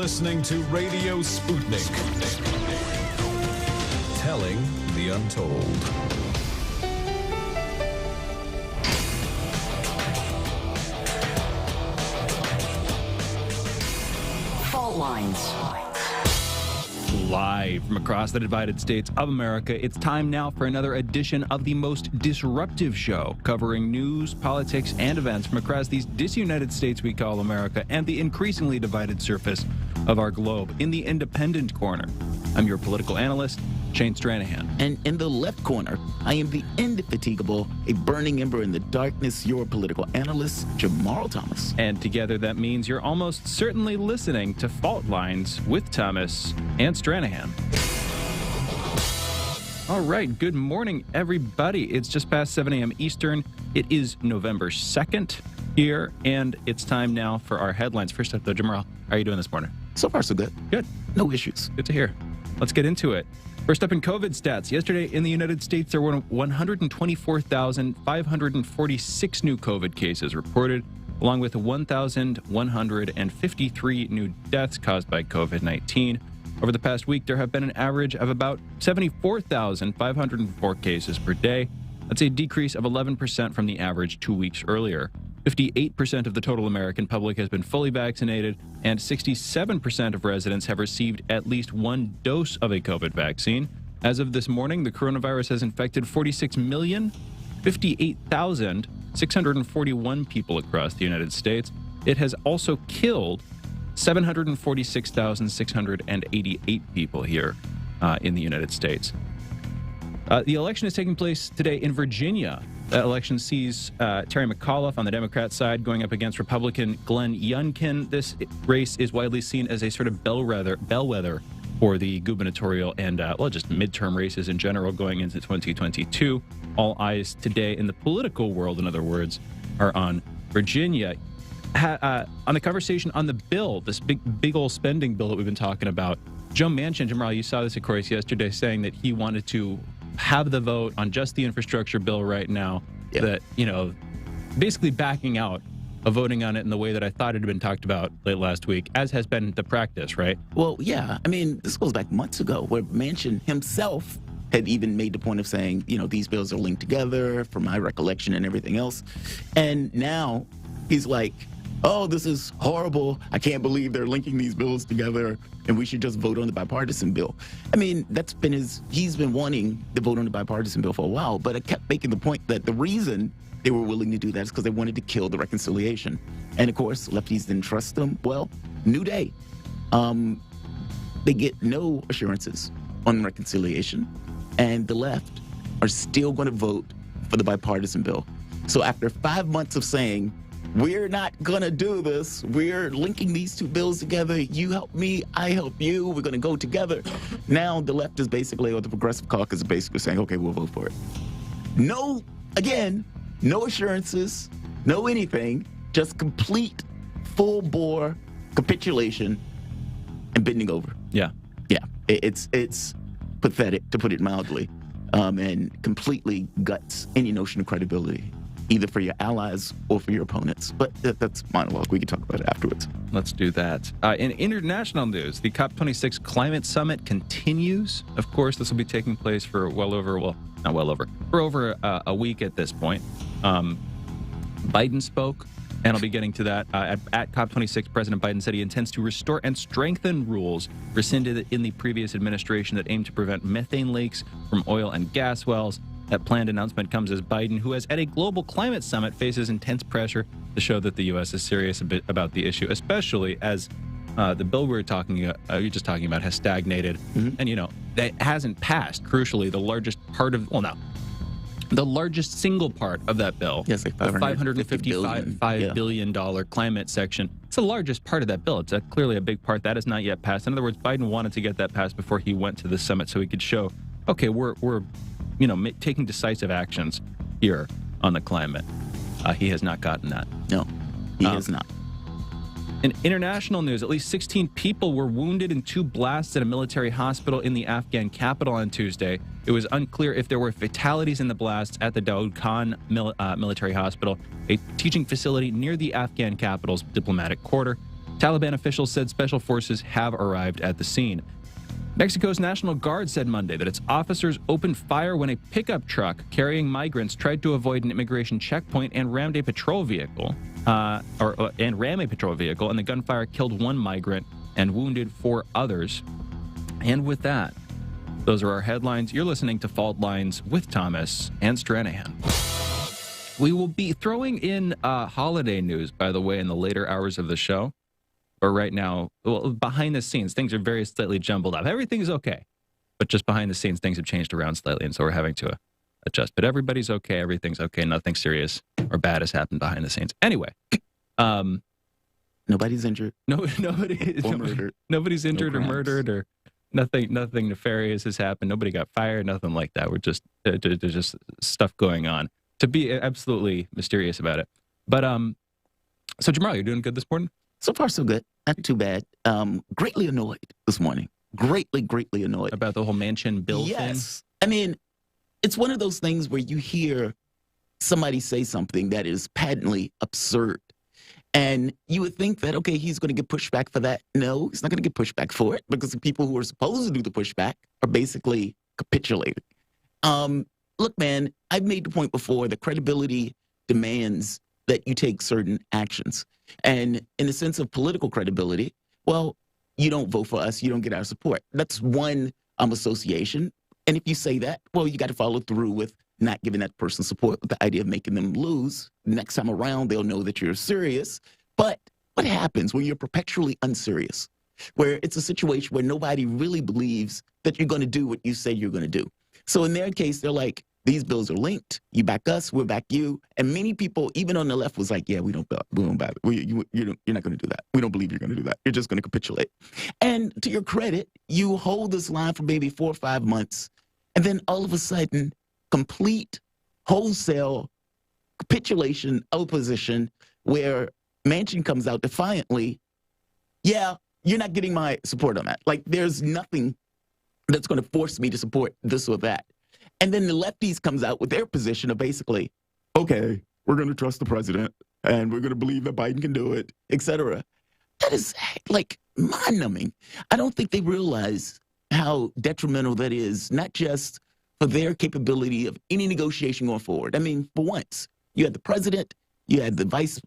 listening to Radio Sputnik. Telling the untold. Fault lines. Live from across the divided states of America, it's time now for another edition of the most disruptive show, covering news, politics, and events from across these disunited states we call America and the increasingly divided surface of our globe. In the Independent Corner, I'm your political analyst, Shane Stranahan. And in the left corner, I am the indefatigable, a burning ember in the darkness, your political analyst, Jamarl Thomas. And together that means you're almost certainly listening to Fault Lines with Thomas and Stranahan. All right, good morning, everybody. It's just past 7 a.m. Eastern. It is November 2nd here, and it's time now for our headlines. First up, though, Jamarl, how are you doing this morning? So far, so good. Good. No issues. Good to hear. Let's get into it. First up in COVID stats. Yesterday in the United States, there were 124,546 new COVID cases reported, along with 1,153 new deaths caused by COVID-19. Over the past week, there have been an average of about 74,504 cases per day. That's a decrease of 11% from the average 2 weeks earlier. 58% of the total American public has been fully vaccinated, and 67% of residents have received at least one dose of a COVID vaccine. As of this morning, the coronavirus has infected 46,058,641 people across the United States. It has also killed 746,688 people here in the United States. The election is taking place today in Virginia. The election sees Terry McAuliffe on the Democrat side going up against Republican Glenn Youngkin. This race is widely seen as a sort of bellwether for the gubernatorial and, just midterm races in general going into 2022. All eyes today in the political world, in other words, are on Virginia. On the conversation on the bill, this big old spending bill that we've been talking about, Joe Manchin, Jamarl, you saw this, of course, yesterday, saying that he wanted to have the vote on just the infrastructure bill right now, that, basically backing out of voting on it in the way that I thought it had been talked about late last week, as has been the practice, right? Well, yeah. I mean, this goes back months ago, where Manchin himself had even made the point of saying, these bills are linked together, from my recollection and everything else. And now he's like, oh, this is horrible. I can't believe they're linking these bills together, and we should just vote on the bipartisan bill. I mean, he's been wanting to vote on the bipartisan bill for a while, but I kept making the point that the reason they were willing to do that is because they wanted to kill the reconciliation. And of course, lefties didn't trust them. Well, new day. They get no assurances on reconciliation, and the left are still going to vote for the bipartisan bill. So after 5 months of saying, we're not going to do this, we're linking these two bills together, you help me, I help you, we're going to go together. Now the left is basically, or the Progressive Caucus is basically saying, okay, we'll vote for it. No assurances, no anything, just complete, full-bore capitulation and bending over. Yeah. It's pathetic, to put it mildly, and completely guts any notion of credibility, either for your allies or for your opponents. But that's monologue. We can talk about it afterwards. Let's do that. In international news, the COP26 climate summit continues. Of course, this will be taking place for over a week at this point. Biden spoke, and I'll be getting to that. At COP26, President Biden said he intends to restore and strengthen rules rescinded in the previous administration that aim to prevent methane leaks from oil and gas wells. That planned announcement comes as Biden, who has at a global climate summit, faces intense pressure to show that the U.S. is serious about the issue, especially as the bill you're just talking about has stagnated. Mm-hmm. And, that hasn't passed, crucially, the largest single part of that bill, yes, like the $555 billion climate section. It's the largest part of that bill. It's clearly a big part. That is not yet passed. In other words, Biden wanted to get that passed before he went to the summit so he could show, okay, we're taking decisive actions here on the climate. He has not gotten that. No, he has not. In international news, at least 16 people were wounded in 2 blasts at a military hospital in the Afghan capital on Tuesday. It was unclear if there were fatalities in the blasts at the Daoud Khan military hospital, a teaching facility near the Afghan capital's diplomatic quarter. Taliban officials said special forces have arrived at the scene. Mexico's National Guard said Monday that its officers opened fire when a pickup truck carrying migrants tried to avoid an immigration checkpoint and rammed a patrol vehicle, and the gunfire killed one migrant and wounded 4 others. And with that, those are our headlines. You're listening to Fault Lines with Thomas and Stranahan. We will be throwing in holiday news, by the way, in the later hours of the show. But right now, well, behind the scenes, things are very slightly jumbled up. Everything's okay. But just behind the scenes, things have changed around slightly, and so we're having to adjust. But everybody's okay. Everything's okay. Nothing serious or bad has happened behind the scenes. Anyway. Nobody's injured. Nobody's injured or murdered or nothing nefarious has happened. Nobody got fired, nothing like that. We're just, there's just stuff going on. To be absolutely mysterious about it. But, so Jamarl, you're doing good this morning? So far, so good. Not too bad. Greatly annoyed this morning. Greatly annoyed. About the whole Manchin bill thing? Yes. I mean, it's one of those things where you hear somebody say something that is patently absurd. And you would think that, okay, he's going to get pushback for that. No, he's not going to get pushback for it because the people who are supposed to do the pushback are basically capitulating. Look, man, I've made the point before that credibility demands that you take certain actions. And in the sense of political credibility, well, you don't vote for us, you don't get our support. That's one association. And if you say that, well, you got to follow through with not giving that person support with the idea of making them lose. Next time around, they'll know that you're serious. But what happens when you're perpetually unserious? Where it's a situation where nobody really believes that you're going to do what you say you're going to do. So in their case, they're like, these bills are linked. You back us, we'll back you. And many people, even on the left, was like, yeah, we don't back it. You're not going to do that. We don't believe you're going to do that. You're just going to capitulate. And to your credit, you hold this line for maybe 4 or 5 months. And then all of a sudden, complete wholesale capitulation opposition where Manchin comes out defiantly. Yeah, you're not getting my support on that. Like, there's nothing that's going to force me to support this or that. And then the lefties comes out with their position of basically, okay, we're going to trust the president and we're going to believe that Biden can do it, et cetera. That is like mind-numbing. I don't think they realize how detrimental that is, not just for their capability of any negotiation going forward. I mean, for once, you had the president, you had the vice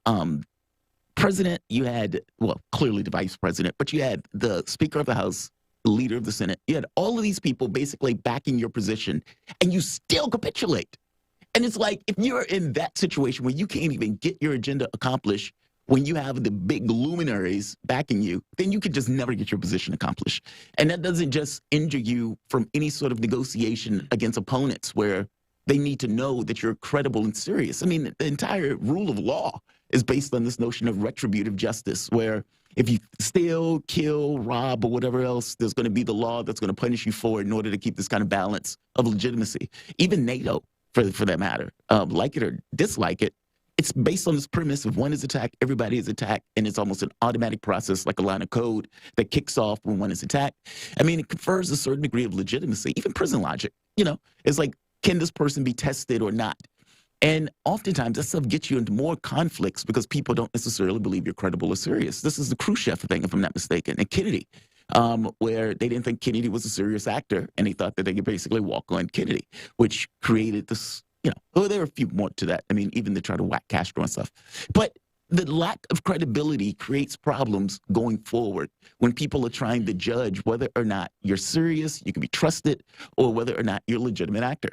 president, you had, well, clearly the vice president, but you had the Speaker of the House, the leader of the Senate. You had all of these people basically backing your position, and you still capitulate. And it's like, if you're in that situation where you can't even get your agenda accomplished when you have the big luminaries backing you, then you could just never get your position accomplished. And that doesn't just injure you from any sort of negotiation against opponents where they need to know that you're credible and serious. I mean, the entire rule of law is based on this notion of retributive justice, where if you steal, kill, rob, or whatever else, there's going to be the law that's going to punish you for it in order to keep this kind of balance of legitimacy. Even NATO, for that matter, like it or dislike it, it's based on this premise of one is attacked, everybody is attacked, and it's almost an automatic process like a line of code that kicks off when one is attacked. I mean, it confers a certain degree of legitimacy, even prison logic. You know, it's like, can this person be tested or not? And oftentimes that stuff gets you into more conflicts because people don't necessarily believe you're credible or serious. This is the Khrushchev thing, if I'm not mistaken, and Kennedy, where they didn't think Kennedy was a serious actor, and they thought that they could basically walk on Kennedy, which created this, you know, oh, there are a few more to that. I mean, even to try to whack Castro and stuff. But the lack of credibility creates problems going forward when people are trying to judge whether or not you're serious, you can be trusted, or whether or not you're a legitimate actor.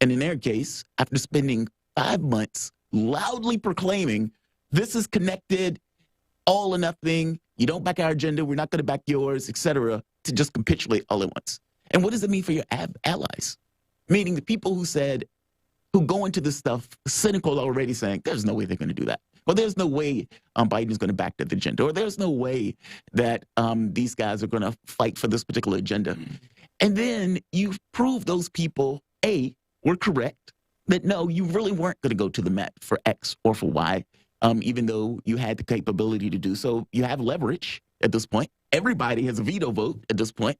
And in their case, after spending 5 months loudly proclaiming this is connected, all or nothing, you don't back our agenda, we're not going to back yours, etc., to just capitulate all at once. And what does it mean for your allies? Meaning the people who go into this stuff cynical already, saying there's no way they're going to do that. Well, there's no way Biden is going to back that agenda, or there's no way that these guys are going to fight for this particular agenda. And then you prove those people, A, were correct, that no, you really weren't going to go to the Met for X or for Y, even though you had the capability to do so. You have leverage at this point. Everybody has a veto vote at this point.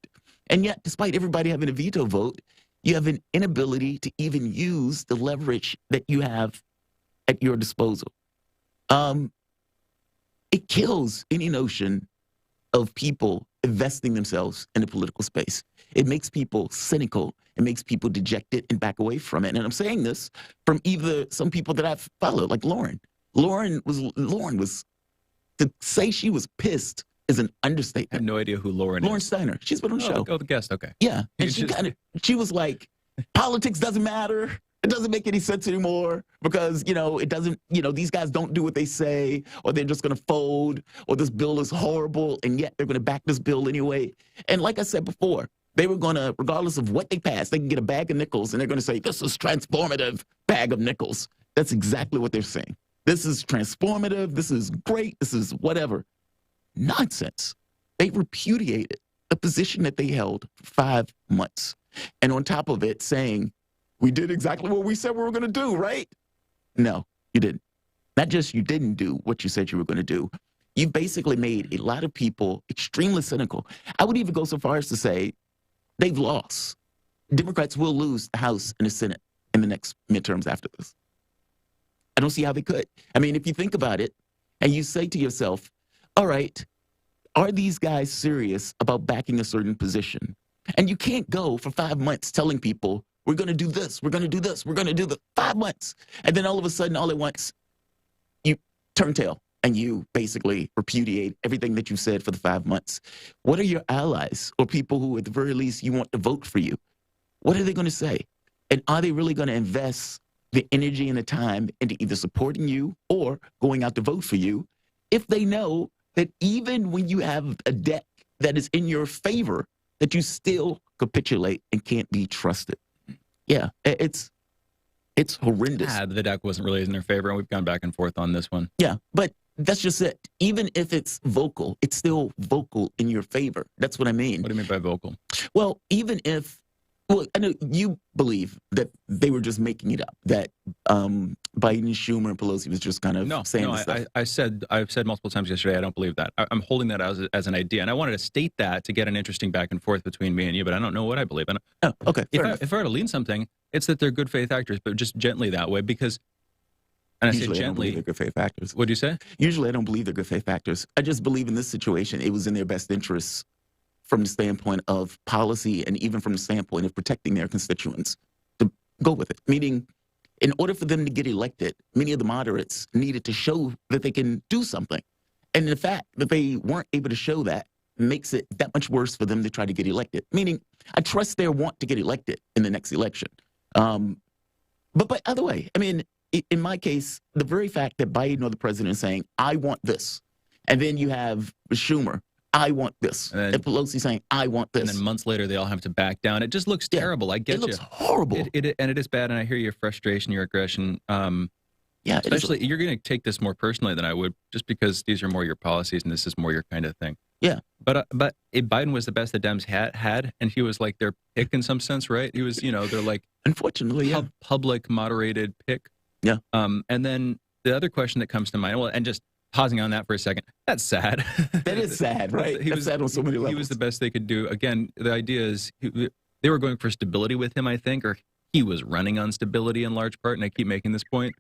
And yet, despite everybody having a veto vote, you have an inability to even use the leverage that you have at your disposal. it kills any notion of people investing themselves in the political space. It makes people cynical. It makes people dejected and back away from it. And I'm saying this from either some people that I've followed, like Lauren. Lauren was to say she was pissed is an understatement. I have no idea who Lauren is. Lauren Steiner. She's been on the show. Oh, the guest. Okay. Yeah. And You just- she was like, politics doesn't matter. It doesn't make any sense anymore because, it doesn't, these guys don't do what they say, or they're just going to fold, or this bill is horrible, and yet they're going to back this bill anyway. And like I said before, they were going to, regardless of what they pass, they can get a bag of nickels, and they're going to say, this is transformative bag of nickels. That's exactly what they're saying. This is transformative. This is great. This is whatever. Nonsense. They repudiated the position that they held for 5 months. And on top of it, saying, we did exactly what we said we were going to do, right? No, you didn't. Not just you didn't do what you said you were going to do. You basically made a lot of people extremely cynical. I would even go so far as to say they've lost. Democrats will lose the House and the Senate in the next midterms after this. I don't see how they could. I mean, if you think about it and you say to yourself, all right, are these guys serious about backing a certain position? And you can't go for 5 months telling people, we're going to do this, we're going to do this, we're going to do the 5 months. And then all of a sudden, all at once, you turn tail and you basically repudiate everything that you said for the 5 months. What are your allies or people who at the very least you want to vote for you? What are they going to say? And are they really going to invest the energy and the time into either supporting you or going out to vote for you if they know that even when you have a deck that is in your favor, that you still capitulate and can't be trusted? Yeah, it's horrendous. The deck wasn't really in their favor, and we've gone back and forth on this one. Yeah, but that's just it. Even if it's vocal, it's still vocal in your favor. That's what I mean. What do you mean by vocal? Well, even if, I know you believe that they were just making it up, that Biden, Schumer, and Pelosi was just kind of saying this stuff. I've said multiple times yesterday, I don't believe that. I'm holding that as an idea, and I wanted to state that to get an interesting back and forth between me and you, but I don't know what I believe. And oh, okay. If I were to lean something, it's that they're good faith actors, but just gently that way, because, and Usually I say I don't believe gently. they're good faith actors. What'd you say? Usually I don't believe they're good faith actors. I just believe in this situation, it was in their best interests from the standpoint of policy and even from the standpoint of protecting their constituents to go with it. Meaning, in order for them to get elected, many of the moderates needed to show that they can do something. And the fact that they weren't able to show that makes it that much worse for them to try to get elected. Meaning, I trust their want to get elected in the next election. But either way, I mean, in my case, the very fact that Biden or the president is saying, I want this, and then you have Schumer, I want this, and Pelosi saying, I want this. And then months later, they all have to back down. It just looks terrible. I get you. It looks horrible. And it is bad, and I hear your frustration, your aggression. Yeah, especially, you're going to take this more personally than I would, just because these are more your policies and this is more your kind of thing. Yeah. But Biden was the best that Dems had, and he was like their pick in some sense, right? He was, they're like, unfortunately, public moderated pick. Yeah. And then the other question that comes to mind, well, and just pausing on that for a second, that's sad. That is sad, right? That's sad on so many levels. He was the best they could do. Again, the idea is they were going for stability with him, I think, or he was running on stability in large part, and I keep making this point,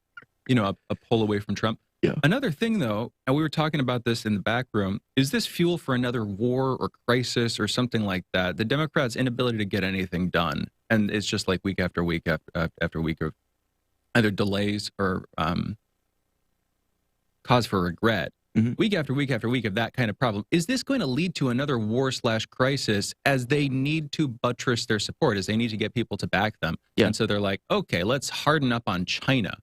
a pull away from Trump. Yeah. Another thing, though, and we were talking about this in the back room, is this fuel for another war or crisis or something like that? The Democrats' inability to get anything done, and it's just like week after week after week of either delays or cause for regret. Mm-hmm. Week after week after week of that kind of problem. Is this going to lead to another war/crisis as they need to buttress their support, as they need to get people to back them? Yeah. And so they're like, okay, let's harden up on China.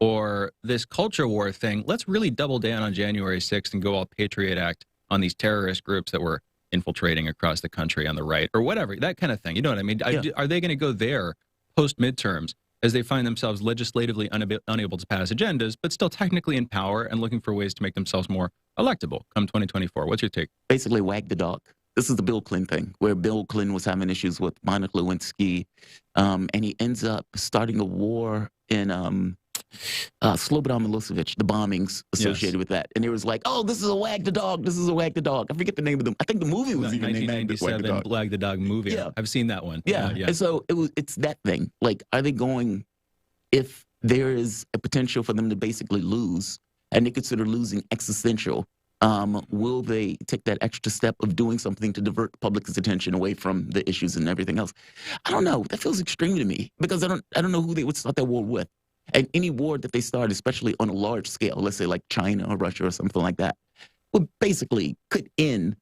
Or this culture war thing, let's really double down on January 6th and go all Patriot Act on these terrorist groups that were infiltrating across the country on the right, or whatever, that kind of thing. You know what I mean? Yeah. Are they going to go there post-midterms as they find themselves legislatively unable to pass agendas, but still technically in power and looking for ways to make themselves more electable come 2024? What's your take? Basically, wag the dog. This is the Bill Clinton thing, where Bill Clinton was having issues with Monica Lewinsky, and he ends up starting a war in Slobodan Milosevic, the bombings associated with that. And it was like, oh, this is a wag the dog. This is a wag the dog. I forget the name of them. I think the movie was even named Wag the 1997 Wag the Dog movie. Yeah. I've seen that one. Yeah. And so it's that thing. Like, are they going, if there is a potential for them to basically lose, and they consider losing existential, Will they take that extra step of doing something to divert the public's attention away from the issues and everything else? I don't know. That feels extreme to me because I don't know who they would start that war with. And any war that they start, especially on a large scale, let's say like China or Russia or something like that, would basically could end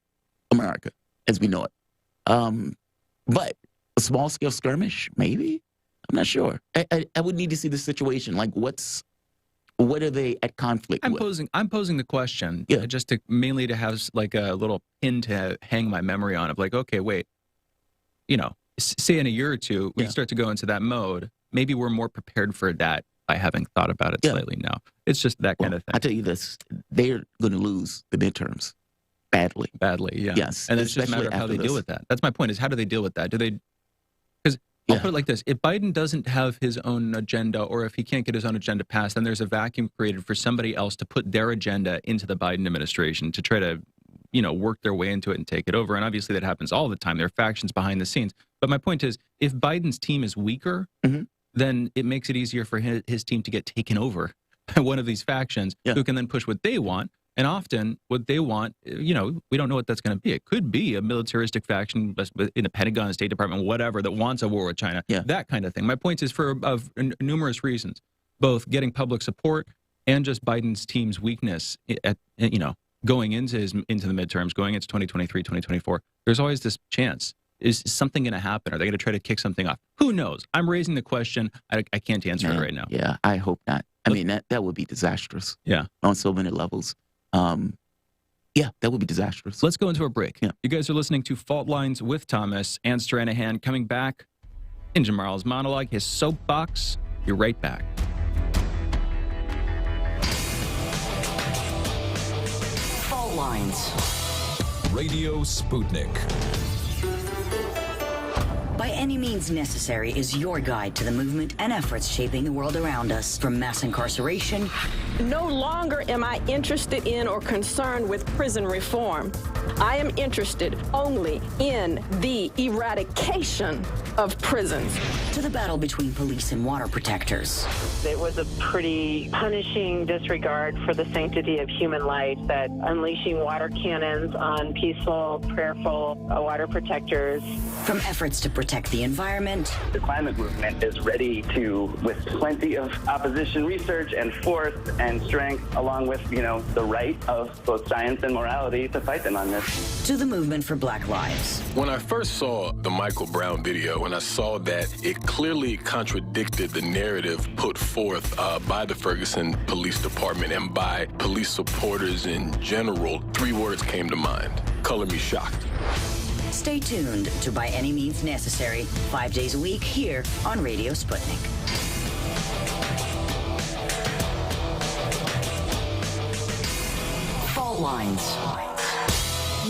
America as we know it. But a small scale skirmish, maybe? I'm not sure. I would need to see the situation. Like, what are they at conflict with? I'm posing the question, Yeah. just to mainly to have like a little pin to hang my memory on of like, okay, wait, say in a year or two we start to go into that mode. Maybe we're more prepared for that by having thought about it slightly now. It's just that kind of thing. I tell you this, they're going to lose the midterms badly. Yeah. Yes, And it's just a matter of how they deal with that. That's my point, is how do they deal with that? Because I'll put it like this. If Biden doesn't have his own agenda, or if he can't get his own agenda passed, then there's a vacuum created for somebody else to put their agenda into the Biden administration to try to, work their way into it and take it over. And obviously that happens all the time. There are factions behind the scenes. But my point is, if Biden's team is weaker, then it makes it easier for his team to get taken over by one of these factions who can then push what they want. And often what they want, we don't know what that's going to be. It could be a militaristic faction in the Pentagon, State Department, whatever, that wants a war with China, that kind of thing. My point is of numerous reasons, both getting public support and just Biden's team's weakness going into the midterms, going into 2023, 2024. There's always this chance. Is something going to happen? Are they going to try to kick something off? Who knows? I'm raising the question. I can't answer it right now. Yeah, I hope not. I mean, that would be disastrous. Yeah. On so many levels. That would be disastrous. Let's go into a break. Yeah. You guys are listening to Fault Lines with Thomas and Stranahan. Coming back in Jamarl's monologue, his soapbox. Be right back. Fault Lines. Radio Sputnik. By Any Means Necessary is your guide to the movement and efforts shaping the world around us. From mass incarceration. No longer am I interested in or concerned with prison reform. I am interested only in the eradication of prisons. To the battle between police and water protectors. It was a pretty punishing disregard for the sanctity of human life, that unleashing water cannons on peaceful, prayerful water protectors. From efforts to protect the environment. The climate movement is ready to, with plenty of opposition research and force and strength, along with, the right of both science and morality, to fight them on this. To the movement for Black Lives. When I first saw the Michael Brown video, and I saw that it clearly contradicted the narrative put forth by the Ferguson Police Department and by police supporters in general, 3 words came to mind: color me shocked. Stay tuned to By Any Means Necessary, 5 days a week here on Radio Sputnik. Fault Lines.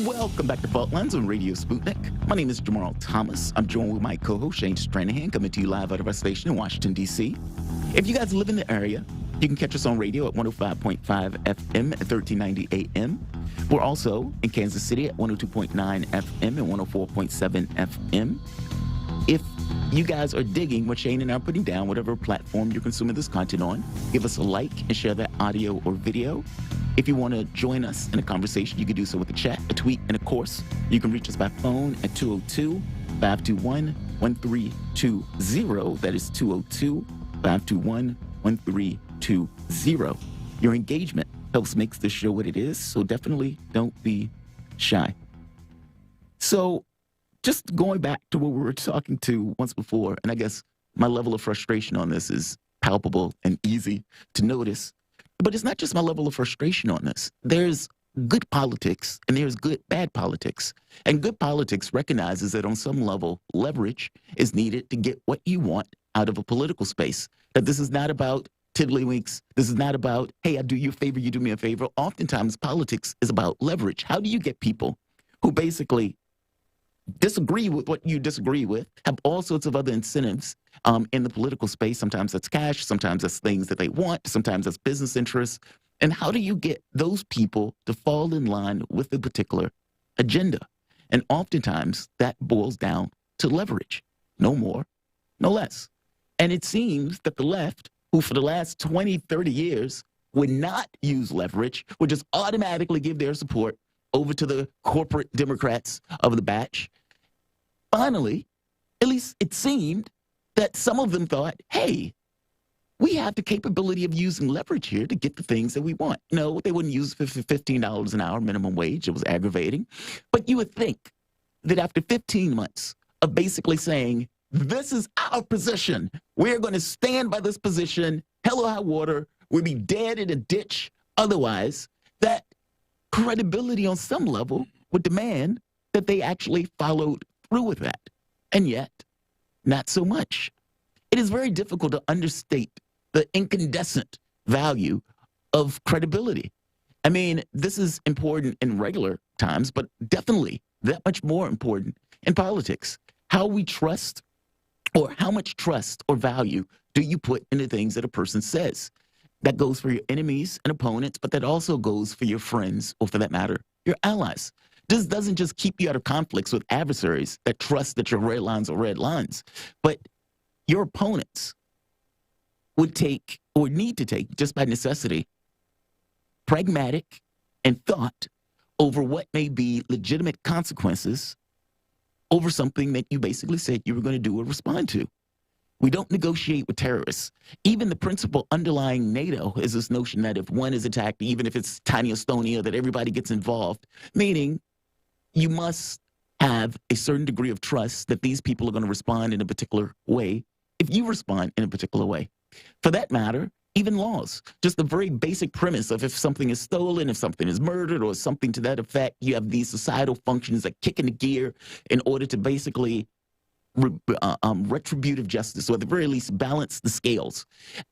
Welcome back to Fault Lines on Radio Sputnik. My name is Jamarl Thomas. I'm joined with my co-host Shane Stranahan, coming to you live out of our station in Washington, D.C. If you guys live in the area, you can catch us on radio at 105.5 FM at 1390 AM. We're also in Kansas City at 102.9 FM and 104.7 FM. If you guys are digging what Shane and I are putting down, whatever platform you're consuming this content on, give us a like and share that audio or video. If you want to join us in a conversation, you can do so with a chat, a tweet, and of course, you can reach us by phone at 202-521-1320. That is 202-521-1320. Your engagement helps make this show what it is, so definitely don't be shy. So just going back to what we were talking to once before, and I guess my level of frustration on this is palpable and easy to notice, but it's not just my level of frustration on this. There's good politics and there's bad politics. And good politics recognizes that on some level, leverage is needed to get what you want out of a political space. That this is not about tiddlywinks. This is not about, hey, I do you a favor, you do me a favor. Oftentimes, politics is about leverage. How do you get people who basically disagree with what you disagree with, have all sorts of other incentives in the political space? Sometimes that's cash, sometimes that's things that they want, sometimes that's business interests. And how do you get those people to fall in line with a particular agenda? And oftentimes that boils down to leverage. No more, no less. And it seems that the left, who for the last 20, 30 years would not use leverage, would just automatically give their support over to the corporate Democrats of the batch. Finally, at least it seemed that some of them thought, hey, we have the capability of using leverage here to get the things that we want. No, they wouldn't use $15 an hour minimum wage. It was aggravating. But you would think that after 15 months of basically saying, this is our position, we're going to stand by this position, hell or high water, we'll be dead in a ditch otherwise, that credibility on some level would demand that they actually followed through with that. And yet, not so much. It is very difficult to understate the incandescent value of credibility. I mean, this is important in regular times, but definitely that much more important in politics. How we trust, or how much trust or value do you put into things that a person says? That goes for your enemies and opponents, but that also goes for your friends, or for that matter, your allies. This doesn't just keep you out of conflicts with adversaries that trust that your red lines are red lines, but your opponents would take, or need to take, just by necessity, pragmatic and thought over what may be legitimate consequences over something that you basically said you were going to do or respond to. We don't negotiate with terrorists. Even the principle underlying NATO is this notion that if one is attacked, even if it's tiny Estonia, that everybody gets involved, meaning you must have a certain degree of trust that these people are going to respond in a particular way if you respond in a particular way. For that matter, even laws, just the very basic premise of if something is stolen, if something is murdered, or something to that effect, you have these societal functions that kick into gear in order to basically retributive justice, or at the very least balance the scales.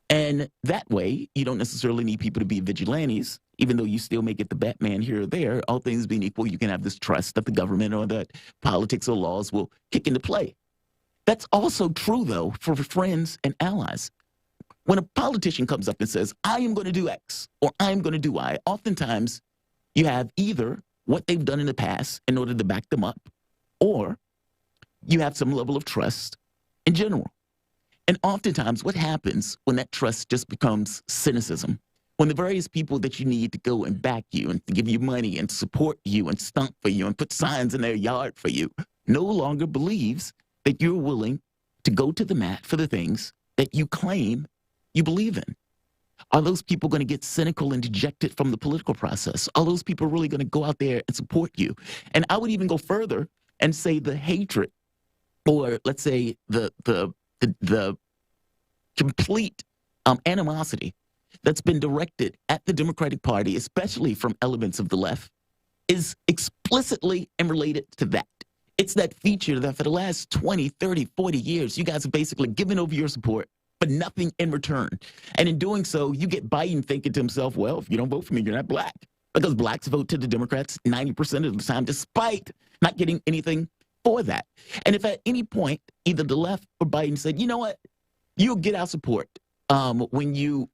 And that way, you don't necessarily need people to be vigilantes, even though you still may get the Batman here or there. All things being equal, you can have this trust that the government or that politics or laws will kick into play. That's also true, though, for friends and allies. When a politician comes up and says, I am going to do X or I'm going to do Y, oftentimes you have either what they've done in the past in order to back them up, or you have some level of trust in general. And oftentimes what happens when that trust just becomes cynicism, when the various people that you need to go and back you and to give you money and support you and stump for you and put signs in their yard for you no longer believes that you're willing to go to the mat for the things that you claim you believe in. Are those people going to get cynical and dejected from the political process? Are those people really going to go out there and support you? And I would even go further and say the hatred, or let's say the complete animosity that's been directed at the Democratic Party, especially from elements of the left, is explicitly and related to that. It's that feature that for the last 20, 30, 40 years, you guys have basically given over your support, but nothing in return. And in doing so, you get Biden thinking to himself, well, if you don't vote for me, you're not black. Because blacks vote to the Democrats 90% of the time, despite not getting anything for that. And if at any point, either the left or Biden said, you know what, you'll get our support when you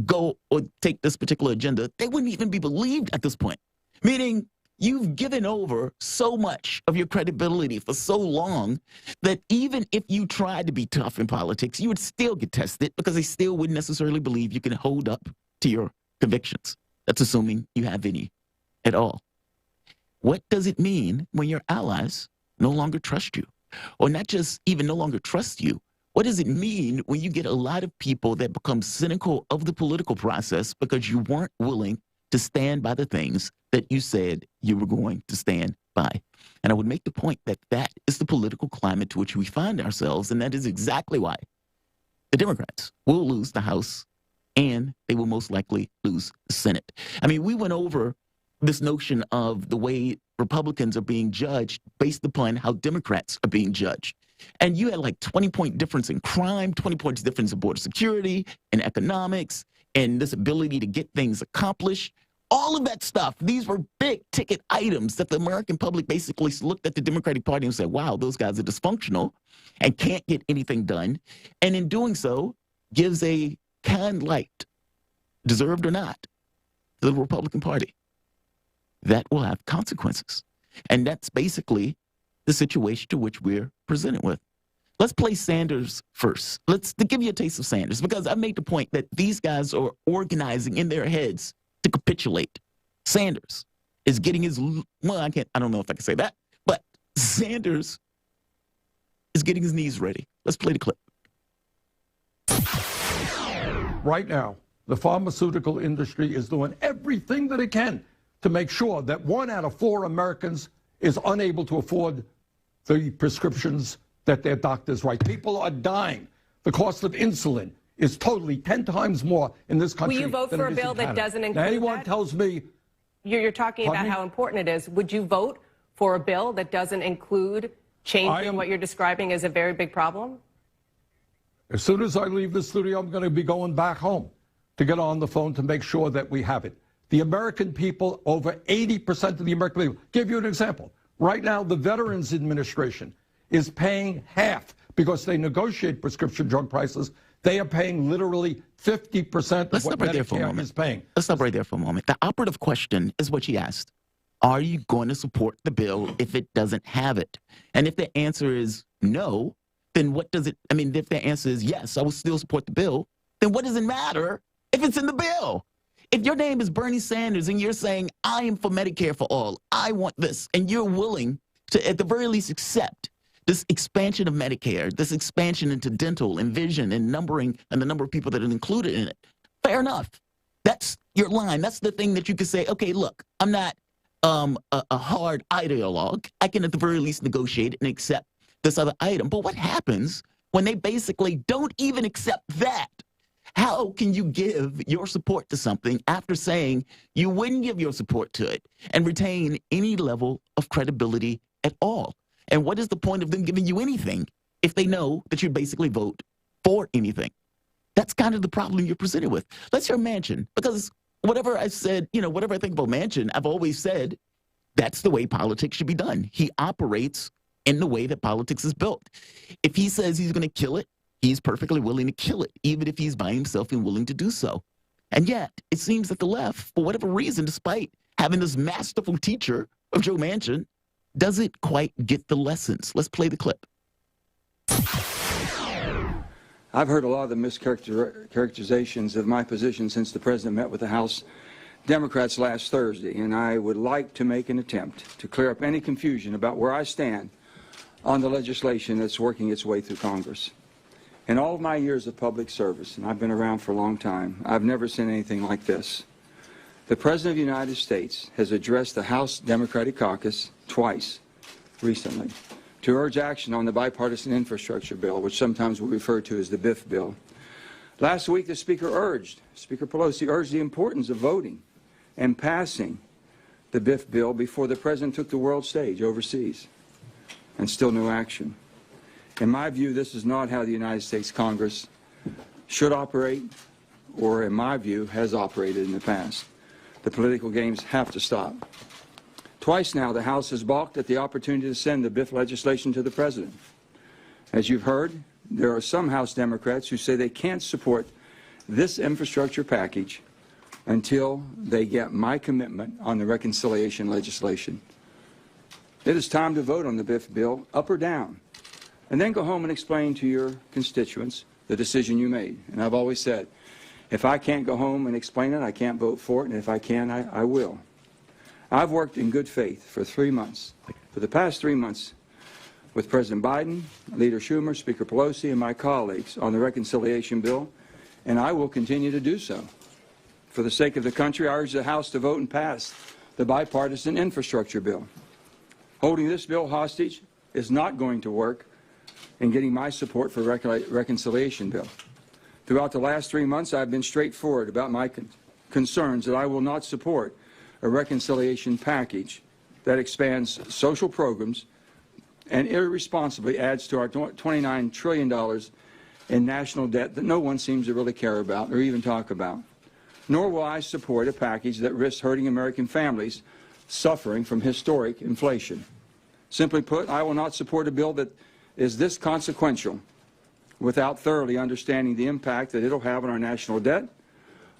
go or take this particular agenda, they wouldn't even be believed at this point. Meaning, you've given over so much of your credibility for so long that even if you tried to be tough in politics, you would still get tested because they still wouldn't necessarily believe you can hold up to your convictions. That's assuming you have any at all. What does it mean when your allies no longer trust you? Or not just even no longer trust you, what does it mean when you get a lot of people that become cynical of the political process because you weren't willing to stand by the things that you said you were going to stand by? And I would make the point that that is the political climate to which we find ourselves, and that is exactly why the Democrats will lose the House and they will most likely lose the Senate. I mean, we went over this notion of the way Republicans are being judged based upon how Democrats are being judged. And you had like 20-point difference in crime, 20 points difference in border security, and economics, and this ability to get things accomplished. All of that stuff, these were big ticket items that the American public basically looked at the Democratic Party and said, wow, those guys are dysfunctional and can't get anything done. And in doing so, gives a kind light, deserved or not, to the Republican Party. That will have consequences. And that's basically the situation to which we're presented with. Let's play Sanders first. To give you a taste of Sanders, because I made the point that these guys are organizing in their heads to capitulate. Sanders is getting his, I don't know if I can say that, but Sanders is getting his knees ready. Let's play the clip. Right now, the pharmaceutical industry is doing everything that it can to make sure that 1 out of 4 Americans is unable to afford the prescriptions that their doctors write. People are dying. The cost of insulin is totally 10 times more in this country. Will you vote for a bill that doesn't include now, anyone that? tells me... You're talking about how important it is. Would you vote for a bill that doesn't include changing what you're describing as a very big problem? As soon as I leave the studio, I'm going to be going back home to get on the phone to make sure that we have it. The American people, over 80% of the American people, give you an example. Right now, the Veterans Administration is paying half because they negotiate prescription drug prices. They are paying literally 50% of what Medicare is paying. Let's stop right there for a moment. The operative question is what she asked. Are you going to support the bill if it doesn't have it? And if the answer is no, then what does it, if the answer is yes, I will still support the bill, then what does it matter if it's in the bill? If your name is Bernie Sanders and you're saying, I am for Medicare for all, I want this, and you're willing to, at the very least, accept this expansion of Medicare, this expansion into dental and vision and numbering and the number of people that are included in it, fair enough. That's your line. That's the thing that you can say, okay, look, I'm not a hard ideologue. I can at the very least negotiate and accept this other item. But what happens when they basically don't even accept that? How can you give your support to something after saying you wouldn't give your support to it and retain any level of credibility at all? And what is the point of them giving you anything if they know that you basically vote for anything? That's kind of the problem you're presented with. Let's hear Manchin, because whatever I said, whatever I think about Manchin, I've always said that's the way politics should be done. He operates in the way that politics is built. If he says he's going to kill it, he's perfectly willing to kill it, even if he's by himself and willing to do so. And yet, it seems that the left, for whatever reason, despite having this masterful teacher of Joe Manchin, doesn't quite get the lessons. Let's play the clip. I've heard a lot of the mischaracterizations of my position since the president met with the House Democrats last Thursday, and I would like to make an attempt to clear up any confusion about where I stand on the legislation that's working its way through Congress. In all of my years of public service, and I've been around for a long time, I've never seen anything like this. The President of the United States has addressed the House Democratic Caucus twice recently to urge action on the bipartisan infrastructure bill, which sometimes we refer to as the BIF bill. Last week, the Speaker Pelosi urged the importance of voting and passing the BIF bill before the President took the world stage overseas, and still no action. In my view, this is not how the United States Congress should operate, or in my view, has operated in the past. The political games have to stop. Twice now, the House has balked at the opportunity to send the BIF legislation to the President. As you've heard, there are some House Democrats who say they can't support this infrastructure package until they get my commitment on the reconciliation legislation. It is time to vote on the BIF bill, up or down, and then go home and explain to your constituents the decision you made. And I've always said, if I can't go home and explain it, I can't vote for it, and if I can, I will. I've worked in good faith for 3 months, for the past 3 months, with President Biden, Leader Schumer, Speaker Pelosi, and my colleagues on the reconciliation bill, and I will continue to do so. For the sake of the country, I urge the House to vote and pass the bipartisan infrastructure bill. Holding this bill hostage is not going to work in getting my support for reconciliation bill. Throughout the last 3 months, I've been straightforward about my concerns that I will not support a reconciliation package that expands social programs and irresponsibly adds to our $29 trillion in national debt that no one seems to really care about or even talk about. Nor will I support a package that risks hurting American families suffering from historic inflation. Simply put, I will not support a bill that is this consequential without thoroughly understanding the impact that it'll have on our national debt,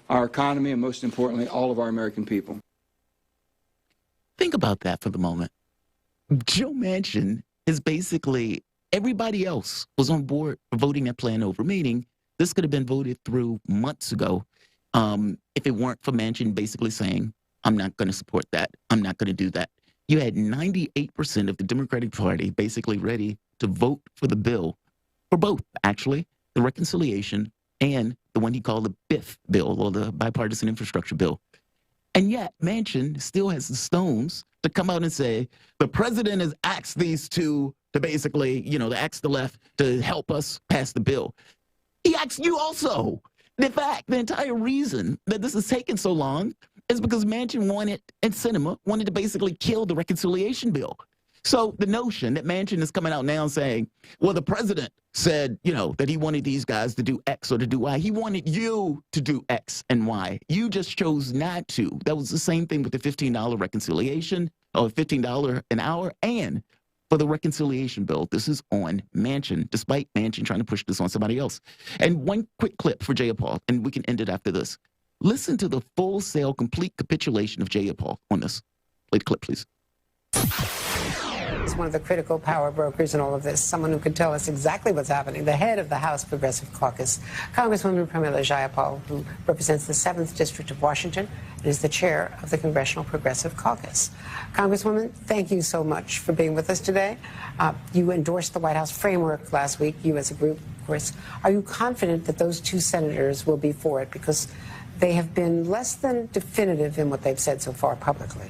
our economy, and most importantly, all of our American people. Think about that for the moment. Joe Manchin has basically everybody else was on board for voting that plan over, meaning this could have been voted through months ago if it weren't for Manchin basically saying, I'm not going to support that. I'm not going to do that. You had 98% of the Democratic Party basically ready to vote for the bill, for both, actually, the reconciliation and the one he called the BIF bill, or the bipartisan infrastructure bill. And yet Manchin still has the stones to come out and say, the president has asked these two to basically, to ask the left to help us pass the bill. He asked you also. In fact, the entire reason that this has taken so long is because Manchin wanted to basically kill the reconciliation bill. So the notion that Manchin is coming out now saying, well, the president said, that he wanted these guys to do X or to do Y. He wanted you to do X and Y. You just chose not to. That was the same thing with the $15 reconciliation, or $15 an hour, and for the reconciliation bill. This is on Manchin, despite Manchin trying to push this on somebody else. And one quick clip for Jayapal, and we can end it after this. Listen to the full-scale, complete capitulation of Jayapal on this. Play the clip, please. He's one of the critical power brokers in all of this, someone who could tell us exactly what's happening, the head of the House Progressive Caucus, Congresswoman Pramila Jayapal, who represents the 7th District of Washington and is the chair of the Congressional Progressive Caucus. Congresswoman, thank you so much for being with us today. You endorsed the White House framework last week, you as a group, of course. Are you confident that those two senators will be for it? Because they have been less than definitive in what they've said so far publicly.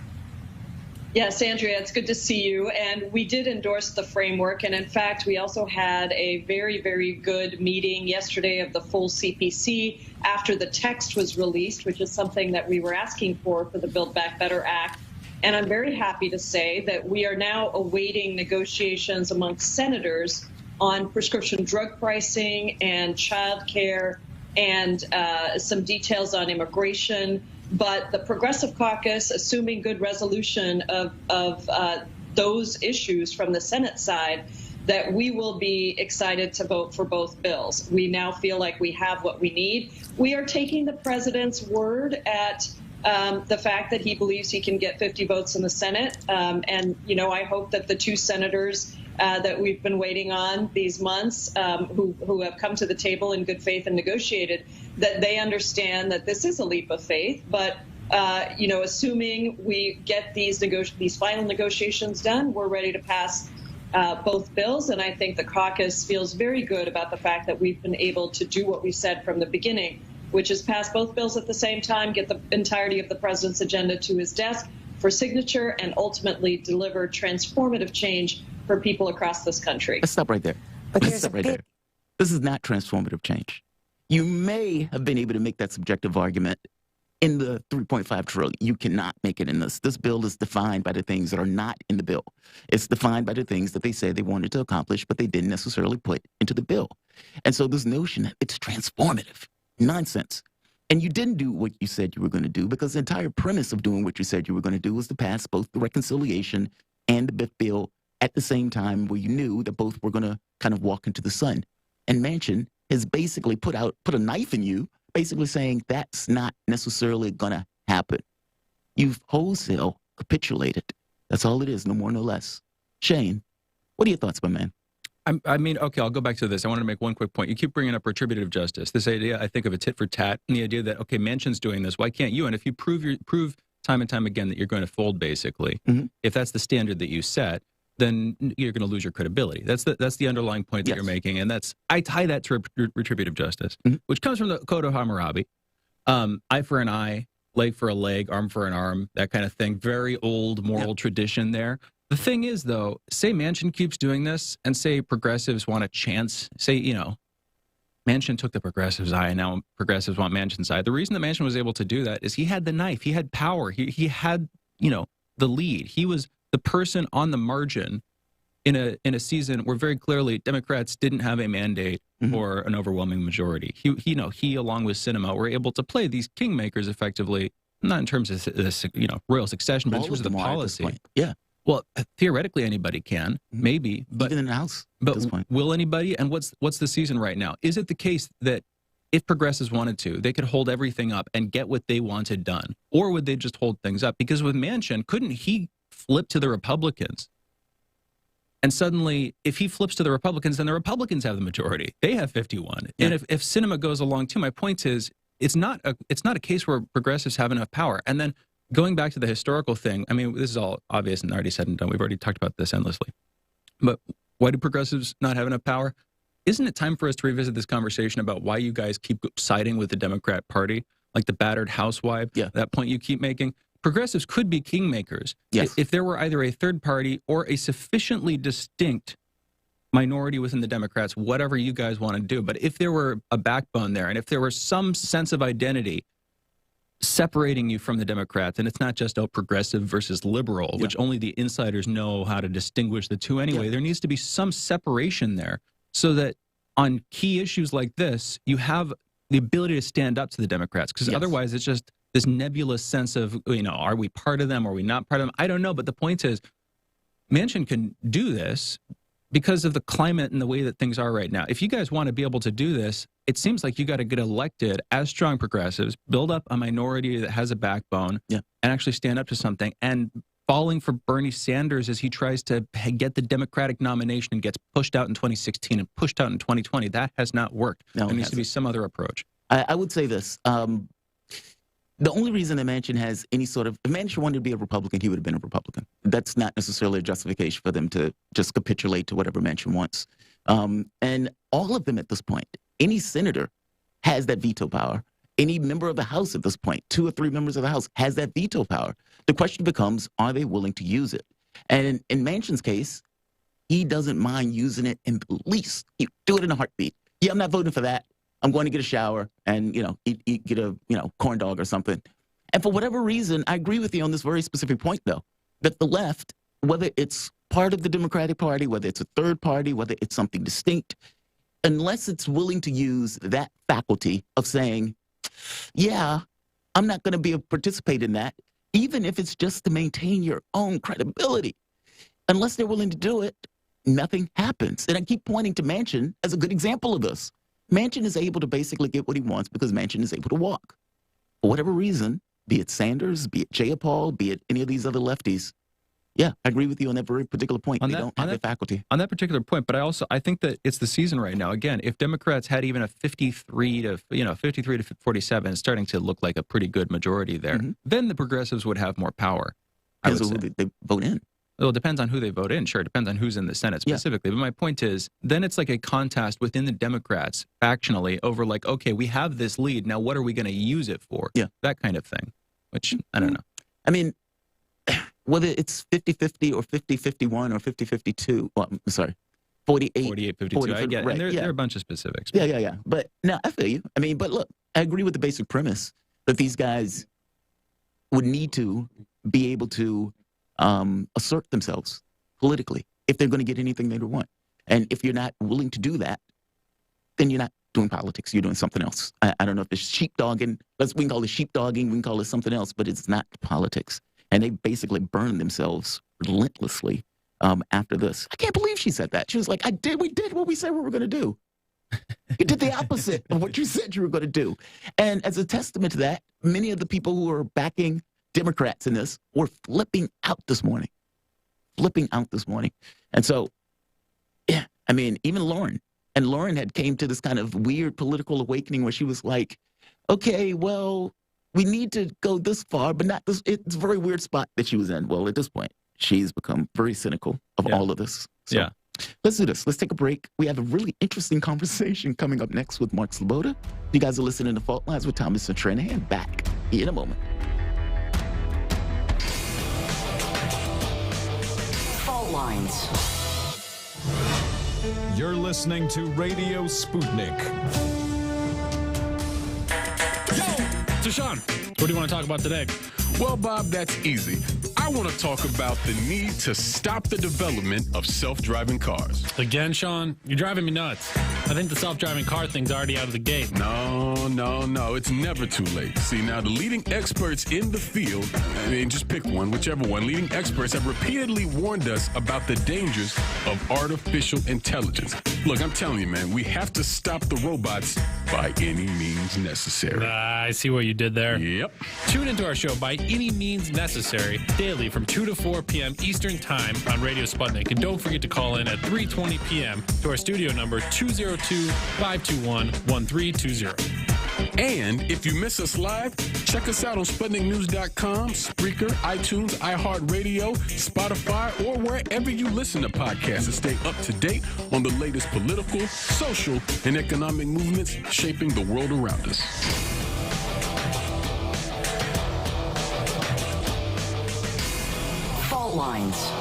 Yes, Andrea, it's good to see you. And we did endorse the framework. And in fact, we also had a very, very good meeting yesterday of the full CPC after the text was released, which is something that we were asking for the Build Back Better Act. And I'm very happy to say that we are now awaiting negotiations amongst senators on prescription drug pricing and child care and some details on immigration. But the Progressive Caucus, assuming good resolution of those issues from the Senate side, that we will be excited to vote for both bills. We now feel like we have what we need. We are taking the president's word at the fact that he believes he can get 50 votes in the Senate. And, I hope that the two senators that we've been waiting on these months, who have come to the table in good faith and negotiated, that they understand that this is a leap of faith. But, assuming we get these final negotiations done, we're ready to pass both bills. And I think the caucus feels very good about the fact that we've been able to do what we said from the beginning, which is pass both bills at the same time, get the entirety of the president's agenda to his desk for signature, and ultimately deliver transformative change for people across this country. Let's stop right there. Let's stop right there. This is not transformative change. You may have been able to make that subjective argument in the $3.5 trillion. You cannot make it in this. This bill is defined by the things that are not in the bill. It's defined by the things that they said they wanted to accomplish, but they didn't necessarily put into the bill. And so this notion that it's transformative, nonsense. And you didn't do what you said you were going to do, because the entire premise of doing what you said you were going to do was to pass both the reconciliation and the BIF bill at the same time, where you knew that both were going to kind of walk into the sun. And Manchin has basically put a knife in you, basically saying that's not necessarily going to happen. You've wholesale capitulated. That's all it is, no more, no less. Shane, what are your thoughts, my man? Okay, I'll go back to this. I want to make one quick point. You keep bringing up retributive justice. This idea, I think, of a tit for tat, and the idea that, okay, Manchin's doing this, why can't you? And if you prove time and time again that you're going to fold, basically, if that's the standard that you set, then you're going to lose your credibility. That's the underlying point that you're making, and I tie that to retributive justice, which comes from the Code of Hammurabi. Eye for an eye, leg for a leg, arm for an arm, that kind of thing. Very old moral tradition there. The thing is, though, say Manchin keeps doing this, and say progressives want a chance. Say, Manchin took the progressives' eye, and now progressives want Manchin's eye. The reason that Manchin was able to do that is he had the knife. He had power. He had, the lead. He was the person on the margin in a season where very clearly Democrats didn't have a mandate or an overwhelming majority. He along with Sinema were able to play these kingmakers effectively, not in terms of this, royal succession, but in terms of the policy. Yeah. Well, theoretically anybody can, maybe, but even in the House but at this point. Will anybody? And what's the season right now? Is it the case that if progressives wanted to, they could hold everything up and get what they wanted done, or would they just hold things up? Because with Manchin, couldn't he flip to the Republicans And suddenly, if he flips to the Republicans, then the Republicans have the majority. They have 51. Yeah. And if Sinema goes along too, my point is, it's not a case where progressives have enough power. And then going back to the historical thing, I mean, this is all obvious and already said and done. We've already talked about this endlessly. But why do progressives not have enough power? Isn't it time for us to revisit this conversation about why you guys keep siding with the Democrat Party, like the battered housewife, that point you keep making? Progressives could be kingmakers if there were either a third party or a sufficiently distinct minority within the Democrats, whatever you guys want to do. But if there were a backbone there, and if there was some sense of identity separating you from the Democrats, and it's not just progressive versus liberal, which only the insiders know how to distinguish the two anyway, there needs to be some separation there so that on key issues like this, you have the ability to stand up to the Democrats, because otherwise it's just this nebulous sense of, are we part of them? Are we not part of them? I don't know. But the point is, Manchin can do this because of the climate and the way that things are right now. If you guys want to be able to do this, it seems like you got to get elected as strong progressives, build up a minority that has a backbone, and actually stand up to something. And falling for Bernie Sanders as he tries to get the Democratic nomination and gets pushed out in 2016 and pushed out in 2020, that has not worked. No, there needs to be some other approach. I would say this. The only reason that Manchin has any sort of, if Manchin wanted to be a Republican, he would have been a Republican. That's not necessarily a justification for them to just capitulate to whatever Manchin wants. And all of them at this point, any senator has that veto power. Any member of the House at this point, 2 or 3 members of the House, has that veto power. The question becomes, are they willing to use it? And in Manchin's case, he doesn't mind using it in the least. He do it in a heartbeat. Yeah, I'm not voting for that. I'm going to get a shower and, get a, corn dog or something. And for whatever reason, I agree with you on this very specific point, though, that the left, whether it's part of the Democratic Party, whether it's a third party, whether it's something distinct, unless it's willing to use that faculty of saying, yeah, I'm not going to participate in that, even if it's just to maintain your own credibility. Unless they're willing to do it, nothing happens. And I keep pointing to Manchin as a good example of this. Manchin is able to basically get what he wants because Manchin is able to walk. For whatever reason, be it Sanders, be it Jayapal, be it any of these other lefties, yeah, I agree with you on that very particular point. They don't have the faculty. On that particular point, but I think that it's the season right now. Again, if Democrats had even a 53 to 47, starting to look like a pretty good majority there, then the progressives would have more power. They vote in. Well, it depends on who they vote in. Sure, it depends on who's in the Senate specifically. But my point is, then it's like a contest within the Democrats factionally over like, okay, we have this lead. Now, what are we going to use it for? Yeah. That kind of thing, which I don't know. I mean, whether it's 50-50 or 50-51 or 50-52, well, I'm sorry, 48-52. 48-52, I get it. And there are a bunch of specifics. Yeah. But no, I feel you. I mean, but look, I agree with the basic premise that these guys would need to be able to assert themselves politically if they're going to get anything they want. And if you're not willing to do that, then you're not doing politics. You're doing something else. I don't know if it's sheepdogging. We can call it sheepdogging. We can call it something else, but it's not politics. And they basically burned themselves relentlessly after this. I can't believe she said that. She was like, we did what we said we were going to do. You did the opposite of what you said you were going to do. And as a testament to that, many of the people who are backing Democrats in this were flipping out this morning. And so, yeah, I mean, even Lauren had came to this kind of weird political awakening where she was like, okay, well, we need to go this far, but not this. It's a very weird spot that she was in. Well, at this point, she's become very cynical of all of this. So let's do this. Let's take a break. We have a really interesting conversation coming up next with Mark Sloboda. You guys are listening to Fault Lines with Thomas and Tranahan. Back in a moment. Lines. You're listening to Radio Sputnik. So, Sean, what do you want to talk about today? Well, Bob, that's easy. I want to talk about the need to stop the development of self-driving cars. Again, Sean, you're driving me nuts. I think the self-driving car thing's already out of the gate. No. It's never too late. See, now, the leading experts in the field, I mean, just pick one, whichever one, leading experts have repeatedly warned us about the dangers of artificial intelligence. Look, I'm telling you, man, we have to stop the robots by any means necessary. I see what you did there. Yep. Tune into our show, By Any Means Necessary, daily from 2 to 4 p.m. Eastern Time on Radio Sputnik. And don't forget to call in at 3:20 p.m. to our studio number 202-521-1320. And if you miss us live, check us out on SputnikNews.com, Spreaker, iTunes, iHeartRadio, Spotify, or wherever you listen to podcasts to stay up to date on the latest political, social, and economic movements shaping the world around us. Fault Lines.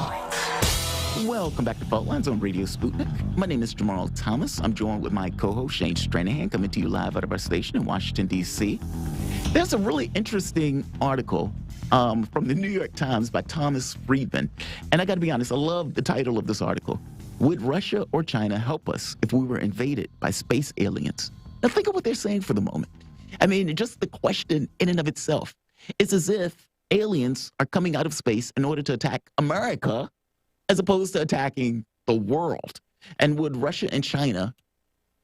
Welcome back to Fault Lines on Radio Sputnik. My name is Jamarl Thomas. I'm joined with my co-host Shane Stranahan, coming to you live out of our station in Washington, D.C. There's a really interesting article from the New York Times by Thomas Friedman. And I got to be honest, I love the title of this article. Would Russia or China help us if we were invaded by space aliens? Now think of what they're saying for the moment. I mean, just the question in and of itself. It's as if aliens are coming out of space in order to attack America as opposed to attacking the world. And would Russia and China,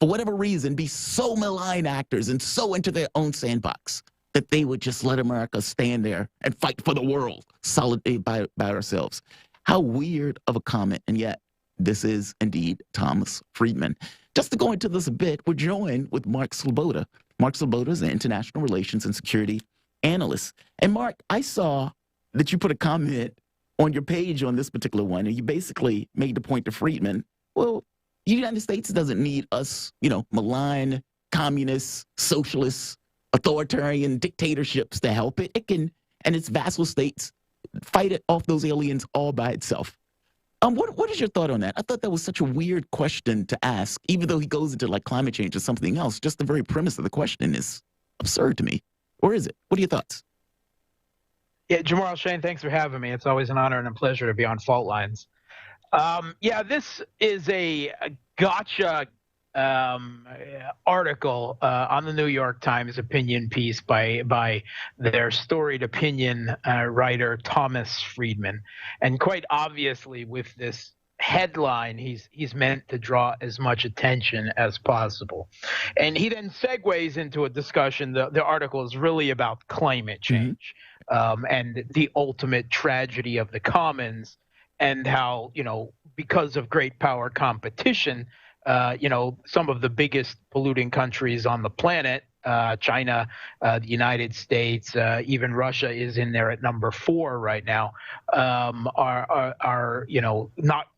for whatever reason, be so malign actors and so into their own sandbox that they would just let America stand there and fight for the world solidly by ourselves? How weird of a comment, and yet this is indeed Thomas Friedman. Just to go into this a bit, we're joined with Mark Sloboda. Mark Sloboda is an international relations and security analyst. And Mark, I saw that you put a comment on your page on this particular one, and you basically made the point to Friedman, well, the United States doesn't need us, malign, communist, socialist, authoritarian dictatorships to help it. It can, and its vassal states, fight it off those aliens all by itself. What is your thought on that? I thought that was such a weird question to ask, even though he goes into like climate change or something else. Just the very premise of the question is absurd to me. Or is it? What are your thoughts? Yeah, Jamarl, Shane, thanks for having me. It's always an honor and a pleasure to be on Fault Lines. This is a gotcha article on the New York Times opinion piece by their storied opinion writer Thomas Friedman. And quite obviously with this headline, he's meant to draw as much attention as possible. And he then segues into a discussion. The article is really about climate change and the ultimate tragedy of the commons, and how, because of great power competition, some of the biggest polluting countries on the planet, China, the United States, even Russia is in there at number 4 right now, are not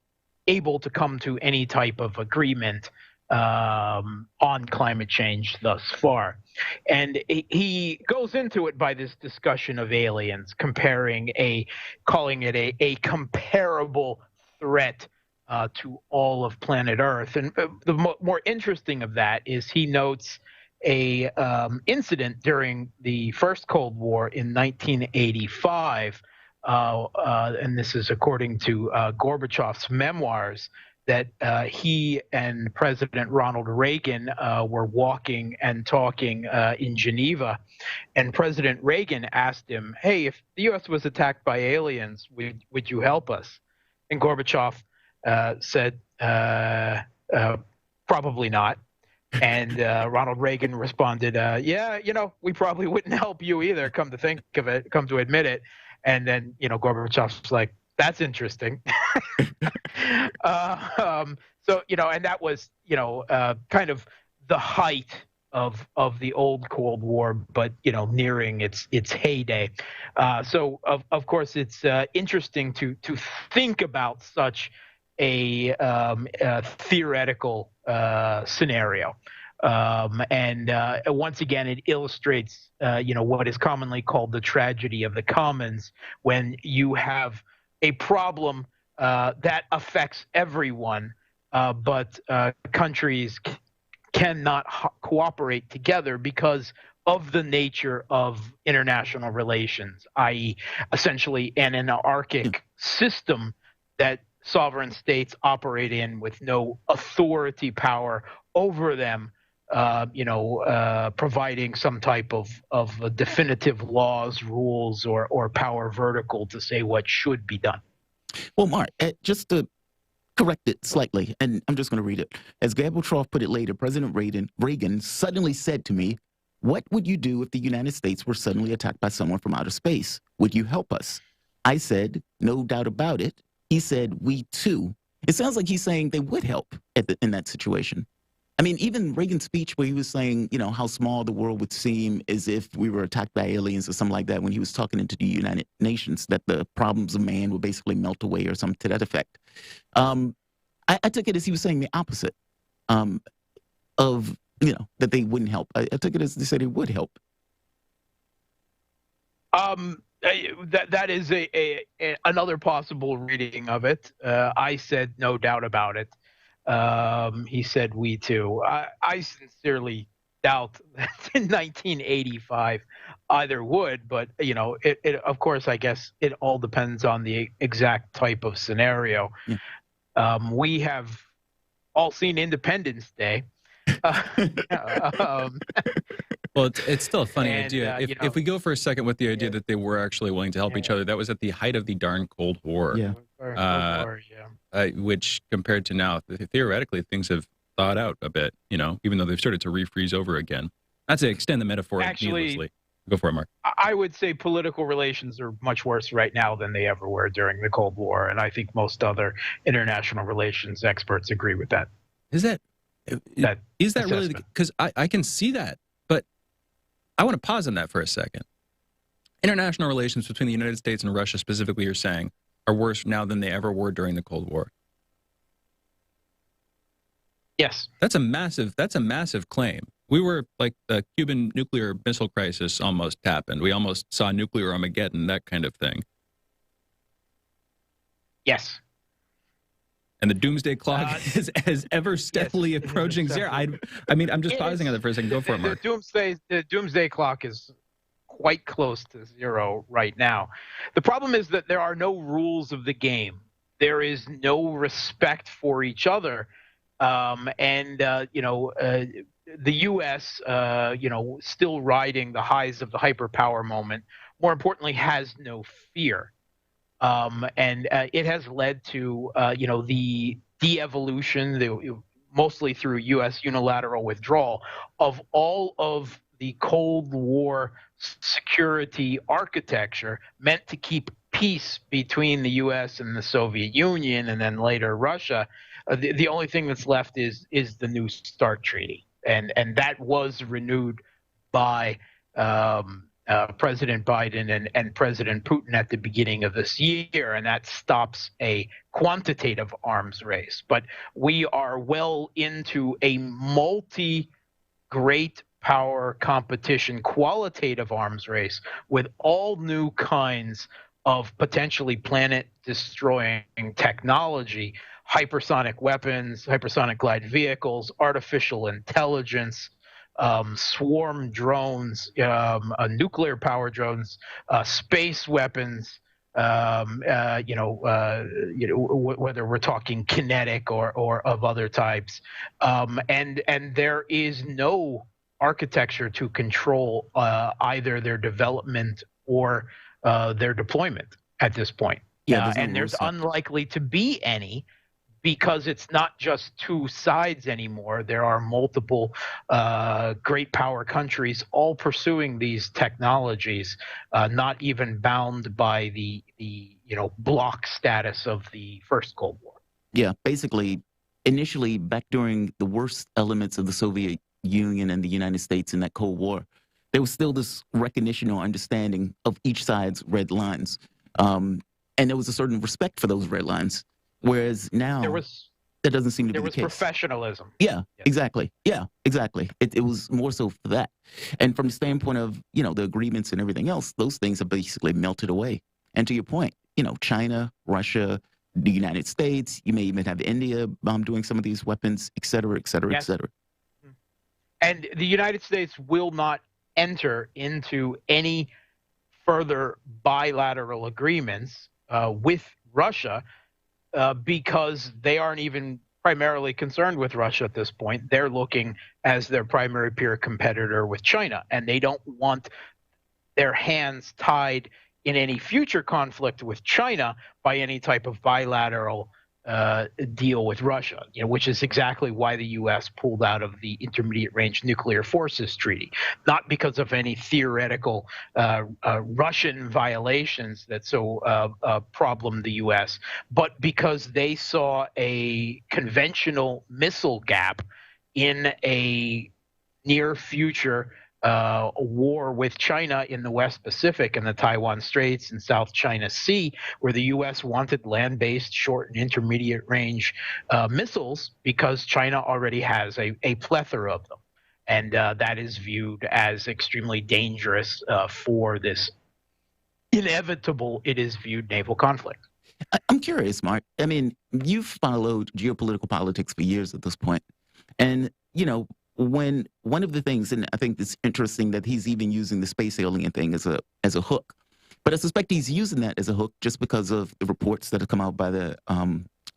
able to come to any type of agreement on climate change thus far. And he goes into it by this discussion of aliens, calling it a comparable threat to all of planet Earth. And the more interesting of that is he notes a incident during the first Cold War in 1985, and this is according to Gorbachev's memoirs, that he and President Ronald Reagan were walking and talking in Geneva, and President Reagan asked him, "Hey, if the U.S. was attacked by aliens, would you help us?" And Gorbachev said, "Probably not." And Ronald Reagan responded, "Yeah, we probably wouldn't help you either. Come to think of it, come to admit it." And then, Gorbachev's like, "That's interesting." And that was, kind of the height of the old Cold War, but, nearing its heyday. So of course, it's interesting to think about such a theoretical scenario. And once again, it illustrates, what is commonly called the tragedy of the commons, when you have a problem that affects everyone, but countries cannot cooperate together because of the nature of international relations, i.e. essentially an anarchic system that sovereign states operate in with no authority power over them, providing some type of definitive laws, rules, or power vertical to say what should be done. Well, Mark, just to correct it slightly, and I'm just going to read it. As Gorbachev put it later, President Reagan suddenly said to me, "What would you do if the United States were suddenly attacked by someone from outer space? Would you help us?" I said, no doubt about it. He said, we too. It sounds like he's saying they would help in that situation. I mean, even Reagan's speech where he was saying, you know, how small the world would seem as if we were attacked by aliens or something like that when he was talking into the United Nations, that the problems of man would basically melt away or something to that effect. I took it as he was saying the opposite of, you know, that they wouldn't help. I took it as they said it would help. That is another possible reading of it. I said no doubt about it. He said we too. I sincerely doubt that in 1985 either would, but you know, it of course, I guess it all depends on the exact type of scenario. Yeah. We have all seen Independence Day. Well, it's still a funny idea. If we go for a second with the idea that they were actually willing to help each other, that was at the height of the darn Cold War. Which compared to now, theoretically, things have thawed out a bit, you know, even though they've started to refreeze over again. Not to extend the metaphor needlessly. Go for it, Mark. I would say political relations are much worse right now than they ever were during the Cold War, and I think most other international relations experts agree with that. Is that really? Because I can see that, but I want to pause on that for a second. International relations between the United States and Russia, specifically, you're saying, are worse now than they ever were during the Cold War. Yes. That's a massive claim. We were like the Cuban nuclear missile crisis almost happened. We almost saw nuclear Armageddon, that kind of thing. Yes. And the doomsday clock is ever steadily approaching zero. I mean, I'm just pausing on that for a second. Go for it, Mark. The doomsday clock is quite close to zero right now. The problem is that there are no rules of the game. There is no respect for each other. The U.S., still riding the highs of the hyperpower moment, more importantly, has no fear. It has led to, the de-evolution, mostly through U.S. unilateral withdrawal, of all of the Cold War security architecture meant to keep peace between the U.S. and the Soviet Union and then later Russia. The only thing that's left is the New START Treaty. And that was renewed by President Biden and President Putin at the beginning of this year, and that stops a quantitative arms race. But we are well into a multi-great power competition, qualitative arms race with all new kinds of potentially planet-destroying technology, hypersonic weapons, hypersonic glide vehicles, artificial intelligence, swarm drones, nuclear power drones, space weapons, whether we're talking kinetic or of other types, and there is no architecture to control either their development or their deployment at this point. And there's unlikely to be any, because it's not just two sides anymore. There are multiple great power countries all pursuing these technologies, not even bound by the block status of the first Cold War. Yeah, basically, initially, back during the worst elements of the Soviet Union and the United States in that Cold War, there was still this recognition or understanding of each side's red lines. And there was a certain respect for those red lines. Whereas now, that doesn't seem to be the case. There was professionalism. Yeah, exactly. Yeah, exactly. It was more so for that. And from the standpoint of, the agreements and everything else, those things have basically melted away. And to your point, China, Russia, the United States, you may even have India doing some of these weapons, et cetera, et cetera, et cetera. And the United States will not enter into any further bilateral agreements with Russia because they aren't even primarily concerned with Russia at this point. They're looking as their primary peer competitor with China, and they don't want their hands tied in any future conflict with China by any type of bilateral deal with Russia, which is exactly why the U.S. pulled out of the Intermediate Range Nuclear Forces Treaty, not because of any theoretical Russian violations that so problemed the U.S., but because they saw a conventional missile gap in a near future war with China in the West Pacific and the Taiwan Straits and South China Sea, where the U.S. wanted land-based short and intermediate range missiles because China already has a plethora of them. And that is viewed as extremely dangerous for this inevitable, it is viewed, naval conflict. I'm curious, Mark. I mean, you've followed geopolitical politics for years at this point. And, when one of the things, and I think it's interesting that he's even using the space alien thing as a hook, but I suspect he's using that as a hook just because of the reports that have come out by the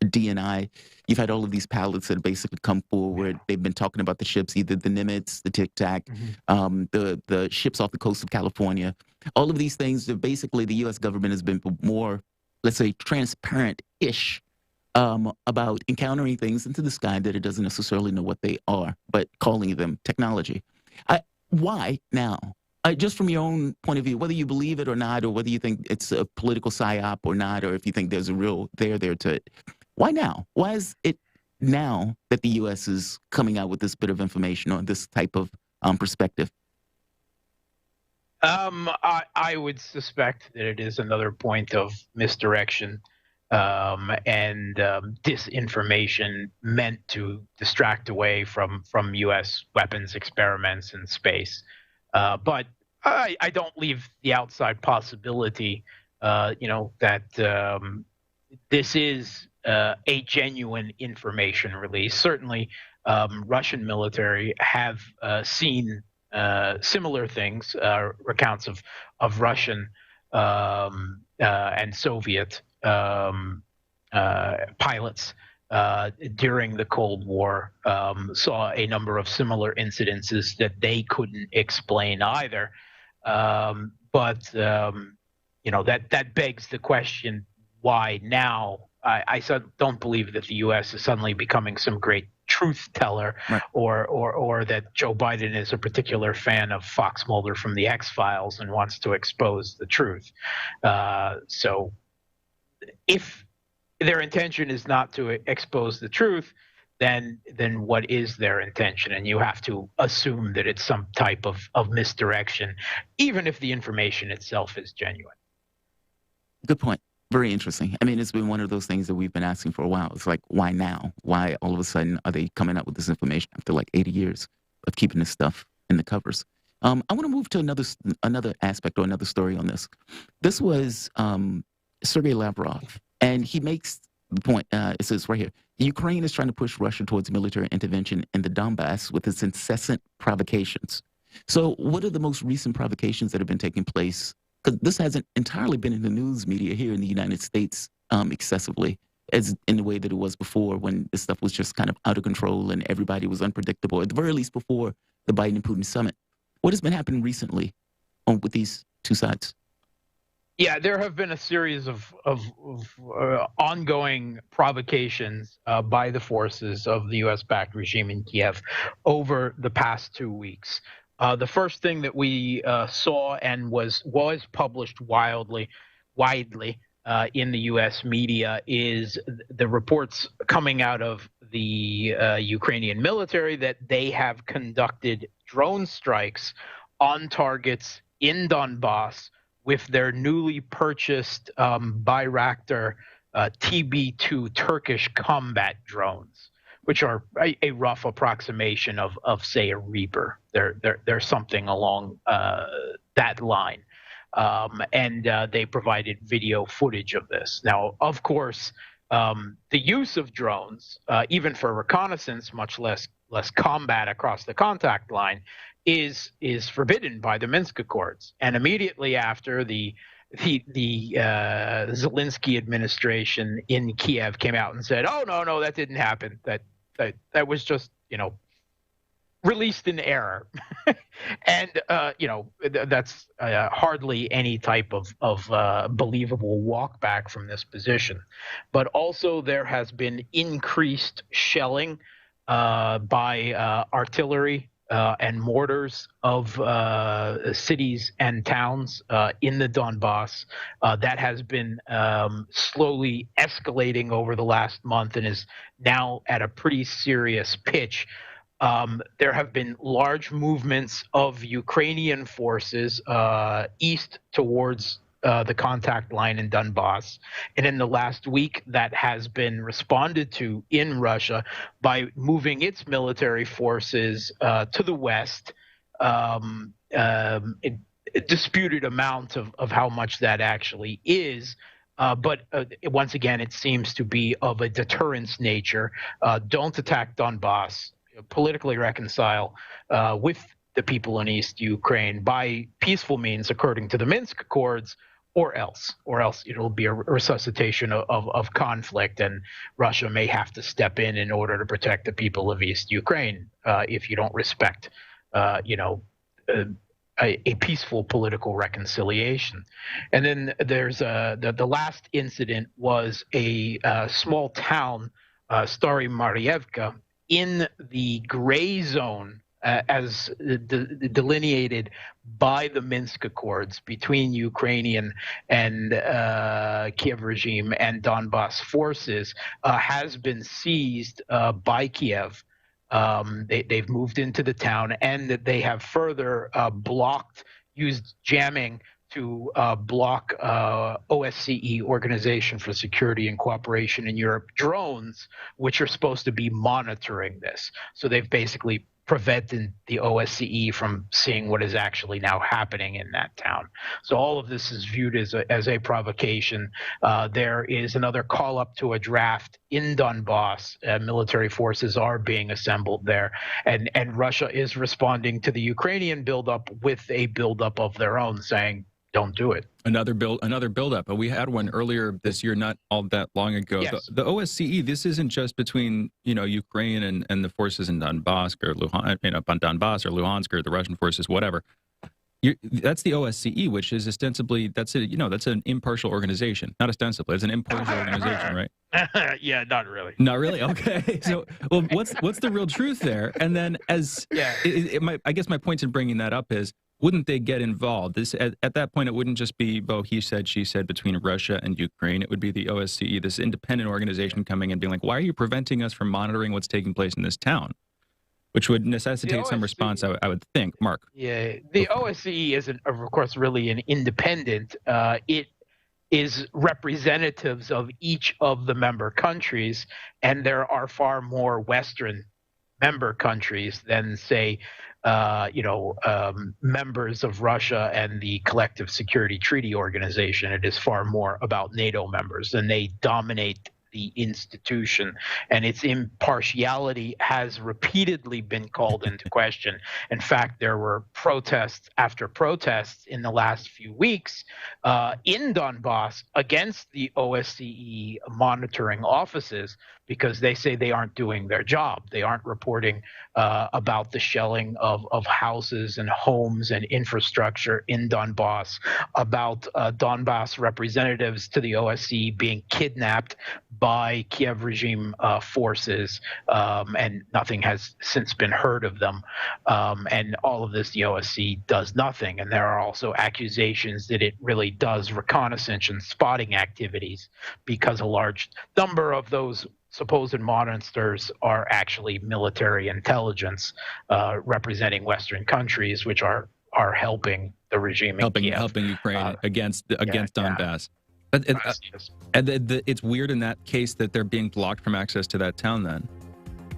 DNI. You've had all of these pilots that have basically come forward. They've been talking about the ships, either the Nimitz, the Tic Tac, the ships off the coast of California. All of these things that basically the U.S. government has been more, let's say, transparent-ish about encountering things into the sky that it doesn't necessarily know what they are, but calling them technology. Why now? Just from your own point of view, whether you believe it or not, or whether you think it's a political psyop or not, or if you think there's a real there to it, why now? Why is it now that the U.S. is coming out with this bit of information or this type of perspective? I would suspect that it is another point of misdirection and disinformation meant to distract away from U.S. weapons experiments in space. But I don't leave the outside possibility, that this is a genuine information release. Certainly, Russian military have seen similar things, accounts of Russian and Soviet pilots during the Cold War saw a number of similar incidences that they couldn't explain either. But that begs the question, why now? I don't believe that the U.S. is suddenly becoming some great truth teller, right, or that Joe Biden is a particular fan of Fox Mulder from the X-Files and wants to expose the truth. So if their intention is not to expose the truth, then what is their intention? And you have to assume that it's some type of misdirection, even if the information itself is genuine. Good point. Very interesting. I mean, it's been one of those things that we've been asking for a while. It's like, why now? Why all of a sudden are they coming up with this information after like 80 years of keeping this stuff in the covers? I want to move to another aspect or another story on this. This was Sergei Lavrov, and he makes the point, it says right here, Ukraine is trying to push Russia towards military intervention in the Donbass with its incessant provocations. So what are the most recent provocations that have been taking place? Because this hasn't entirely been in the news media here in the United States excessively, as in the way that it was before, when this stuff was just kind of out of control and everybody was unpredictable, at the very least before the Biden and Putin summit. What has been happening recently with these two sides? Yeah, there have been a series of ongoing provocations by the forces of the U.S.-backed regime in Kiev over the past 2 weeks. The first thing that we saw and was published widely in the U.S. media is the reports coming out of the Ukrainian military that they have conducted drone strikes on targets in Donbass with their newly purchased Bayraktar TB2 Turkish combat drones, which are a rough approximation of say, a Reaper. They're something along that line. And they provided video footage of this. Now, of course, the use of drones, even for reconnaissance, much less combat across the contact line, is forbidden by the Minsk Accords. And immediately after the Zelensky administration in Kiev came out and said, "Oh no, that didn't happen. That was just released in error. And, that's hardly any type of believable walk back from this position. But also there has been increased shelling by artillery and mortars of cities and towns in the Donbass. That has been slowly escalating over the last month and is now at a pretty serious pitch. There have been large movements of Ukrainian forces east towards the contact line in Donbass. And in the last week, that has been responded to in Russia by moving its military forces to the west. A disputed amount of how much that actually is. But once again, it seems to be of a deterrence nature. Don't attack Donbass. Politically reconcile with the people in East Ukraine by peaceful means, according to the Minsk Accords, or else it'll be a resuscitation of conflict, and Russia may have to step in order to protect the people of East Ukraine if you don't respect, a peaceful political reconciliation. And then there's the last incident was a small town, Stary Marievka, in the gray zone as delineated by the Minsk Accords between Ukrainian and Kiev regime and Donbass forces, has been seized by Kiev. They've moved into the town, and they have further used jamming to block OSCE, Organization for Security and Cooperation in Europe, drones, which are supposed to be monitoring this. So they've basically prevented the OSCE from seeing what is actually now happening in that town. So all of this is viewed as a provocation. There is another call up to a draft in Donbass. Military forces are being assembled there, and Russia is responding to the Ukrainian buildup with a buildup of their own, saying, don't do it. Another buildup. We had one earlier this year, not all that long ago. Yes. The OSCE. This isn't just between Ukraine and the forces in Donbass or Luhansk or the Russian forces, whatever. That's the OSCE, which is ostensibly that's an impartial organization. Not ostensibly, it's an impartial organization, right? Yeah, not really. Not really. Okay. So, well, what's the real truth there? And then, I guess my point in bringing that up is, wouldn't they get involved? At that point, it wouldn't just be, he said, she said between Russia and Ukraine. It would be the OSCE, this independent organization coming in and being like, why are you preventing us from monitoring what's taking place in this town? Which would necessitate some response, I would think. Mark. Yeah, the OSCE isn't, of course, really an independent. It is representatives of each of the member countries, and there are far more Western member countries than, say, members of Russia and the Collective Security Treaty Organization. It is far more about NATO members, and they dominate the institution, and its impartiality has repeatedly been called into question. In fact, there were protests after protests in the last few weeks in Donbass against the OSCE monitoring offices, because they say they aren't doing their job. They aren't reporting about the shelling of houses and homes and infrastructure in Donbass, about Donbass representatives to the OSCE being kidnapped by Kiev regime forces, and nothing has since been heard of them. And all of this, the OSCE does nothing. And there are also accusations that it really does reconnaissance and spotting activities, because a large number of those supposed monsters are actually military intelligence representing Western countries, which are helping the regime in Kiev. Helping Ukraine against Donbass. But it's weird in that case that they're being blocked from access to that town. Then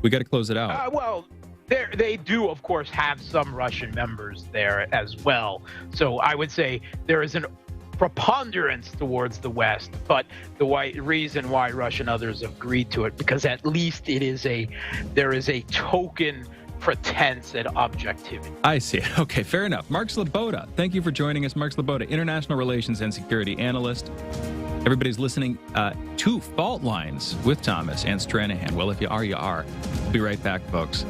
we got to close it out. Well, they do, of course, have some Russian members there as well. So I would say there is an preponderance towards the West, but the reason why Russia and others agreed to it, because at least there is a token pretense at objectivity. I see. Okay, fair enough. Mark Sloboda, thank you for joining us. Mark Sloboda, international relations and security analyst. Everybody's listening to Fault Lines with Thomas and Stranahan. Well, if you are, you are. We'll be right back, folks.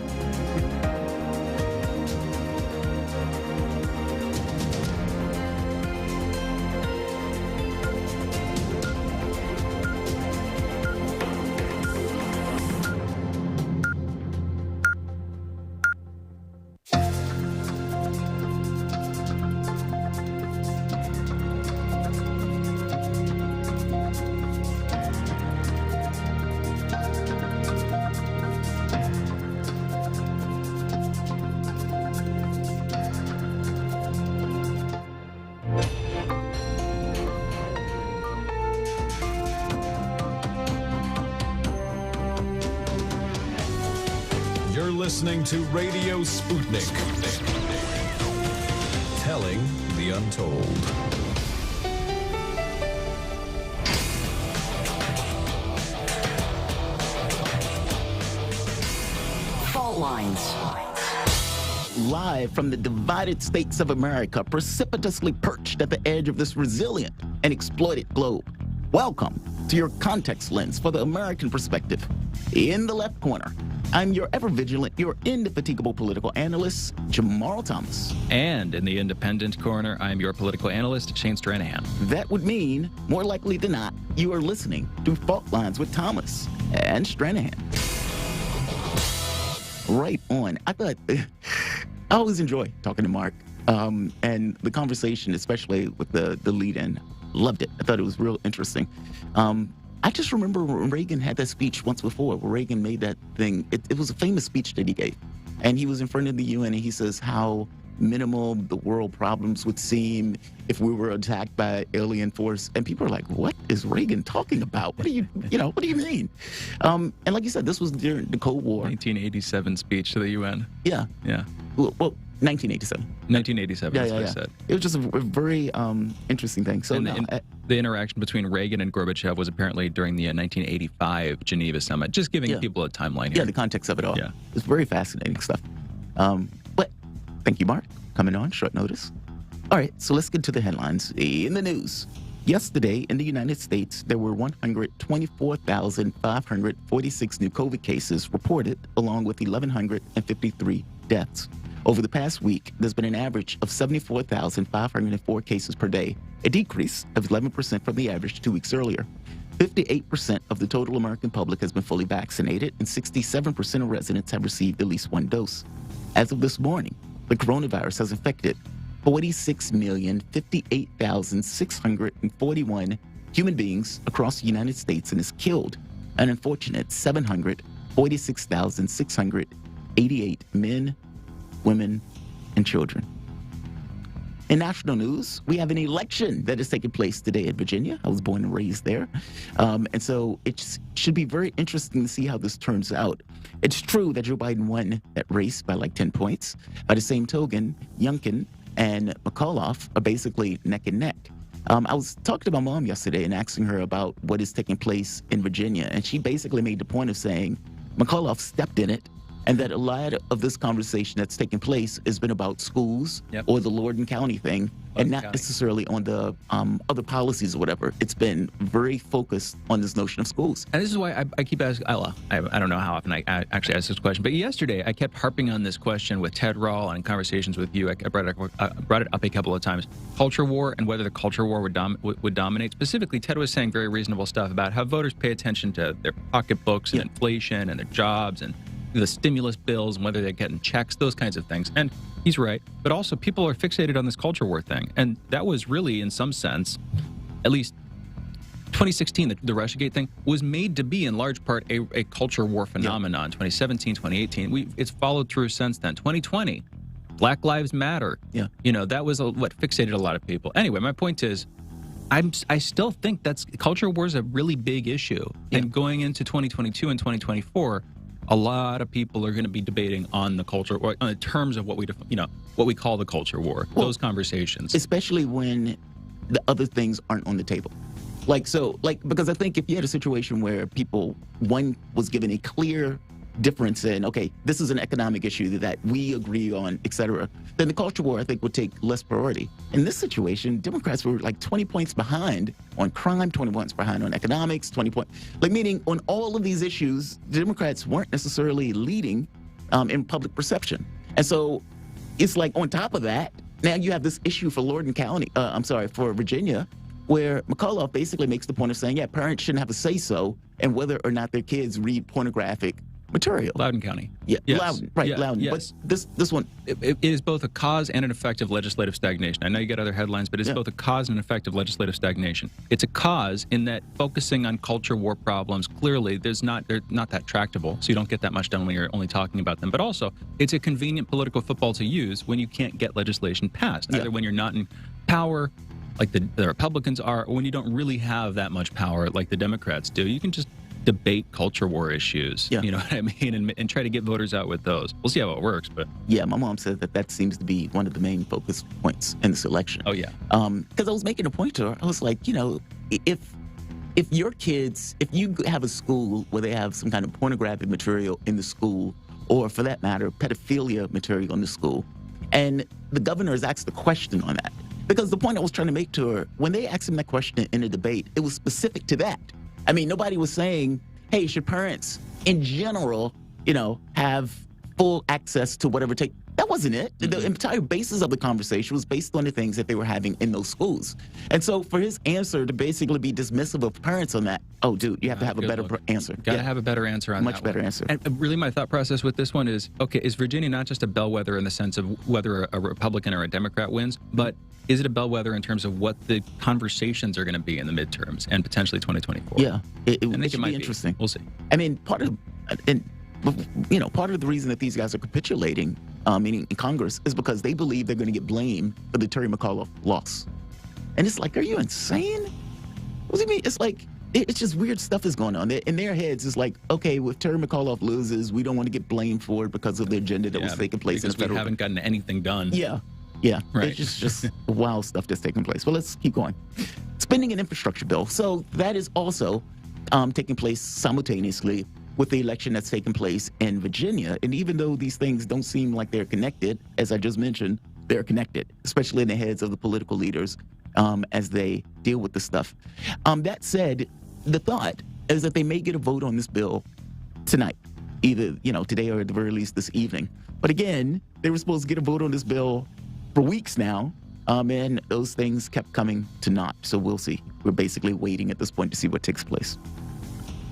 You're listening to Radio Sputnik. Telling the untold. Fault lines. Live from the divided states of America, precipitously perched at the edge of this resilient and exploited globe. Welcome to your context lens for the American perspective. In the left corner, I'm your ever-vigilant, your indefatigable political analyst, Jamarl Thomas. And in the independent corner, I'm your political analyst, Shane Stranahan. That would mean, more likely than not, you are listening to Fault Lines with Thomas and Stranahan. Right on. I always enjoy talking to Mark, and the conversation, especially with the lead-in. Loved it. I thought it was real interesting. I just remember when Reagan had that speech once before, where Reagan made that thing. It was a famous speech that he gave. And he was in front of the UN and he says how minimal the world problems would seem if we were attacked by alien force. And people are like, what is Reagan talking about? What do you mean? And like you said, this was during the Cold War. 1987 speech to the UN. Yeah. Yeah. Well, 1987. 1987, that's what I said. It was just a very interesting thing. So the interaction between Reagan and Gorbachev was apparently during the 1985 Geneva summit, just giving people a timeline here. Yeah, the context of it all. Yeah. It's very fascinating stuff. But thank you, Mark, coming on short notice. All right, so let's get to the headlines. In the news, yesterday in the United States, there were 124,546 new COVID cases reported, along with 1,153 deaths. Over the past week, there's been an average of 74,504 cases per day, a decrease of 11% from the average 2 weeks earlier. 58% of the total American public has been fully vaccinated, and 67% of residents have received at least one dose. As of this morning, the coronavirus has infected 46,058,641 human beings across the United States and has killed an unfortunate 746,688 men, women, and children. In national news, we have an election that is taking place today in Virginia. I was born and raised there. And so it should be very interesting to see how this turns out. It's true that Joe Biden won that race by like 10 points. By the same token, Youngkin and McAuliffe are basically neck and neck. I was talking to my mom yesterday and asking her about what is taking place in Virginia. And she basically made the point of saying McAuliffe stepped in it, and that a lot of this conversation that's taking place has been about schools or the Loudoun County thing, and not necessarily on the other policies or whatever. It's been very focused on this notion of schools. And this is why I keep asking, I don't know how often I actually ask this question, but yesterday I kept harping on this question with Ted Rall and in conversations with you. I brought it up a couple of times. Culture war and whether the culture war would dominate. Specifically, Ted was saying very reasonable stuff about how voters pay attention to their pocketbooks and inflation and their jobs and the stimulus bills and whether they're getting checks, those kinds of things. And he's right. But also people are fixated on this culture war thing. And that was really, in some sense, at least 2016, the Russiagate thing, was made to be in large part a culture war phenomenon. 2017, 2018, it's followed through since then. 2020, Black Lives Matter. Yeah. You know, that was what fixated a lot of people. Anyway, my point is, I still think culture war is a really big issue. Yeah. And going into 2022 and 2024, a lot of people are going to be debating on the culture, or on the terms of what we call the culture war. Well, those conversations, especially when the other things aren't on the table. Because I think if you had a situation where one was given a clear difference in, okay, this is an economic issue that we agree on, et cetera, then the culture war, I think, would take less priority. In this situation, Democrats were like 20 points behind on crime, 20 points behind on economics, meaning on all of these issues, the Democrats weren't necessarily leading in public perception. And so it's like on top of that, now you have this issue for for Virginia, where McAuliffe basically makes the point of saying, parents shouldn't have a say-so in whether or not their kids read pornographic material. Loudoun County. Yeah, yes. Loudoun, right, Yeah, Loudoun. yes. But this one... It is both a cause and an effect of legislative stagnation. I know you get other headlines, but it's both a cause and an effect of legislative stagnation. It's a cause in that focusing on culture war problems, clearly, they're not that tractable, so you don't get that much done when you're only talking about them. But also, it's a convenient political football to use when you can't get legislation passed, either when you're not in power, like the Republicans are, or when you don't really have that much power like the Democrats do. You can just debate culture war issues. You know what I mean? And try to get voters out with those. We'll see how it works, but yeah, my mom said that seems to be one of the main focus points in this election. Oh yeah. Because I was making a point to her. I was like, you know, if your kids, if you have a school where they have some kind of pornographic material in the school, or for that matter, pedophilia material in the school, and the governor has asked a question on that. Because the point I was trying to make to her, when they asked him that question in a debate, it was specific to that. I mean, nobody was saying, hey, should parents in general, you know, have full access to whatever take. That wasn't it. The entire basis of the conversation was based on the things that they were having in those schools. And so for his answer to basically be dismissive of parents on that, oh, dude, you have to have a better answer. Got to have a better answer on that. Much better answer. And really my thought process with this one is, okay, is Virginia not just a bellwether in the sense of whether a Republican or a Democrat wins, but is it a bellwether in terms of what the conversations are going to be in the midterms and potentially 2024? Yeah, it should be interesting. We'll see. I mean, part of the reason that these guys are capitulating, meaning in Congress, is because they believe they're going to get blamed for the Terry McAuliffe loss. And it's like, are you insane? What do you mean? It's like, it's just weird stuff is going on. In their heads, it's like, okay, well, if Terry McAuliffe loses, we don't want to get blamed for it because of the agenda that was taking place in the federal. We haven't gotten anything done. Yeah. Right. It's just wild stuff that's taking place. Well, let's keep going. Spending an infrastructure bill. So that is also taking place simultaneously with the election that's taking place in Virginia. And even though these things don't seem like they're connected, as I just mentioned, they're connected, especially in the heads of the political leaders as they deal with this stuff. That said, the thought is that they may get a vote on this bill tonight, either, today or at the very least this evening. But again, they were supposed to get a vote on this bill for weeks now, and those things kept coming to naught. So we'll see. We're basically waiting at this point to see what takes place.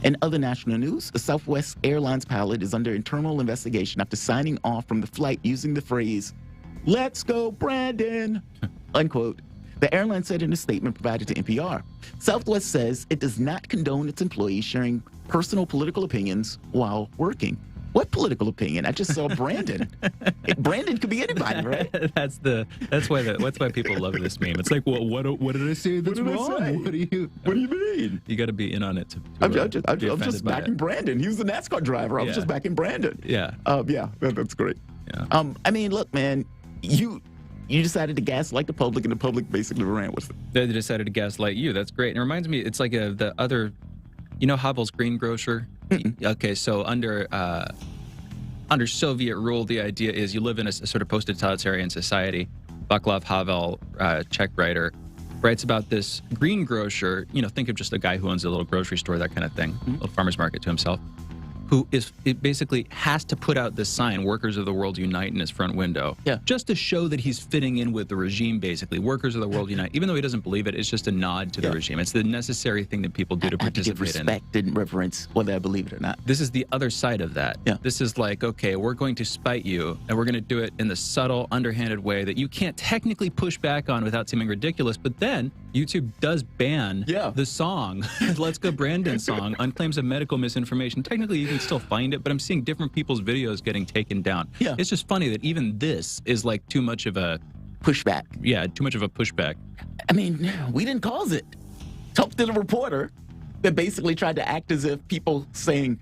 In other national news, a Southwest Airlines pilot is under internal investigation after signing off from the flight using the phrase, "Let's go, Brandon," unquote. The airline said in a statement provided to NPR. Southwest says it does not condone its employees sharing personal political opinions while working. What political opinion? I just saw Brandon. Brandon could be anybody, right? That's why people love this meme. It's like, well, what did I say that's wrong? What do you mean? You got to be in on it. I'm just backing Brandon. He was the NASCAR driver. I was just backing Brandon. Yeah. That's great. Yeah. I mean, look, man, you decided to gaslight the public, and the public basically ran with it. They decided to gaslight you. That's great. And it reminds me, it's like the other, Havel's greengrocer. Okay, so under Soviet rule, the idea is you live in a sort of post-totalitarian society. Václav Havel, Czech writer, writes about this greengrocer. Think of just a guy who owns a little grocery store, that kind of thing, a little farmer's market to himself, who basically has to put out this sign, "Workers of the World Unite," in his front window, just to show that he's fitting in with the regime, basically. Workers of the World Unite. Even though he doesn't believe it, it's just a nod to the regime. It's the necessary thing that people do to participate in. Respect and reverence, whether I believe it or not. This is the other side of that. Yeah. This is like, okay, we're going to spite you, and we're going to do it in the subtle, underhanded way that you can't technically push back on without seeming ridiculous. But then YouTube does ban the song, "Let's Go Brandon" song, on claims of medical misinformation. Technically, you can still find it, but I'm seeing different people's videos getting taken down. Yeah. It's just funny that even this is like too much of a pushback. Yeah, too much of a pushback. I mean, we didn't cause it. Talked to the reporter that basically tried to act as if people saying,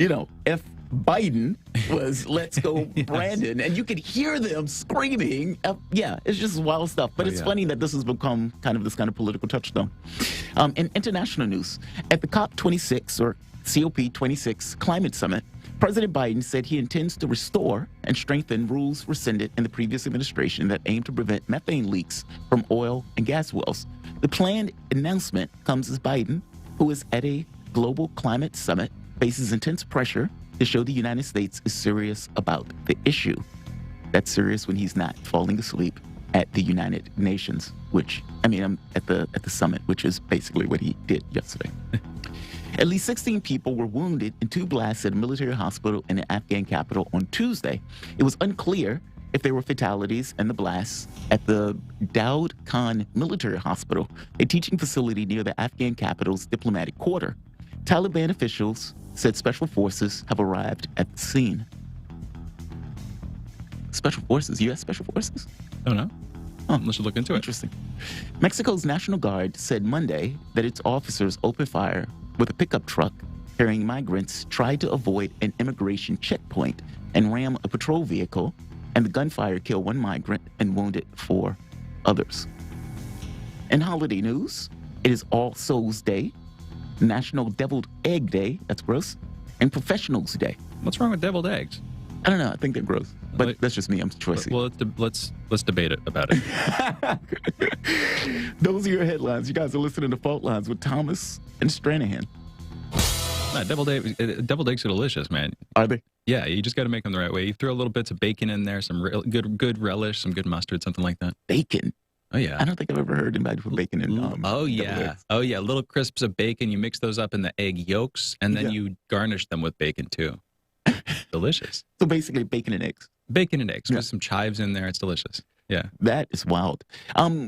F Biden was "Let's Go Brandon," and you could hear them screaming. It's just wild stuff. But it's funny that this has become this kind of political touchstone. In international news, at the COP26 or COP26 climate summit, President Biden said he intends to restore and strengthen rules rescinded in the previous administration that aim to prevent methane leaks from oil and gas wells. The planned announcement comes as Biden, who is at a global climate summit, faces intense pressure to show the United States is serious about the issue. That's serious when he's not falling asleep at the United Nations, I'm at the summit, which is basically what he did yesterday. At least 16 people were wounded in 2 blasts at a military hospital in the Afghan capital on Tuesday. It was unclear if there were fatalities in the blasts at the Daud Khan Military Hospital, a teaching facility near the Afghan capital's diplomatic quarter. Taliban officials said special forces have arrived at the scene. Special forces? U.S. Special Forces? Oh, no. Let's look into it. Interesting. Mexico's National Guard said Monday that its officers opened fire with a pickup truck carrying migrants tried to avoid an immigration checkpoint and ram a patrol vehicle, and the gunfire killed 1 migrant and wounded 4 others. In holiday news, it is All Souls Day, National Deviled Egg Day, that's gross, and Professionals Day. What's wrong with deviled eggs? I don't know, I think they're gross, but that's just me, I'm choicy. Well, let's debate it about it. Those are your headlines. You guys are listening to Fault Lines with Thomas and Stranahan. Deviled eggs are delicious, man. Are they? Yeah, you just got to make them the right way. You throw a little bits of bacon in there, some good relish, some good mustard, something like that. Bacon? Oh, yeah. I don't think I've ever heard anybody put bacon in deviled eggs. Oh, yeah. Little crisps of bacon. You mix those up in the egg yolks, and then you garnish them with bacon, too. Delicious. So basically bacon and eggs. Bacon and eggs with some chives in there. It's delicious. Yeah. That is wild.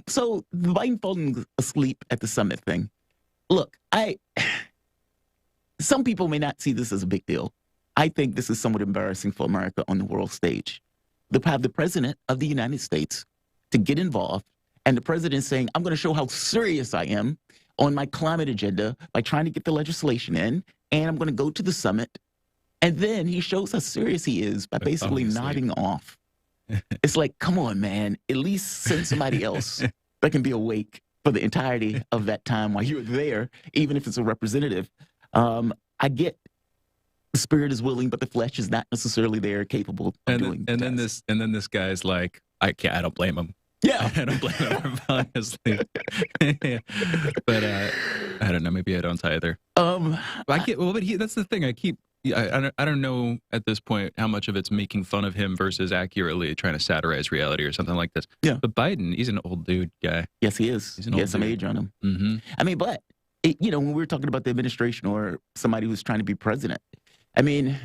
So Biden falling asleep at the summit thing. Look, some people may not see this as a big deal. I think this is somewhat embarrassing for America on the world stage. To have the president of the United States to get involved, and the president saying, I'm going to show how serious I am on my climate agenda by trying to get the legislation in, and I'm going to go to the summit. And then he shows how serious he is by basically nodding off. It's like, come on, man, at least send somebody else that can be awake for the entirety of that time while you're there, even if it's a representative. I get the spirit is willing, but the flesh is not necessarily there, capable of doing. And then this guy's like, I don't blame him. Yeah, I don't blame him for falling asleep. But I don't know. Maybe I don't either. But that's the thing. I don't know at this point how much of it's making fun of him versus accurately trying to satirize reality or something like this. Yeah. But Biden, he's an old dude guy. Yes, he is. He has some age on him. Mm-hmm. I mean, but when we were talking about the administration or somebody who's trying to be president, I mean,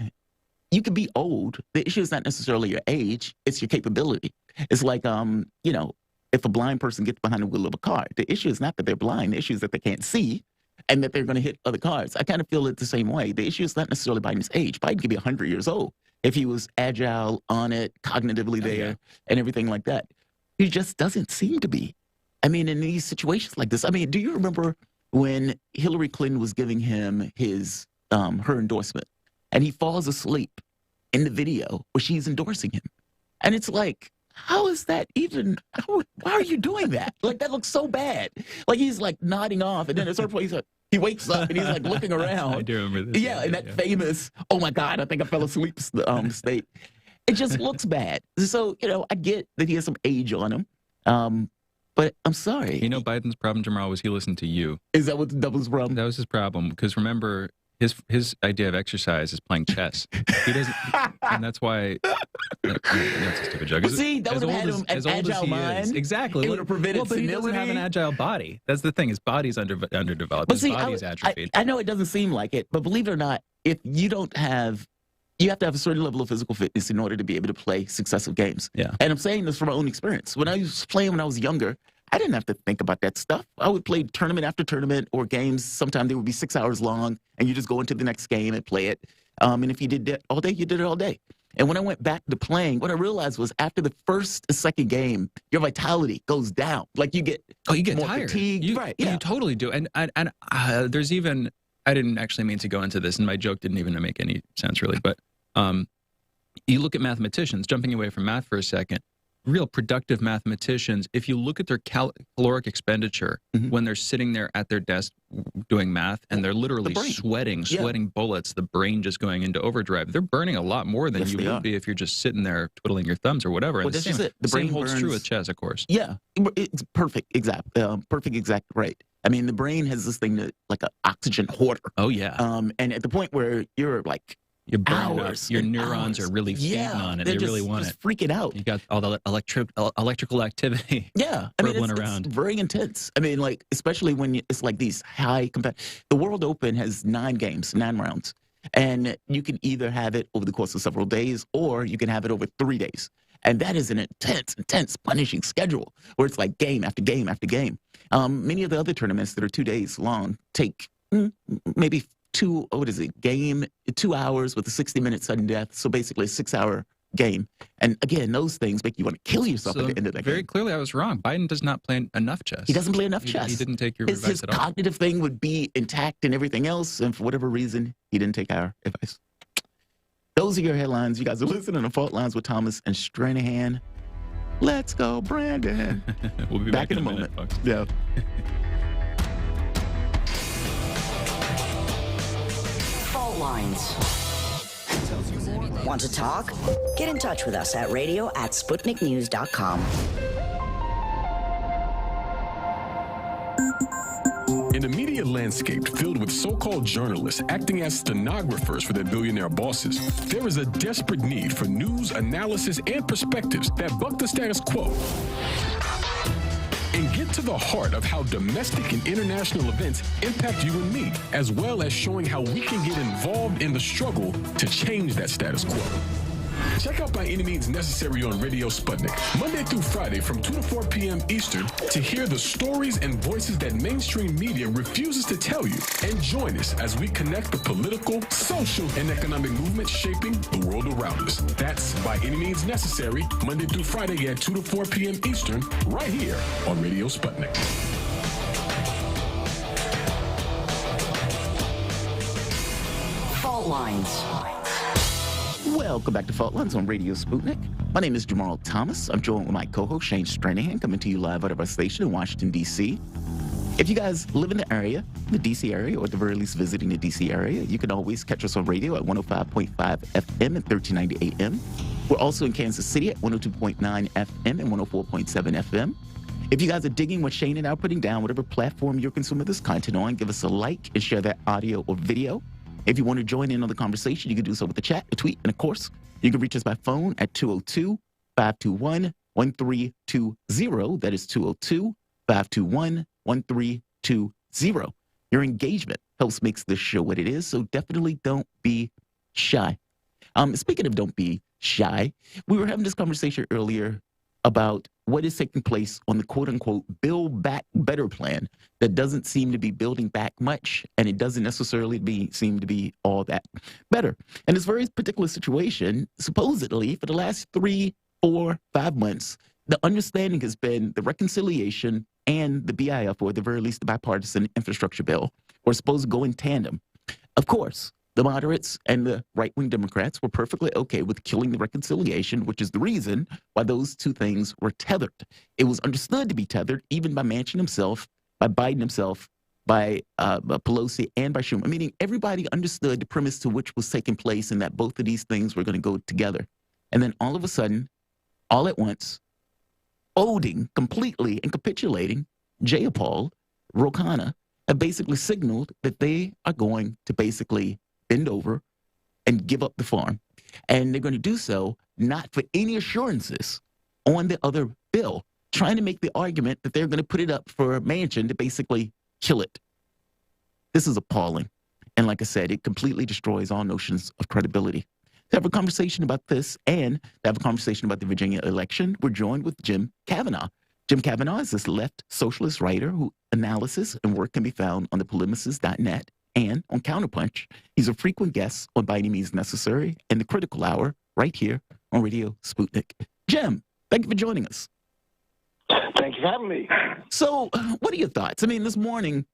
you could be old. The issue is not necessarily your age; it's your capability. It's like, if a blind person gets behind the wheel of a car, the issue is not that they're blind. The issue is that they can't see and that they're going to hit other cars. I kind of feel it the same way. The issue is not necessarily Biden's age. Biden could be 100 years old if he was agile, on it, cognitively there, and everything like that. He just doesn't seem to be. I mean, in these situations like this, I mean, do you remember when Hillary Clinton was giving him his her endorsement, and he falls asleep in the video where she's endorsing him? And it's like, how is that even, why are you doing that? Like, that looks so bad. Like, he's like nodding off, and then at a certain point, he wakes up and he's like looking around. I do remember this. Yeah, and that famous, oh my God, I think I fell asleep state. It just looks bad. So, I get that he has some age on him. But I'm sorry. Biden's problem, Jamarl, was he listened to you. Is that that was his problem? That was his problem. Because remember, his idea of exercise is playing chess. He doesn't, and that's why. That's a stupid joke. See, that would have had him an agile mind. Exactly. It would have prevented but he doesn't have an agile body. That's the thing. His body's underdeveloped. His body's atrophied. I know it doesn't seem like it, but believe it or not, if you don't have, you have to have a certain level of physical fitness in order to be able to play successful games. Yeah. And I'm saying this from my own experience. When I was playing when I was younger, I didn't have to think about that stuff. I would play tournament after tournament or games. Sometimes they would be 6 hours long, and you just go into the next game and play it. And if you did that all day, you did it all day. And when I went back to playing, what I realized was after the first or second game, your vitality goes down. Like you get more tired. Fatigued. Right. You totally do. And there's even, I didn't actually mean to go into this, and my joke didn't even make any sense really. But you look at mathematicians, jumping away from math for a second, real productive mathematicians, if you look at their caloric expenditure when they're sitting there at their desk doing math and they're literally sweating bullets, the brain just going into overdrive, they're burning a lot more than you would be if you're just sitting there twiddling your thumbs or whatever. Well, and the brain holds true with chess, of course. Yeah, it's perfect exact right. I mean, the brain has this thing that, like an oxygen hoarder. Oh, yeah. And at the point where you're like, your neurons are really feeding on it. They really want it. Freaking out. You got all the electrical activity. Yeah, I mean, it's very intense. I mean, like especially when it's like these high The World Open has 9 games, 9 rounds, and you can either have it over the course of several days, or you can have it over 3 days. And that is an intense, punishing schedule where it's like game after game after game. Many of the other tournaments that are 2 days long take maybe 2 hours with a 60-minute sudden death. So basically a 6-hour game. And again, those things make you want to kill yourself at the end of that very game. clearly, I was wrong. Biden does not play enough chess. He doesn't play enough chess. He didn't take your advice His at all. cognitive thing would be intact and everything else, and for whatever reason, he didn't take our advice. Those are your headlines. You guys are listening to Fault Lines with Thomas and Stranahan. Let's go, Brandon. We'll be back in a moment, folks. Yeah. Fault Lines. Want to talk? Get in touch with us at radio@sputniknews.com. In a media landscape filled with so-called journalists acting as stenographers for their billionaire bosses, there is a desperate need for news, analysis, and perspectives that buck the status quo and get to the heart of how domestic and international events impact you and me, as well as showing how we can get involved in the struggle to change that status quo. Check out By Any Means Necessary on Radio Sputnik, Monday through Friday from 2 to 4 p.m. Eastern, to hear the stories and voices that mainstream media refuses to tell you. And join us as we connect the political, social, and economic movements shaping the world around us. That's By Any Means Necessary, Monday through Friday at 2 to 4 p.m. Eastern, right here on Radio Sputnik. Fault Lines. Welcome back to Fault Lines on Radio Sputnik. My name is Jamarl Thomas. I'm joined with my co-host Shane Stranahan, coming to you live out of our station in Washington, D.C. If you guys live in the area, the D.C. area, or at the very least visiting the D.C. area, you can always catch us on radio at 105.5 FM and 1390 AM. We're also in Kansas City at 102.9 FM and 104.7 FM. If you guys are digging what Shane and I are putting down, whatever platform you're consuming this content on, give us a like and share that audio or video. If you want to join in on the conversation, you can do so with a chat, a tweet, and of course, you can reach us by phone at 202-521-1320. That is 202-521-1320. Your engagement helps makes this show what it is, so definitely don't be shy. Speaking of don't be shy, we were having this conversation earlier about what is taking place on the quote-unquote Build Back Better plan that doesn't seem to be building back much, and it doesn't necessarily seem to be all that better. And this very particular situation, supposedly, for the last 3, 4, 5 months, the understanding has been the reconciliation and the BIF, or at the very least the bipartisan infrastructure bill, were supposed to go in tandem. Of course, the moderates and the right-wing Democrats were perfectly okay with killing the reconciliation, which is the reason why those two things were tethered. It was understood to be tethered even by Manchin himself, by Biden himself, by Pelosi, and by Schumer. Meaning everybody understood the premise to which was taking place and that both of these things were going to go together. And then all of a sudden, all at once, folding completely and capitulating, Jayapal, Ro Khanna, have basically signaled that they are going to basically bend over and give up the farm. And they're going to do so not for any assurances on the other bill, trying to make the argument that they're going to put it up for Manchin to basically kill it. This is appalling. And like I said, it completely destroys all notions of credibility. To have a conversation about this and to have a conversation about the Virginia election, we're joined with Jim Kavanaugh. Jim Kavanaugh is this left socialist writer whose analysis and work can be found on thepolemicist.net and on Counterpunch. He's a frequent guest on By Any Means Necessary and the Critical Hour right here on Radio Sputnik. Jim, thank you for joining us. Thank you for having me. So what are your thoughts? I mean, this morning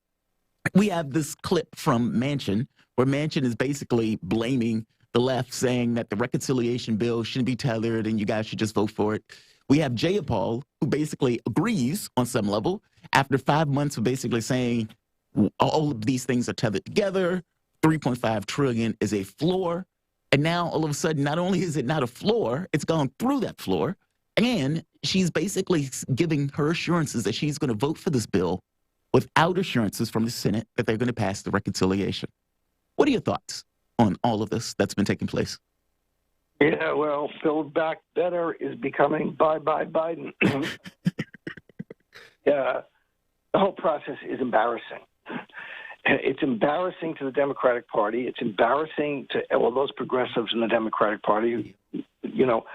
we have this clip from Manchin where Manchin is basically blaming the left, saying that the reconciliation bill shouldn't be tethered and you guys should just vote for it. We have Jayapal, who basically agrees on some level after 5 months of basically saying all of these things are tethered together. 3.5 trillion is a floor. And now all of a sudden, not only is it not a floor, it's gone through that floor. And she's basically giving her assurances that she's going to vote for this bill without assurances from the Senate that they're going to pass the reconciliation. What are your thoughts on all of this that's been taking place? Yeah, well, Build Back Better is becoming bye-bye Biden. Yeah, the whole process is embarrassing. It's embarrassing to the Democratic Party. It's embarrassing to all those progressives in the Democratic Party, you know,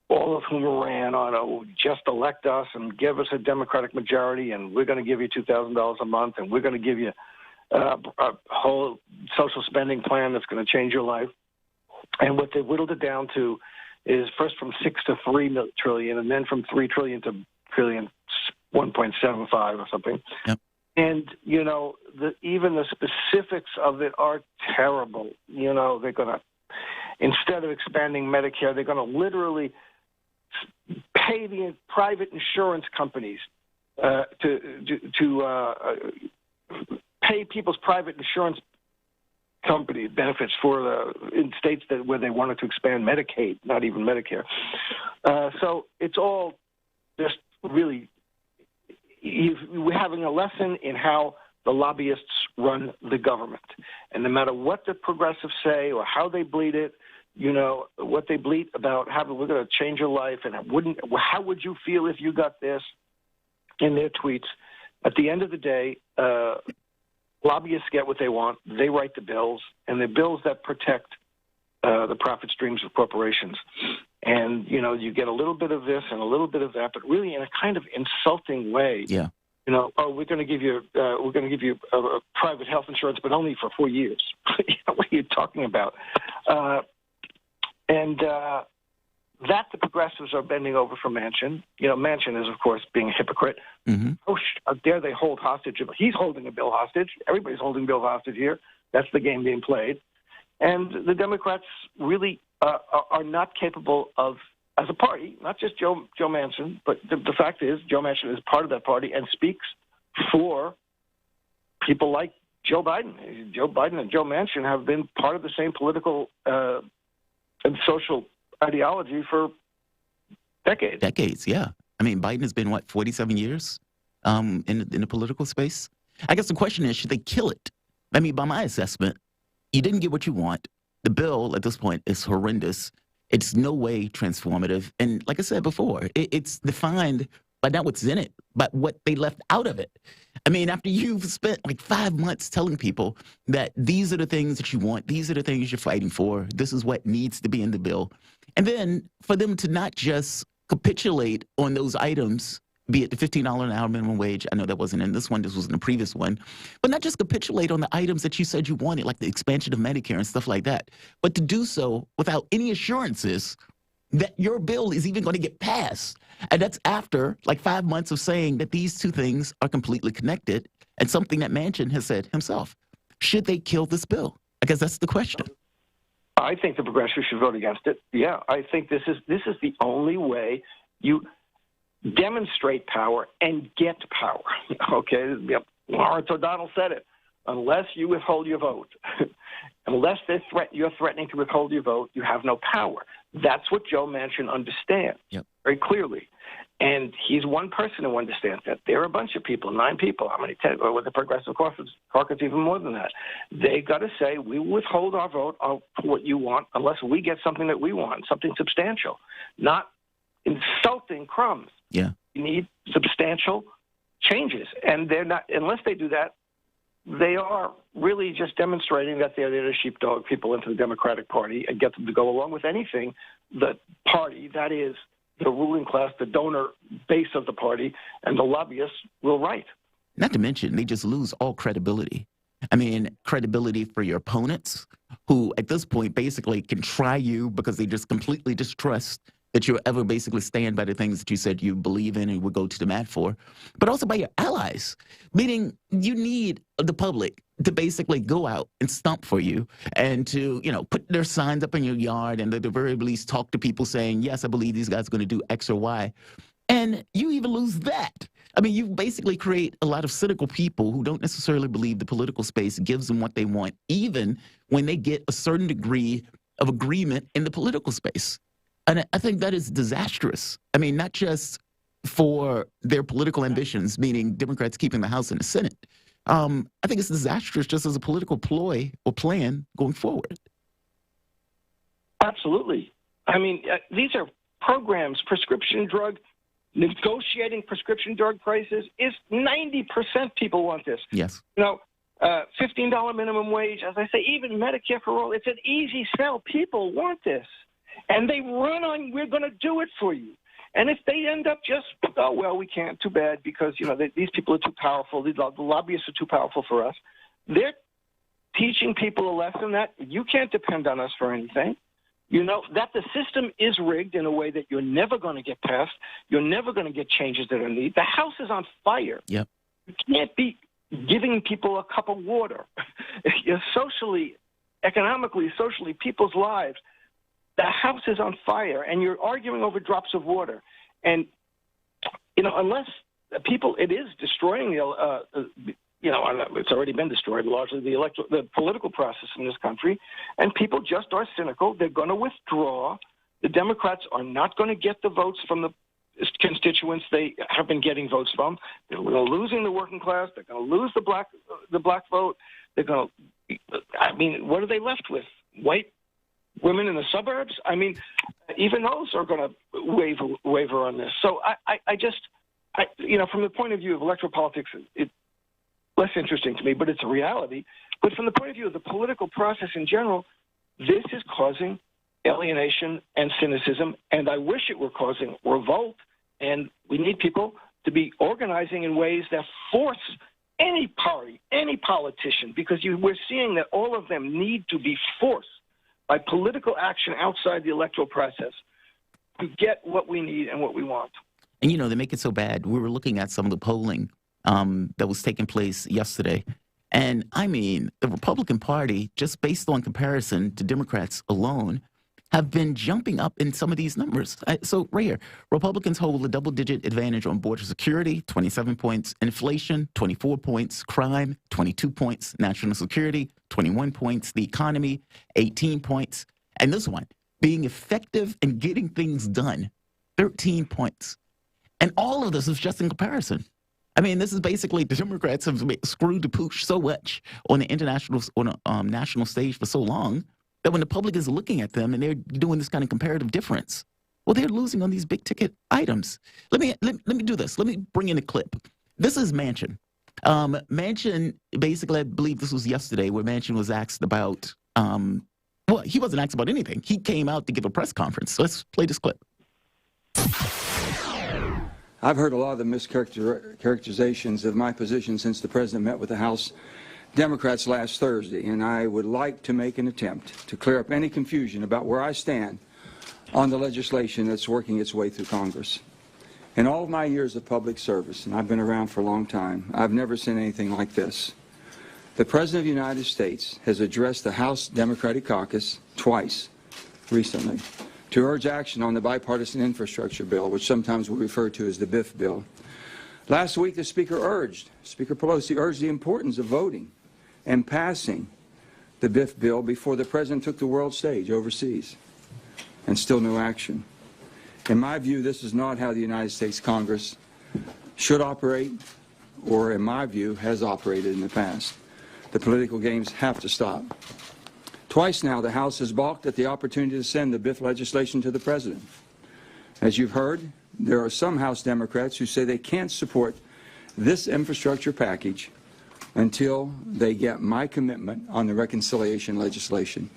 all of whom ran on, oh, just elect us and give us a Democratic majority, and we're going to give you $2,000 a month, and we're going to give you a whole social spending plan that's going to change your life. And what they whittled it down to is first from 6 to 3 trillion, and then from 3 trillion to trillion 1.75 or something. Yep. And, you know, even the specifics of it are terrible. You know, they're going to, instead of expanding Medicare, they're going to literally pay the private insurance companies to pay people's private insurance company benefits for in states where they wanted to expand Medicaid, not even Medicare. So it's all just really, we're having a lesson in how the lobbyists run the government. And no matter what the progressives say or how they bleed it, you know, what they bleat about how we're going to change your life and how would you feel if you got this in their tweets. At the end of the day, lobbyists get what they want. They write the bills, and the bills that protect the profit streams of corporations. And, you know, you get a little bit of this and a little bit of that, but really in a kind of insulting way. Yeah. You know, oh, we're going to give you private health insurance, but only for 4 years. What are you talking about? That the progressives are bending over for Manchin. You know, Manchin is, of course, being a hypocrite. Mm-hmm. Oh, how dare they hold hostage? He's holding a bill hostage. Everybody's holding a bill hostage here. That's the game being played. And the Democrats really are not capable of, as a party, not just Joe Manchin, but the fact is Joe Manchin is part of that party and speaks for people like Joe Biden. Joe Biden and Joe Manchin have been part of the same political and social ideology for decades. Decades, yeah. I mean, Biden has been, 47 years in the political space? I guess the question is, should they kill it? I mean, by my assessment, you didn't get what you want. The bill at this point is horrendous. It's no way transformative. And like I said before, it's defined by not what's in it, but what they left out of it. I mean, after you've spent 5 months telling people that these are the things that you want, these are the things you're fighting for, this is what needs to be in the bill. And then for them to not just capitulate on those items, be it the $15 an hour minimum wage, I know that wasn't in this one, this was in the previous one, but not just capitulate on the items that you said you wanted, like the expansion of Medicare and stuff like that, but to do so without any assurances that your bill is even going to get passed. And that's after 5 months of saying that these two things are completely connected, and something that Manchin has said himself. Should they kill this bill? I guess that's the question. I think the progressives should vote against it. Yeah, I think this is the only way you demonstrate power and get power. Okay, Lawrence O'Donnell said it. Unless you withhold your vote, unless you're threatening to withhold your vote, you have no power. That's what Joe Manchin understands very clearly. And he's one person who understands that. There are a bunch of people, 9 people, how many, 10, or with the Progressive Caucus, even more than that. They got to say, we withhold our vote for what you want unless we get something that we want, something substantial, not insulting crumbs. Yeah. You need substantial changes. And they're not, unless they do that, they are really just demonstrating that they're there to sheepdog people into the Democratic Party and get them to go along with anything the party, that is, the ruling class, the donor base of the party, and the lobbyists will write. Not to mention, they just lose all credibility. I mean, credibility for your opponents, who at this point basically can try you because they just completely distrust that you'll ever basically stand by the things that you said you believe in and would go to the mat for, but also by your allies, meaning you need the public to basically go out and stomp for you and to, put their signs up in your yard and at the very least talk to people saying, yes, I believe these guys are going to do X or Y. And you even lose that. I mean, you basically create a lot of cynical people who don't necessarily believe the political space gives them what they want, even when they get a certain degree of agreement in the political space. And I think that is disastrous. I mean, not just for their political ambitions, meaning Democrats keeping the House and the Senate. I think it's disastrous just as a political ploy or plan going forward. Absolutely. I mean, these are programs, negotiating prescription drug prices is 90% people want this. Yes. $15 minimum wage, as I say, even Medicare for all, it's an easy sell. People want this. And they run on, we're going to do it for you. And if they end up just, oh, well, we can't, too bad, because, these people are too powerful. The lobbyists are too powerful for us. They're teaching people a lesson that you can't depend on us for anything. You know, that the system is rigged in a way that you're never going to get past. You're never going to get changes that are needed. The house is on fire. Yep. You can't be giving people a cup of water. You're socially, economically, socially, people's lives. The house is on fire, and you're arguing over drops of water. And, you know, unless people, it is destroying the, you know, it's already been destroyed largely, the political process in this country, and people just are cynical. They're going to withdraw. The Democrats are not going to get the votes from the constituents they have been getting votes from. They're losing the working class. They're going to lose the black vote. They're going to, I mean, what are they left with? White women in the suburbs? I mean, even those are going to waver on this. So I just, you know, from the point of view of electoral politics, it's less interesting to me, but it's a reality. But from the point of view of the political process in general, this is causing alienation and cynicism, and I wish it were causing revolt. And we need people to be organizing in ways that force any party, any politician, because we're seeing that all of them need to be forced by political action outside the electoral process to get what we need and what we want. And, you know, they make it so bad. We were looking at some of the polling that was taking place yesterday. And, I mean, the Republican Party, just based on comparison to Democrats alone, have been jumping up in some of these numbers. So right here, Republicans hold a double-digit advantage on border security, 27 points, inflation, 24 points, crime, 22 points, national security, 21 points, the economy, 18 points, and this one, being effective and getting things done, 13 points. And all of this is just in comparison. I mean, this is basically the Democrats have screwed the pooch so much on the international, on a national stage for so long that when the public is looking at them and they're doing this kind of comparative difference, well, they're losing on these big ticket items. Let me do this. Let me bring in a clip. This is Manchin. Manchin, basically, I believe this was yesterday, where Manchin was asked about, well, he wasn't asked about anything. He came out to give a press conference. So let's play this clip. I've heard a lot of the mischaracterizations of my position since the president met with the House Democrats last Thursday, and I would like to make an attempt to clear up any confusion about where I stand on the legislation that's working its way through Congress. In all of my years of public service, and I've been around for a long time, I've never seen anything like this. The President of the United States has addressed the House Democratic Caucus twice recently to urge action on the bipartisan infrastructure bill, which sometimes we refer to as the BIF bill. Last week, the Speaker Pelosi urged the importance of voting and passing the BIF bill before the President took the world stage overseas, and still no action. In my view, this is not how the United States Congress should operate, or in my view, has operated in the past. The political games have to stop. Twice now, the House has balked at the opportunity to send the BIF legislation to the President. As you've heard, there are some House Democrats who say they can't support this infrastructure package until they get my commitment on the reconciliation legislation.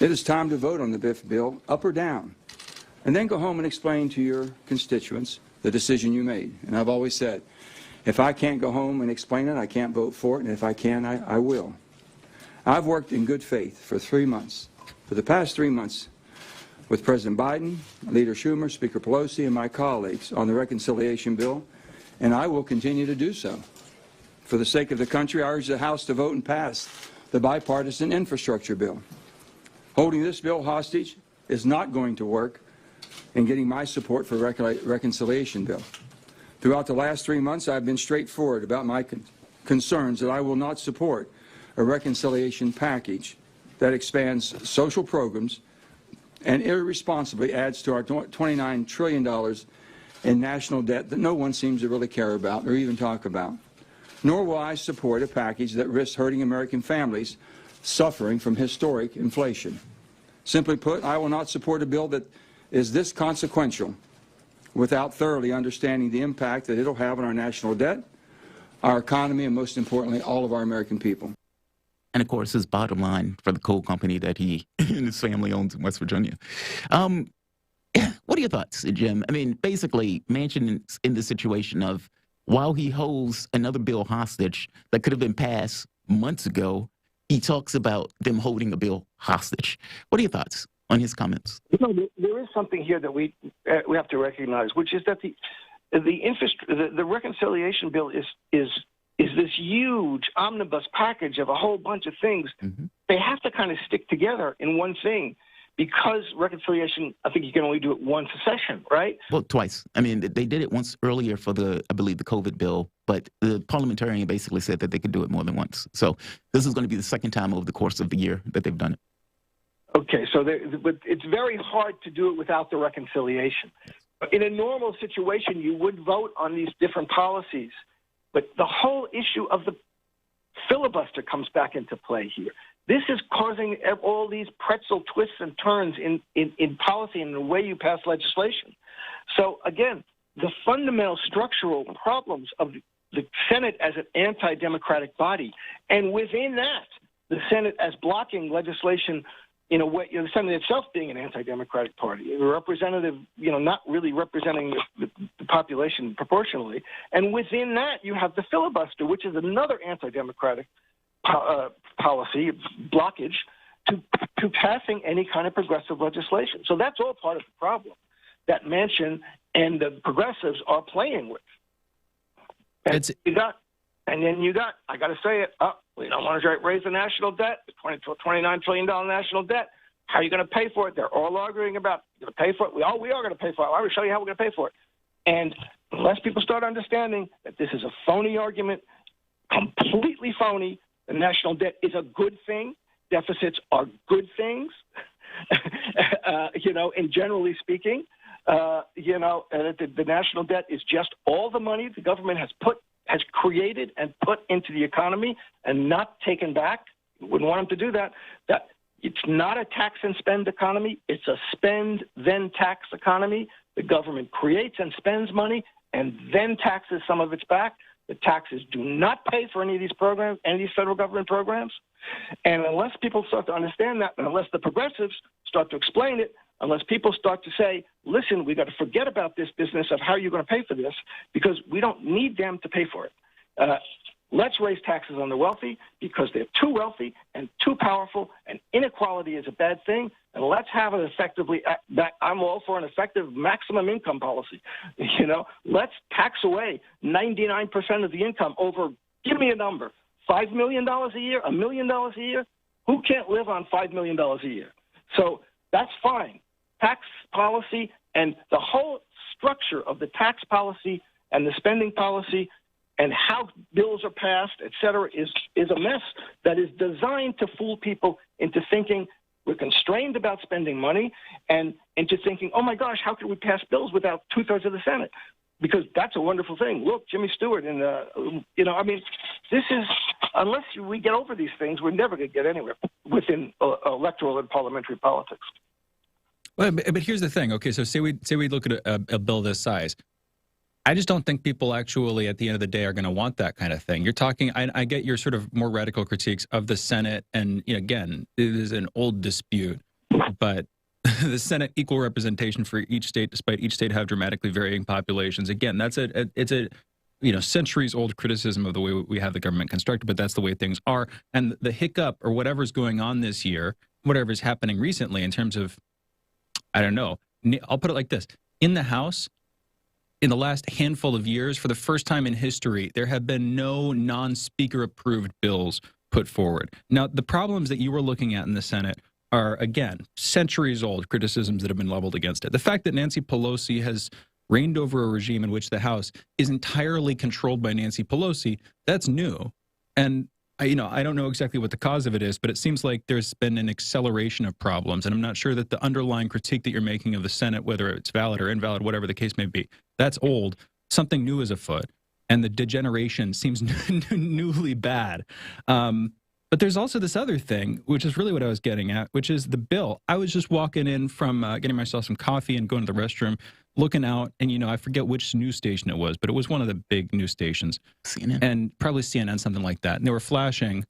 It is time to vote on the BIF bill, up or down, and then go home and explain to your constituents the decision you made. And I've always said, if I can't go home and explain it, I can't vote for it, and if I can, I will. I've worked in good faith for 3 months, for the past 3 months, with President Biden, Leader Schumer, Speaker Pelosi, and my colleagues on the reconciliation bill, and I will continue to do so. For the sake of the country, I urge the House to vote and pass the bipartisan infrastructure bill. Holding this bill hostage is not going to work in getting my support for reconciliation bill. Throughout the last 3 months, I've been straightforward about my concerns that I will not support a reconciliation package that expands social programs and irresponsibly adds to our $29 trillion in national debt that no one seems to really care about or even talk about. Nor will I support a package that risks hurting American families suffering from historic inflation. Simply put, I will not support a bill that is this consequential without thoroughly understanding the impact that it'll have on our national debt, our economy, and most importantly, all of our American people. And, of course, his bottom line for the coal company that he and his family owns in West Virginia. What are your thoughts, Jim? I mean, basically, Manchin is in the situation of, while he holds another bill hostage that could have been passed months ago, he talks about them holding a bill hostage. What are your thoughts? on his comments. There is something here that we have to recognize, which is that the reconciliation bill is this huge omnibus package of a whole bunch of things. Mm-hmm. They have to kind of stick together in one thing. Because reconciliation, I think you can only do it once a session, right? Well, twice. I mean, they did it once earlier for I believe, the COVID bill, but the parliamentarian basically said that they could do it more than once. So this is going to be the second time over the course of the year that they've done it. Okay, so but it's very hard to do it without the reconciliation. In a normal situation, you would vote on these different policies, but the whole issue of the filibuster comes back into play here. This is causing all these pretzel twists and turns in policy and the way you pass legislation. So, again, the fundamental structural problems of the Senate as an anti-democratic body, and within that, the Senate as blocking legislation in a way, the Senate itself being an anti-democratic party, a representative, not really representing the population proportionally. And within that, you have the filibuster, which is another anti-democratic policy blockage to passing any kind of progressive legislation. So that's all part of the problem that Manchin and the progressives are playing with. And then you got, I got to say it, we don't want to raise the national debt, the $29 trillion national debt. How are you going to pay for it? They're all arguing about, you're going to pay for it. We are going to pay for it. I will show you how we're going to pay for it. And unless people start understanding that this is a phony argument, completely phony, the national debt is a good thing. Deficits are good things, and generally speaking, the national debt is just all the money the government has created and put into the economy and not taken back. We wouldn't want them to do that. That it's not a tax and spend economy. It's a spend then tax economy. The government creates and spends money and then taxes some of its back. The taxes do not pay for any of these programs, any of these federal government programs. And unless people start to understand that, and unless the progressives start to explain it, unless people start to say, listen, we got to forget about this business of how you're going to pay for this because we don't need them to pay for it. Let's raise taxes on the wealthy because they're too wealthy and too powerful, and inequality is a bad thing. And let's have an I'm all for an effective maximum income policy. Let's tax away 99% of the income over, give me a number, $5 million a year, $1 million a year? Who can't live on $5 million a year? So that's fine. Tax policy and the whole structure of the tax policy and the spending policy and how bills are passed, et cetera, is a mess that is designed to fool people into thinking we're constrained about spending money and into thinking, oh, my gosh, how can we pass bills without two-thirds of the Senate? Because that's a wonderful thing. Look, Jimmy Stewart and, this is, unless we get over these things, we're never going to get anywhere within electoral and parliamentary politics. Well, but here's the thing. Okay, so say we look at a bill this size. I just don't think people actually, at the end of the day, are going to want that kind of thing. You're talking, I get your sort of more radical critiques of the Senate. And again, it is an old dispute, but the Senate equal representation for each state, despite each state have dramatically varying populations. Again, it's a centuries old criticism of the way we have the government constructed, but that's the way things are. And the hiccup or whatever's going on this year, whatever's happening recently in terms of, I don't know, I'll put it like this. In the House, in the last handful of years, for the first time in history, there have been no non-speaker approved bills put forward. Now, the problems that you were looking at in the Senate are, again, centuries old criticisms that have been leveled against it. The fact that Nancy Pelosi has reigned over a regime in which the House is entirely controlled by Nancy Pelosi, that's new. And I don't know exactly what the cause of it is, but it seems like there's been an acceleration of problems. And I'm not sure that the underlying critique that you're making of the Senate, whether it's valid or invalid, whatever the case may be, that's old. Something new is afoot. And the degeneration seems newly bad. But there's also this other thing, which is really what I was getting at, which is the bill. I was just walking in from getting myself some coffee and going to the restroom, looking out, and, I forget which news station it was, but it was one of the big news stations. CNN. And probably CNN, something like that. And they were flashing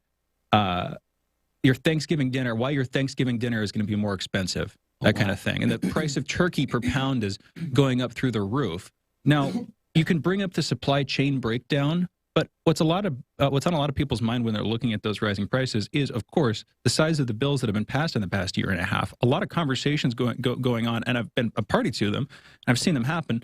your Thanksgiving dinner, why your Thanksgiving dinner is going to be more expensive, that kind of thing. And the price of turkey per pound is going up through the roof. Now, you can bring up the supply chain breakdown But what's on a lot of people's mind when they're looking at those rising prices is, of course, the size of the bills that have been passed in the past year and a half. A lot of conversations going on, and I've been a party to them. I've seen them happen.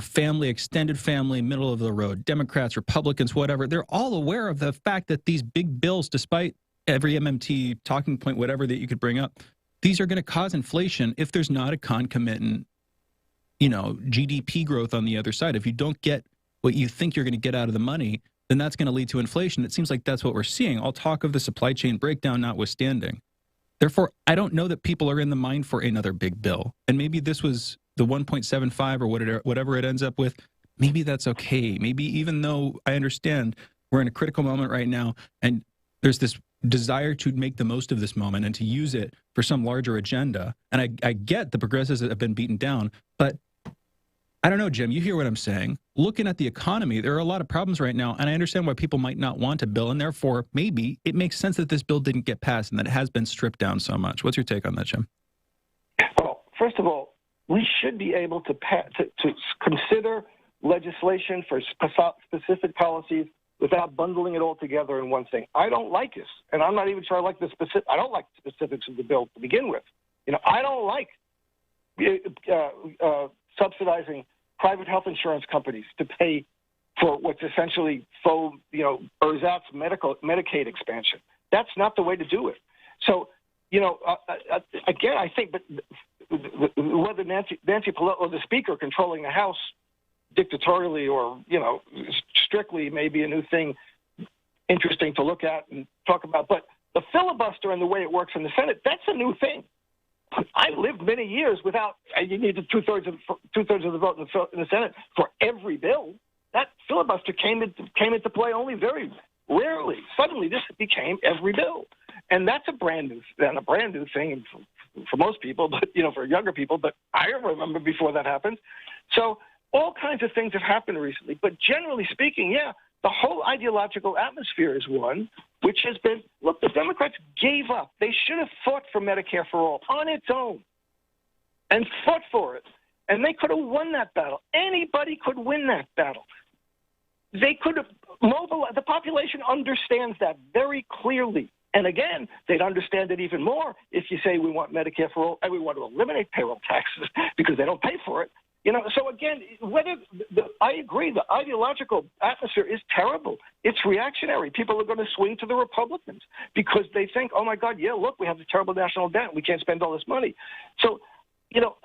Family, extended family, middle of the road, Democrats, Republicans, whatever. They're all aware of the fact that these big bills, despite every MMT talking point, whatever that you could bring up, these are going to cause inflation if there's not a concomitant, GDP growth on the other side. If you don't get what you think you're going to get out of the money, then that's going to lead to inflation. It seems like that's what we're seeing. All talk of the supply chain breakdown notwithstanding. Therefore, I don't know that people are in the mind for another big bill. And maybe this was the 1.75 or whatever it ends up with. Maybe that's okay. Maybe even though I understand we're in a critical moment right now and there's this desire to make the most of this moment and to use it for some larger agenda. And I get the progressives have been beaten down, but I don't know, Jim, you hear what I'm saying. Looking at the economy, there are a lot of problems right now, and I understand why people might not want a bill, and therefore maybe it makes sense that this bill didn't get passed and that it has been stripped down so much. What's your take on that, Jim? Well, first of all, we should be able to consider legislation for specific policies without bundling it all together in one thing. I don't like this, and I'm not even sure I like the specific. I don't like the specifics of the bill to begin with. I don't like subsidizing private health insurance companies to pay for what's essentially faux, ersatz Medicaid expansion. That's not the way to do it. So, again, I think, but whether Nancy Pelosi or the Speaker controlling the House dictatorially or, strictly may be a new thing interesting to look at and talk about. But the filibuster and the way it works in the Senate, that's a new thing. I lived many years without. You needed two-thirds of the vote in the Senate for every bill. That filibuster came into play only very rarely. Suddenly, this became every bill, and that's a brand new thing for most people, but for younger people. But I remember before that happened. So all kinds of things have happened recently. But generally speaking, yeah, the whole ideological atmosphere is one which has been, look, the Democrats gave up. They should have fought for Medicare for all on its own and fought for it. And they could have won that battle. Anybody could win that battle. They could have mobilized. The population understands that very clearly. And again, they'd understand it even more if you say we want Medicare for all and we want to eliminate payroll taxes because they don't pay for it. So again, I agree, the ideological atmosphere is terrible. It's reactionary. People are going to swing to the Republicans because they think, oh my God, yeah, look, we have the terrible national debt. We can't spend all this money. So,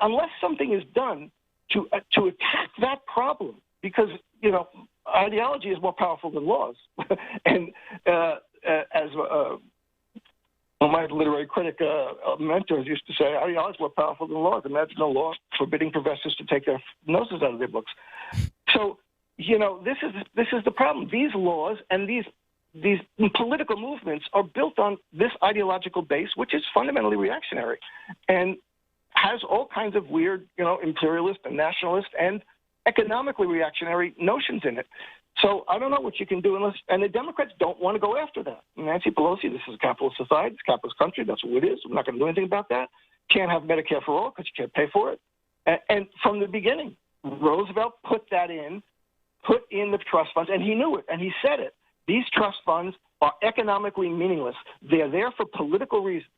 unless something is done to attack that problem, because, ideology is more powerful than laws. And as my literary critic mentors used to say, ideology is more powerful than laws. Imagine a law forbidding professors to take their noses out of their books. So, this is the problem. These laws and these political movements are built on this ideological base, which is fundamentally reactionary and has all kinds of weird, imperialist and nationalist and economically reactionary notions in it. So I don't know what you can do and the Democrats don't want to go after that. Nancy Pelosi, this is a capitalist society, it's a capitalist country, that's what it is. We're not going to do anything about that. Can't have Medicare for all because you can't pay for it. And from the beginning, Roosevelt put in the trust funds, and he knew it, and he said it. These trust funds are economically meaningless. They're there for political reasons,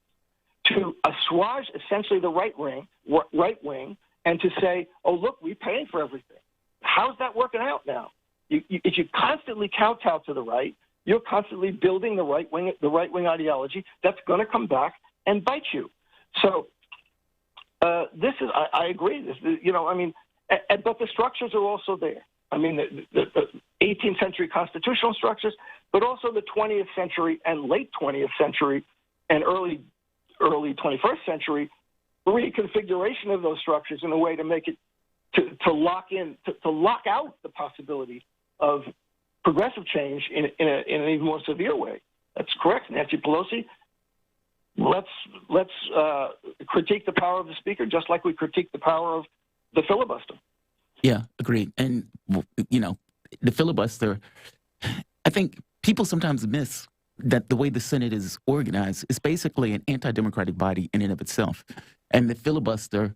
to assuage essentially the right wing, and to say, oh, look, we're paying for everything. How's that working out now? If you constantly kowtow to the right, you're constantly building the right wing ideology that's going to come back and bite you. So this is, I agree. But the structures are also there. The 18th century constitutional structures, but also the 20th century and late 20th century and early 21st century reconfiguration of those structures in a way to make it to lock out the possibility of progressive change in an even more severe way. That's correct, Nancy Pelosi. Let's critique the power of the Speaker just like we critique the power of the filibuster. Yeah, agreed. And the filibuster, I think people sometimes miss that the way the Senate is organized is basically an anti-democratic body in and of itself. And the filibuster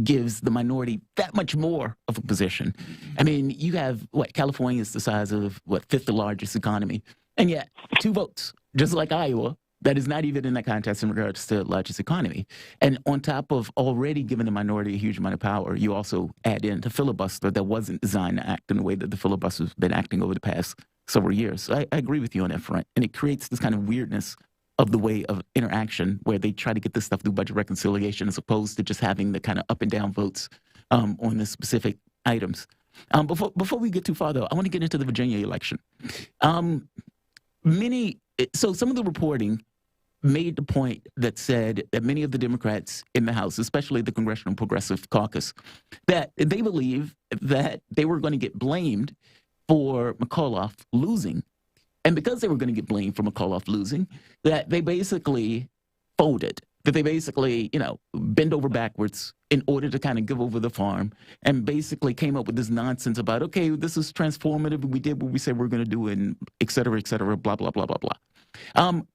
gives the minority that much more of a position. I mean, you have, California is the size of, fifth the largest economy, and yet 2 votes, just like Iowa, that is not even in that context in regards to largest economy. And on top of already giving the minority a huge amount of power, you also add in the filibuster that wasn't designed to act in the way that the filibuster has been acting over the past several years. So I agree with you on that front. And it creates this kind of weirdness of the way of interaction where they try to get this stuff through budget reconciliation as opposed to just having the kind of up and down votes on the specific items. Before we get too far, though, I want to get into the Virginia election. So some of the reporting made the point that said that many of the Democrats in the House, especially the Congressional Progressive Caucus, that they believe that they were going to get blamed for McAuliffe losing. And because they were going to get blamed for McAuliffe losing, that they basically folded, that they basically, bend over backwards in order to kind of give over the farm and basically came up with this nonsense about, okay, this is transformative. We did what we said we're going to do and et cetera, blah, blah, blah, blah, blah.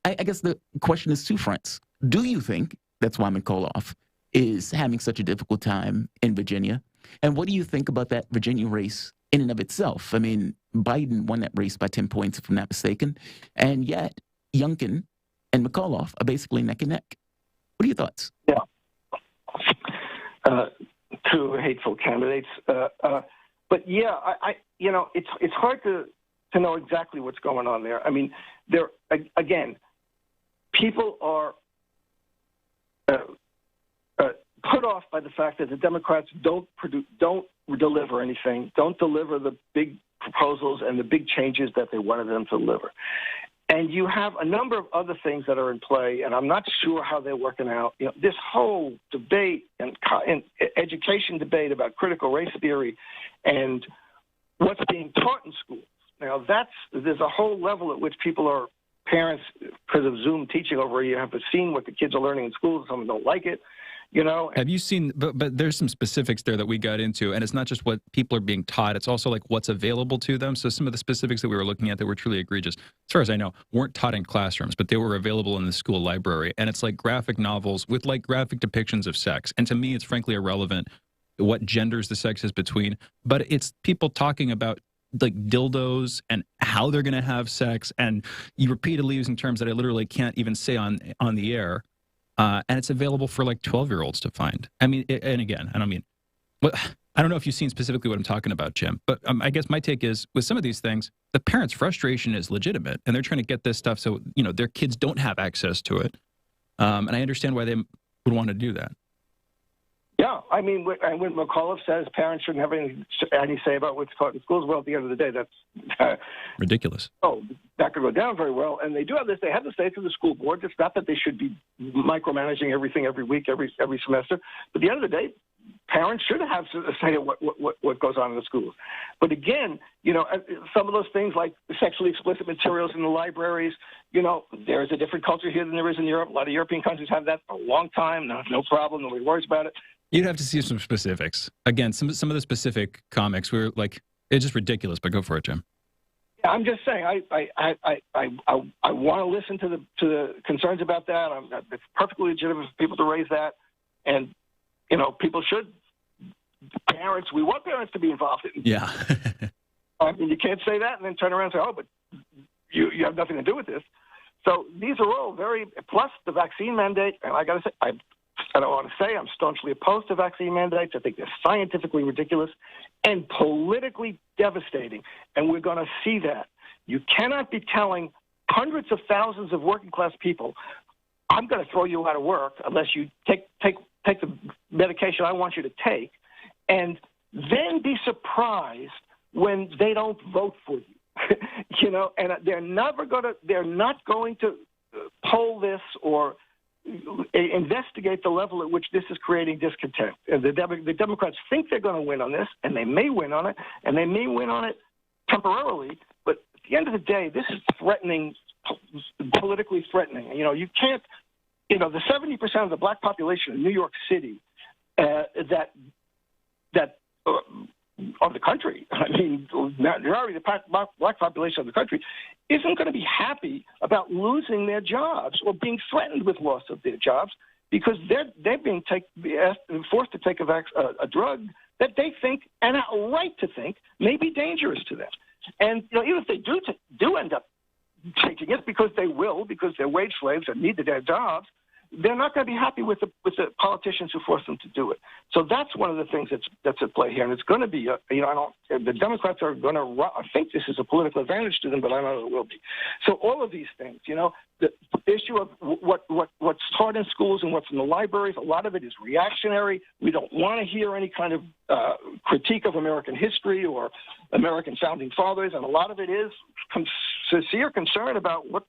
I guess the question is 2 fronts. Do you think that's why McAuliffe is having such a difficult time in Virginia? And what do you think about that Virginia race in and of itself? I mean, Biden won that race by 10 points, if I'm not mistaken. And yet, Youngkin and McAuliffe are basically neck and neck. What are your thoughts? Yeah. 2 hateful candidates. But yeah, it's hard to know exactly what's going on there. I mean, again, people are put off by the fact that the Democrats don't deliver anything, don't deliver the big proposals and the big changes that they wanted them to deliver. And you have a number of other things that are in play, and I'm not sure how they're working out. This whole debate and education debate about critical race theory and what's being taught in schools. Now, there's a whole level at which parents, because of Zoom teaching over here, have seen what the kids are learning in schools. Some don't like it. Have you seen, but there's some specifics there that we got into, and it's not just what people are being taught, it's also like what's available to them. So some of the specifics that we were looking at that were truly egregious, as far as I know, weren't taught in classrooms, but they were available in the school library. And it's like graphic novels with like graphic depictions of sex. And to me, it's frankly irrelevant what genders the sex is between, but it's people talking about like dildos and how they're going to have sex. And you repeatedly using terms that I literally can't even say on the air. And it's available for like 12-year-olds to find. I mean, and again, I don't know if you've seen specifically what I'm talking about, Jim, but I guess my take is with some of these things, the parents' frustration is legitimate and they're trying to get this stuff so, their kids don't have access to it. And I understand why they would want to do that. Yeah, I mean, when McAuliffe says parents shouldn't have any say about what's taught in schools, well, at the end of the day, that's ridiculous. Oh, that could go down very well. And they do have this. They have to say to the school board. It's not that they should be micromanaging everything every week, every semester. But at the end of the day, parents should have to say what goes on in the schools. But again, some of those things like sexually explicit materials in the libraries, there is a different culture here than there is in Europe. A lot of European countries have that for a long time. No problem. Nobody worries about it. You'd have to see some specifics. Again, some of the specific comics were like, it's just ridiculous, but go for it, Jim. Yeah, I'm just saying, I want to listen to the concerns about that. It's perfectly legitimate for people to raise that. And, people should, we want parents to be involved in. Yeah. I mean, you can't say that and then turn around and say, oh, but you have nothing to do with this. So these are all plus the vaccine mandate. And I got to say, I don't want to say I'm staunchly opposed to vaccine mandates. I think they're scientifically ridiculous and politically devastating. And we're going to see that. You cannot be telling hundreds of thousands of working class people, I'm going to throw you out of work unless you take the medication I want you to take, and then be surprised when they don't vote for you. And they're not going to poll this or investigate the level at which this is creating discontent. And the Democrats think they're going to win on this, and they may win on it, and they may win on it temporarily, but at the end of the day, this is threatening, politically threatening. You can't, the 70% of the black population in New York City that of the country, I mean, majority of the black population of the country isn't going to be happy about losing their jobs or being threatened with loss of their jobs. because they're being forced to take a drug that they think and are right to think may be dangerous to them. And even if they do end up taking it, because they will, because they're wage slaves and need their jobs, they're not going to be happy with the politicians who force them to do it. So that's one of the things that's at play here, and it's going to be the Democrats are going to. I think this is a political advantage to them, but I don't know it will be. So all of these things, the issue of what's taught in schools and what's in the libraries, a lot of it is reactionary. We don't want to hear any kind of critique of American history or American founding fathers, and a lot of it is sincere concern about what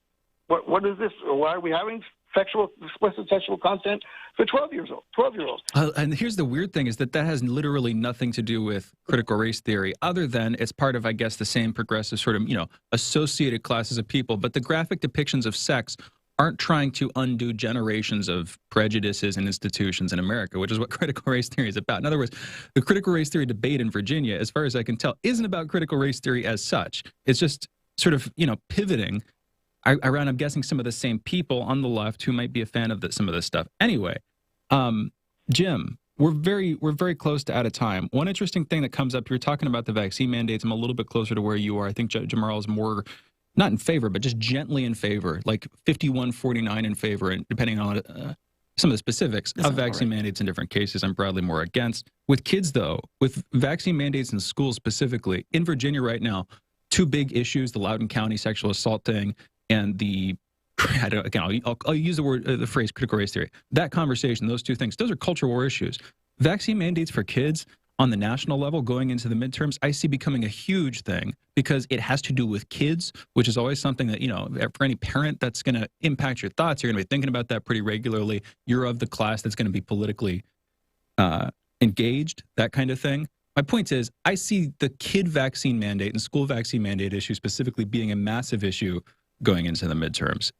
is this, or why are we having explicit sexual content for 12-year-olds. And here's the weird thing is that has literally nothing to do with critical race theory, other than it's part of, I guess, the same progressive sort of, associated classes of people. But the graphic depictions of sex aren't trying to undo generations of prejudices and institutions in America, which is what critical race theory is about. In other words, the critical race theory debate in Virginia, as far as I can tell, isn't about critical race theory as such. It's just sort of, pivoting around, I'm guessing, some of the same people on the left who might be a fan of some of this stuff. Anyway, Jim, we're very close to out of time. One interesting thing that comes up, you're talking about the vaccine mandates. I'm a little bit closer to where you are. I think Jamarl is more, not in favor, but just gently in favor, like 51-49 in favor, and depending on some of the specifics of vaccine mandates in different cases, I'm broadly more against. With kids, though, with vaccine mandates in schools specifically, in Virginia right now, two big issues, the Loudoun County sexual assault thing, and I'll use the phrase critical race theory. That conversation, those two things, those are culture war issues. Vaccine mandates for kids on the national level going into the midterms, I see becoming a huge thing because it has to do with kids, which is always something that, for any parent that's going to impact your thoughts, you're going to be thinking about that pretty regularly. You're of the class that's going to be politically engaged, that kind of thing. My point is, I see the kid vaccine mandate and school vaccine mandate issue specifically being a massive issue going into the midterms.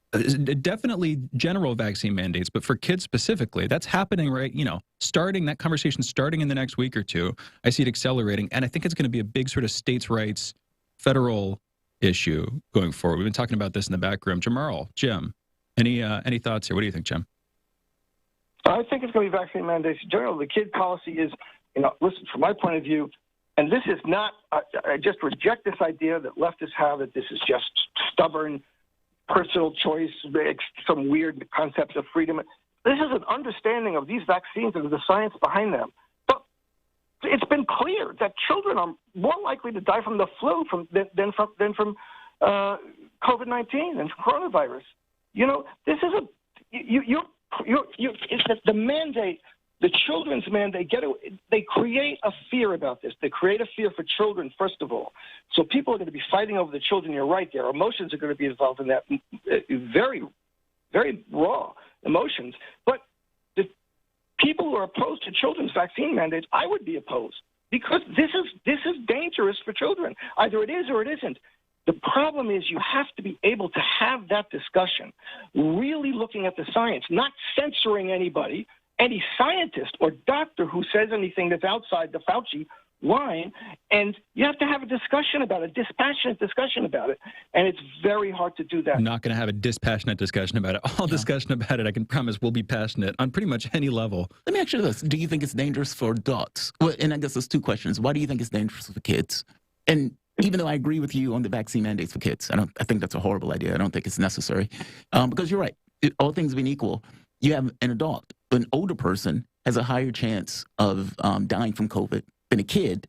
Definitely general vaccine mandates, but for kids specifically, that's happening that conversation starting in the next week or two. I see it accelerating, and I think it's going to be a big sort of states' rights federal issue going forward. We've been talking about this in the back room. Jamarl, Jim, any thoughts here? What do you think, Jim? I think it's going to be vaccine mandates. Generally, the kid policy is, listen, from my point of view, and this is not, I just reject this idea that leftists have that this is just stubborn personal choice, some weird concepts of freedom. This is an understanding of these vaccines and the science behind them. But it's been clear that children are more likely to die from the flu than from COVID-19 and coronavirus. This is the mandate. The children's mandate, they create a fear about this. They create a fear for children, first of all. So people are going to be fighting over the children. You're right. Their emotions are going to be involved in that. Very, very raw emotions. But the people who are opposed to children's vaccine mandates, I would be opposed because this is dangerous for children. Either it is or it isn't. The problem is you have to be able to have that discussion, really looking at the science, not censoring anybody. Any scientist or doctor who says anything that's outside the Fauci line, and you have to have a discussion about it, dispassionate discussion about it, and it's very hard to do that. I'm not going to have a dispassionate discussion about it. All discussion about it, I can promise, will be passionate on pretty much any level. Let me ask you this. Do you think it's dangerous for adults? Well, and I guess there's two questions. Why do you think it's dangerous for kids? And even though I agree with you on the vaccine mandates for kids, I think that's a horrible idea. I don't think it's necessary. Because you're right. All things being equal, you have an adult. An older person has a higher chance of dying from COVID than a kid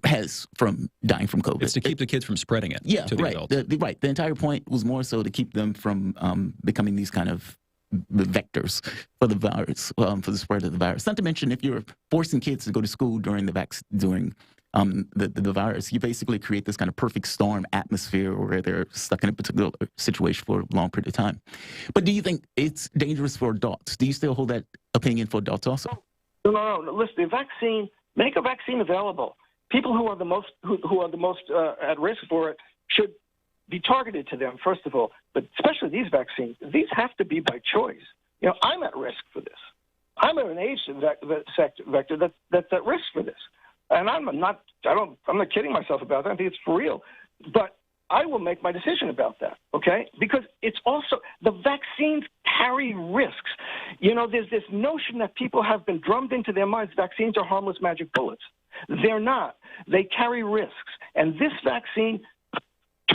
has from dying from COVID. It's to keep the kids from spreading it to the adults. The entire point was more so to keep them from becoming these kind of vectors for the virus, for the spread of the virus. Not to mention, if you're forcing kids to go to school during the virus, you basically create this kind of perfect storm atmosphere where they're stuck in a particular situation for a long period of time. But do you think it's dangerous for adults? Do you still hold that opinion for adults also? No. Listen, make a vaccine available. People who are the most at risk for it should be targeted to them, first of all. But especially these vaccines, these have to be by choice. I'm at risk for this. I'm at an age vector that's at risk for this. And I'm not kidding myself about that. I think it's for real. But I will make my decision about that, okay? Because it's also, the vaccines carry risks. You know, there's this notion that people have been drummed into their minds vaccines are harmless magic bullets. They're not. They carry risks. And this vaccine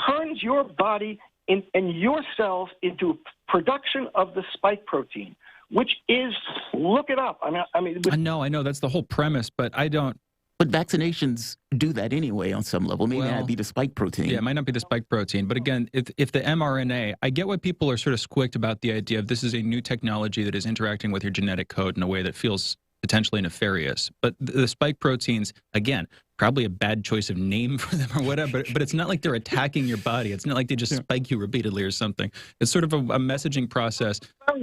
turns your body and your cells into production of the spike protein, which is, look it up. I mean, I know. That's the whole premise, but I don't. But vaccinations do that anyway on some level. Maybe not be the spike protein. Yeah, it might not be the spike protein. But again, if the mRNA, I get why people are sort of squicked about the idea of this is a new technology that is interacting with your genetic code in a way that feels potentially nefarious. But the spike proteins, again, probably a bad choice of name for them or whatever, but it's not like they're attacking your body. It's not like they just spike you repeatedly or something. It's sort of a messaging process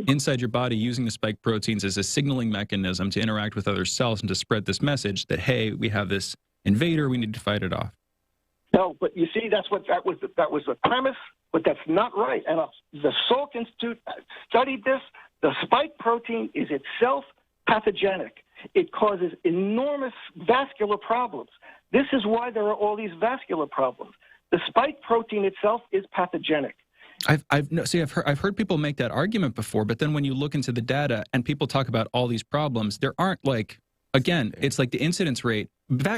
inside your body using the spike proteins as a signaling mechanism to interact with other cells and to spread this message that, hey, we have this invader, we need to fight it off. No, but you see, that was the premise, but that's not right. And the Salk Institute studied this. The spike protein is itself pathogenic. It causes enormous vascular problems. This is why there are all these vascular problems. The spike protein itself is pathogenic. I've heard people make that argument before, but then when you look into the data and people talk about all these problems, there aren't again, it's like the incidence rate.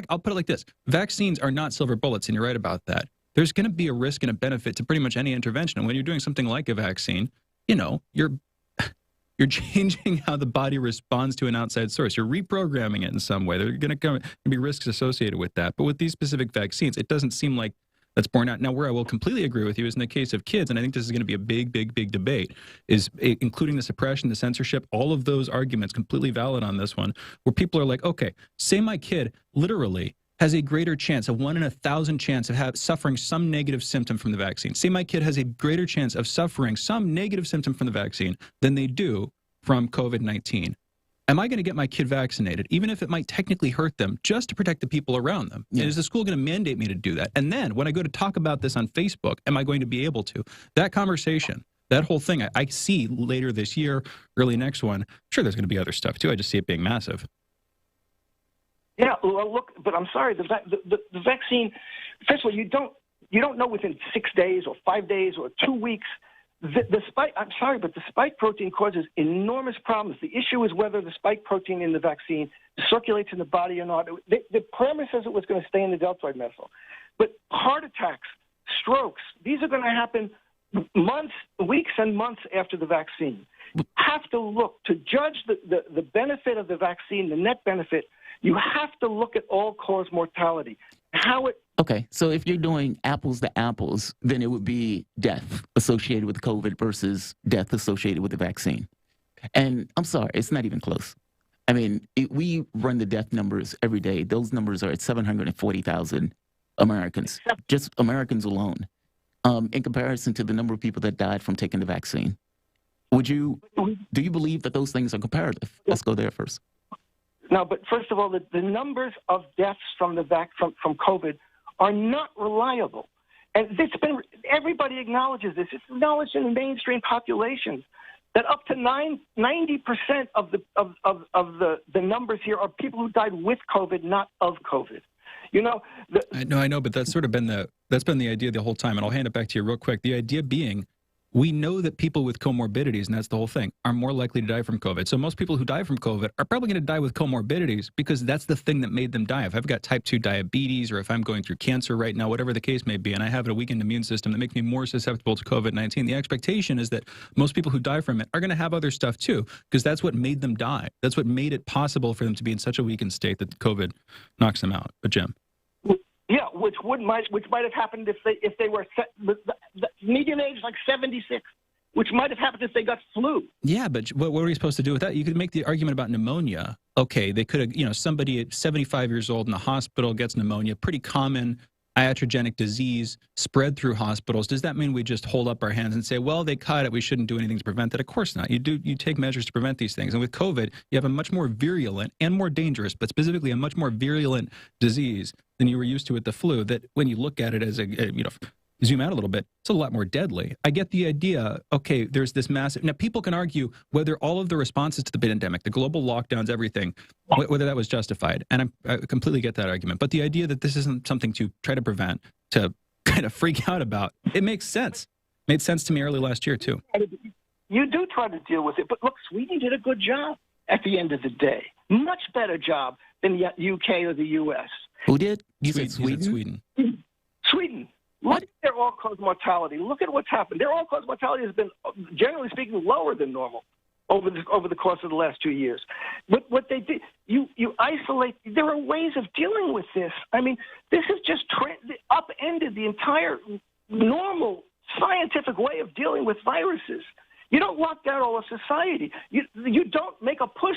I'll put it like this. Vaccines are not silver bullets, and you're right about that. There's going to be a risk and a benefit to pretty much any intervention. And when you're doing something like a vaccine, you're changing how the body responds to an outside source. You're reprogramming it in some way. There are going to be risks associated with that. But with these specific vaccines, it doesn't seem like that's borne out. Now, where I will completely agree with you is in the case of kids, and I think this is going to be a big, big, big debate, is including the suppression, the censorship, all of those arguments completely valid on this one, where people are like, okay, say my kid literally has a greater chance, a 1 in 1,000 chance of suffering some negative symptom from the vaccine. Say my kid has a greater chance of suffering some negative symptom from the vaccine than they do from COVID-19. Am I going to get my kid vaccinated, even if it might technically hurt them, just to protect the people around them? Yeah. And is the school going to mandate me to do that? And then when I go to talk about this on Facebook, am I going to be able to? That conversation, that whole thing, I see later this year, early next one. I'm sure there's going to be other stuff too. I just see it being massive. Yeah, well, look, but I'm sorry, the vaccine, first of all, you don't know within 6 days or 5 days or 2 weeks. The spike protein causes enormous problems. The issue is whether the spike protein in the vaccine circulates in the body or not. The premise is it was going to stay in the deltoid muscle. But heart attacks, strokes, these are going to happen weeks and months after the vaccine. Have to look, to judge the benefit of the vaccine, the net benefit, you have to look at all-cause mortality. Okay, so if you're doing apples to apples, then it would be death associated with COVID versus death associated with the vaccine. And I'm sorry, it's not even close. I mean, we run the death numbers every day. Those numbers are at 740,000 Americans, just Americans alone, in comparison to the number of people that died from taking the vaccine. Do you believe that those things are comparative? Let's go there first. No, but first of all, the numbers of deaths from from COVID are not reliable, and everybody acknowledges this. It's acknowledged in the mainstream populations that up to 90% of the numbers here are people who died with COVID, not of COVID. I know, but that's sort of been the idea the whole time, and I'll hand it back to you real quick. The idea being, we know that people with comorbidities, and that's the whole thing, are more likely to die from COVID. So most people who die from COVID are probably going to die with comorbidities because that's the thing that made them die. If I've got type 2 diabetes or if I'm going through cancer right now, whatever the case may be, and I have a weakened immune system that makes me more susceptible to COVID-19, the expectation is that most people who die from it are going to have other stuff too, because that's what made them die. That's what made it possible for them to be in such a weakened state that COVID knocks them out. But Jim. Yeah, which might have happened if they were the median age like 76, which might have happened if they got flu. Yeah, but what were we supposed to do with that? You could make the argument about pneumonia. Okay, they could have, somebody at 75 years old in the hospital gets pneumonia, pretty common iatrogenic disease spread through hospitals. Does that mean we just hold up our hands and say, well, they caught it, we shouldn't do anything to prevent that? Of course not. You take measures to prevent these things. And with COVID, you have a much more virulent and more dangerous, but specifically a much more virulent disease than you were used to with the flu, that when you look at it as zoom out a little bit, it's a lot more deadly. I get the idea, okay, there's this massive... Now, people can argue whether all of the responses to the pandemic, the global lockdowns, everything, whether that was justified. And I completely get that argument. But the idea that this isn't something to try to prevent, to kind of freak out about. It makes sense. Made sense to me early last year, too. You do try to deal with it, but look, Sweden did a good job at the end of the day. Much better job than the UK or the US. Who did? You said Sweden? Sweden. Sweden. Look at their all-cause mortality. Look at what's happened. Their all-cause mortality has been, generally speaking, lower than normal over the course of the last 2 years. But what they did, you isolate. There are ways of dealing with this. I mean, this has just upended the entire normal scientific way of dealing with viruses. You don't lock down all of society. You don't make a push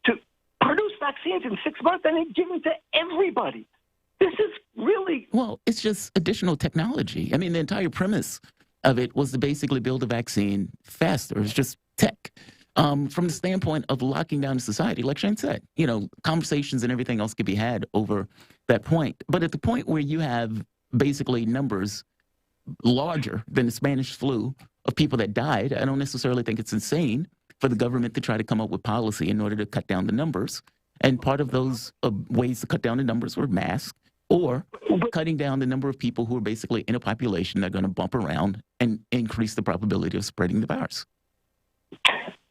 to produce vaccines in 6 months and then give them to everybody. This is really... Well, it's just additional technology. I mean, the entire premise of it was to basically build a vaccine faster. It's just tech. From the standpoint of locking down society, like Shane said, conversations and everything else could be had over that point. But at the point where you have basically numbers larger than the Spanish flu of people that died, I don't necessarily think it's insane for the government to try to come up with policy in order to cut down the numbers. And part of those ways to cut down the numbers were masks or cutting down the number of people who are basically in a population that are going to bump around and increase the probability of spreading the virus.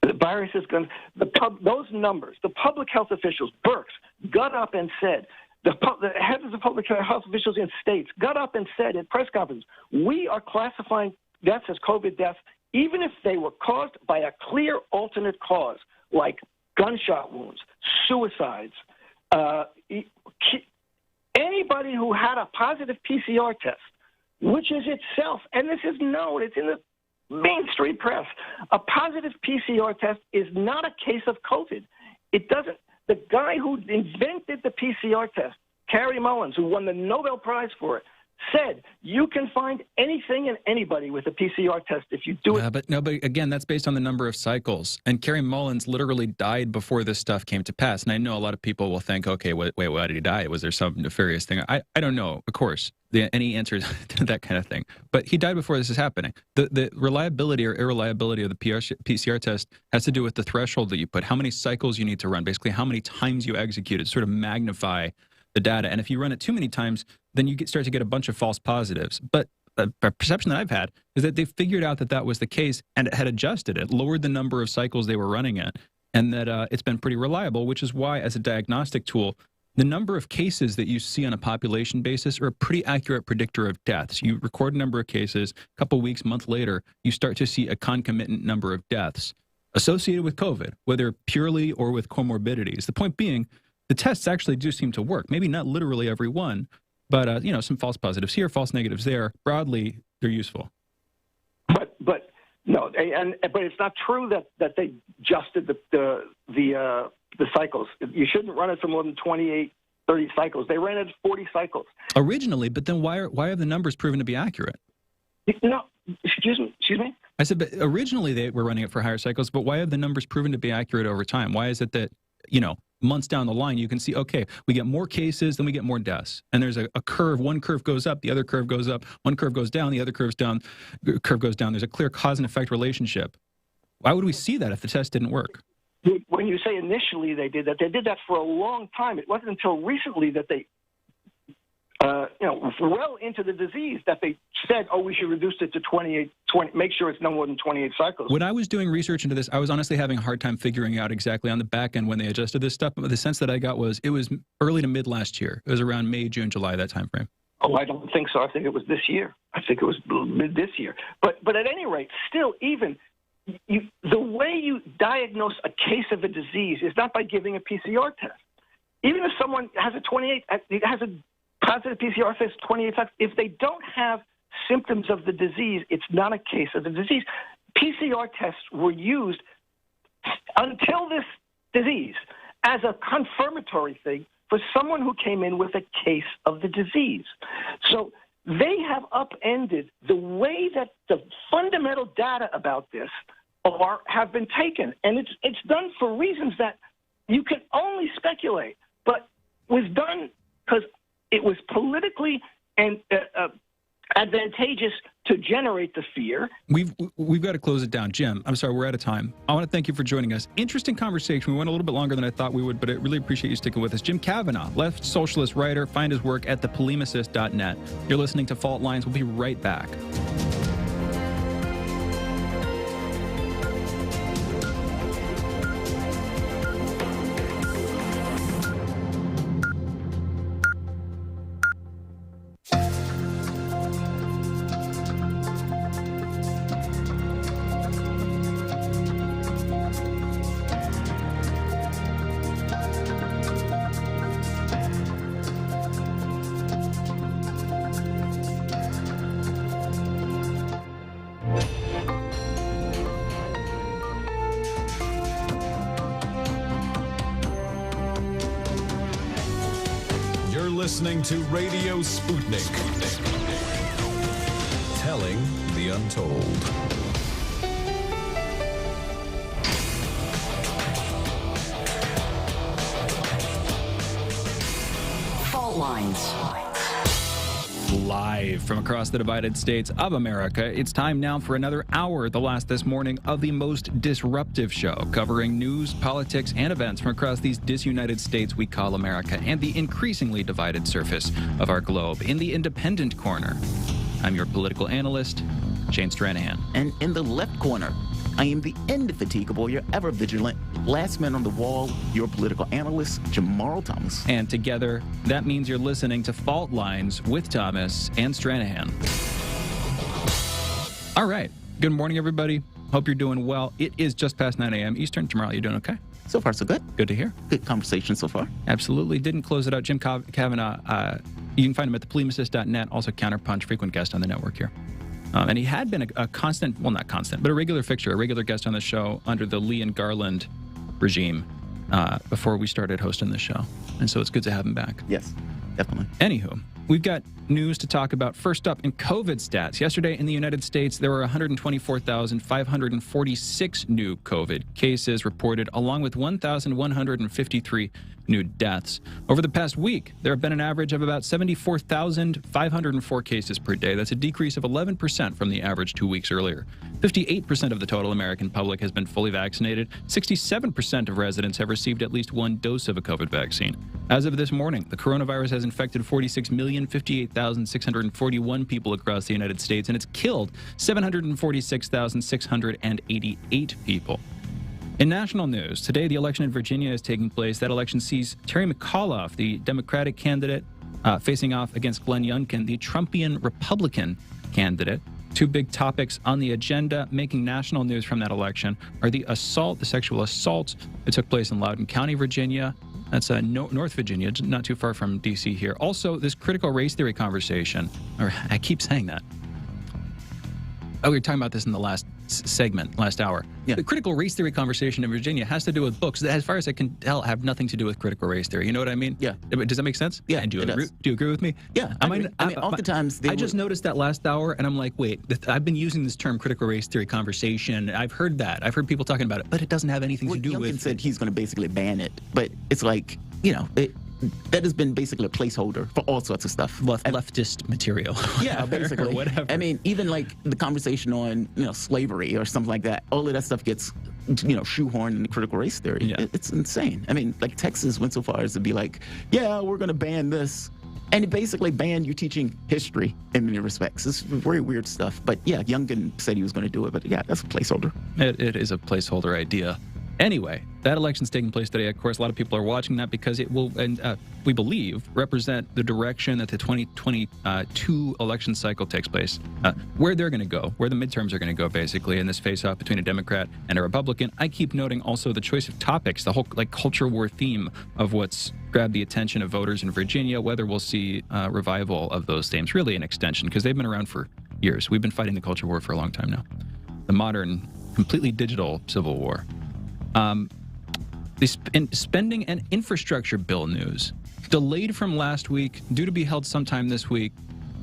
The virus is going to, those numbers, the public health officials, Birx, got up and said, the heads of public health officials in states got up and said at press conferences, we are classifying deaths as COVID deaths, even if they were caused by a clear alternate cause, like gunshot wounds, suicides. Anybody who had a positive PCR test, which is itself, and this is known, it's in the mainstream press, a positive PCR test is not a case of COVID. It doesn't. The guy who invented the PCR test, Carrie Mullins, who won the Nobel Prize for it, said you can find anything and anybody with a PCR test if you do it. But again, that's based on the number of cycles. And Carrie Mullins literally died before this stuff came to pass. And I know a lot of people will think, okay, wait, why did he die? Was there some nefarious thing? I don't know, of course, any answers to that kind of thing. But he died before this is happening. The reliability or irreliability of the PCR test has to do with the threshold that you put, how many cycles you need to run, basically how many times you execute it, sort of magnify the data. And if you run it too many times, then you start to get a bunch of false positives. But a perception that I've had is that they figured out that that was the case and it had adjusted it, lowered the number of cycles they were running at, and that it's been pretty reliable, which is why, as a diagnostic tool, the number of cases that you see on a population basis are a pretty accurate predictor of deaths. You record a number of cases, a couple weeks, month later, you start to see a concomitant number of deaths associated with COVID, whether purely or with comorbidities. The point being, the tests actually do seem to work. Maybe not literally every one, but some false positives here, false negatives there. Broadly, they're useful. But it's not true that they adjusted the cycles. You shouldn't run it for more than 28, 30 cycles. They ran it at 40 cycles originally. But then why are the numbers proven to be accurate? No, excuse me. I said, but originally they were running it for higher cycles. But why have the numbers proven to be accurate over time? Why is it that months down the line, you can see, okay, we get more cases, then we get more deaths. And there's a curve. One curve goes up, the other curve goes up. One curve goes down, the other curve goes down. There's a clear cause and effect relationship. Why would we see that if the test didn't work? When you say initially they did that for a long time. It wasn't until recently that they, well into the disease, that they said, we should reduce it to 20, make sure it's no more than 28 cycles. When I was doing research into this, I was honestly having a hard time figuring out exactly on the back end when they adjusted this stuff. But the sense that I got was it was early to mid last year. It was around May, June, July, that time frame. Oh, I don't think so. I think it was this year. I think it was mid this year. But at any rate, still, even the way you diagnose a case of a disease is not by giving a PCR test. Even if someone has a positive PCR test 28 times, if they don't have symptoms of the disease, it's not a case of the disease. PCR tests were used until this disease as a confirmatory thing for someone who came in with a case of the disease. So they have upended the way that the fundamental data about this have been taken. And it's done for reasons that you can only speculate, but was done because it was politically and advantageous to generate the fear. We've got to close it down. Jim, I'm sorry, we're out of time. I want to thank you for joining us. Interesting conversation. We went a little bit longer than I thought we would, but I really appreciate you sticking with us. Jim Kavanaugh, left socialist writer. Find his work at thepolemicist.net. You're listening to Fault Lines. We'll be right back. Listening to Radio Sputnik. Telling the untold. Fault Lines. Live from across the divided states of America, it's time now for another hour, the last this morning, of the most disruptive show, covering news, politics, and events from across these disunited states we call America and the increasingly divided surface of our globe. In the independent corner, I'm your political analyst, Shane Stranahan. And in the left corner, I am the indefatigable, your ever vigilant, last man on the wall, your political analyst, Jamarl Thomas. And together, that means you're listening to Fault Lines with Thomas and Stranahan. All right. Good morning, everybody. Hope you're doing well. It is just past 9 a.m. Eastern. Jamarl, you doing okay? So far, so good. Good to hear. Good conversation so far. Absolutely. Didn't close it out. Jim Kavanaugh, you can find him at thepolemicist.net, also Counterpunch, frequent guest on the network here. And he had been a constant, well, not constant, but a regular fixture, a regular guest on the show under the Lee and Garland regime before we started hosting the show. And so it's good to have him back. Yes, definitely. Anywho, we've got news to talk about. First up, in COVID stats. Yesterday in the United States, there were 124,546 new COVID cases reported, along with 1,153 new deaths. Over the past week, there have been an average of about 74,504 cases per day. That's a decrease of 11% from the average 2 weeks earlier. 58% of the total American public has been fully vaccinated. 67% of residents have received at least one dose of a COVID vaccine. As of this morning, the coronavirus has infected 46,058,641 people across the United States, and it's killed 746,688 people. In national news, today the election in Virginia is taking place. That election sees Terry McAuliffe, the Democratic candidate, facing off against Glenn Youngkin, the Trumpian Republican candidate. Two big topics on the agenda making national news from that election are the sexual assault that took place in Loudoun County, Virginia. That's North Virginia, not too far from D.C. here. Also, this critical race theory conversation, or I keep saying that. Oh, we were talking about this in the last segment, last hour. Yeah. The critical race theory conversation in Virginia has to do with books that, as far as I can tell, have nothing to do with critical race theory. You know what I mean? Yeah. Does that make sense? Yeah, Do you agree with me? Yeah. I mean, oftentimes I just noticed that last hour, and I'm like, wait, I've been using this term critical race theory conversation. I've heard that. I've heard people talking about it, but it doesn't have anything to do with... Youngkin said he's going to basically ban it, but it's like, that has been basically a placeholder for all sorts of stuff. Leftist material. Yeah, basically. Or whatever. I mean, even like the conversation on, slavery or something like that, all of that stuff gets, shoehorned in the critical race theory. Yeah. It's insane. I mean, like Texas went so far as to be like, yeah, we're going to ban this. And it basically banned you teaching history in many respects. It's very weird stuff. But yeah, Youngkin said he was going to do it. But yeah, that's a placeholder. It is a placeholder idea. Anyway, that election's taking place today. Of course, a lot of people are watching that because it will, and we believe, represent the direction that the 2022 election cycle takes place, where they're going to go, where the midterms are going to go, basically, in this face-off between a Democrat and a Republican. I keep noting also the choice of topics, the whole culture war theme of what's grabbed the attention of voters in Virginia, whether we'll see revival of those themes, really an extension, because they've been around for years. We've been fighting the culture war for a long time now. The modern, completely digital civil war. The spending and infrastructure bill news, delayed from last week, due to be held sometime this week.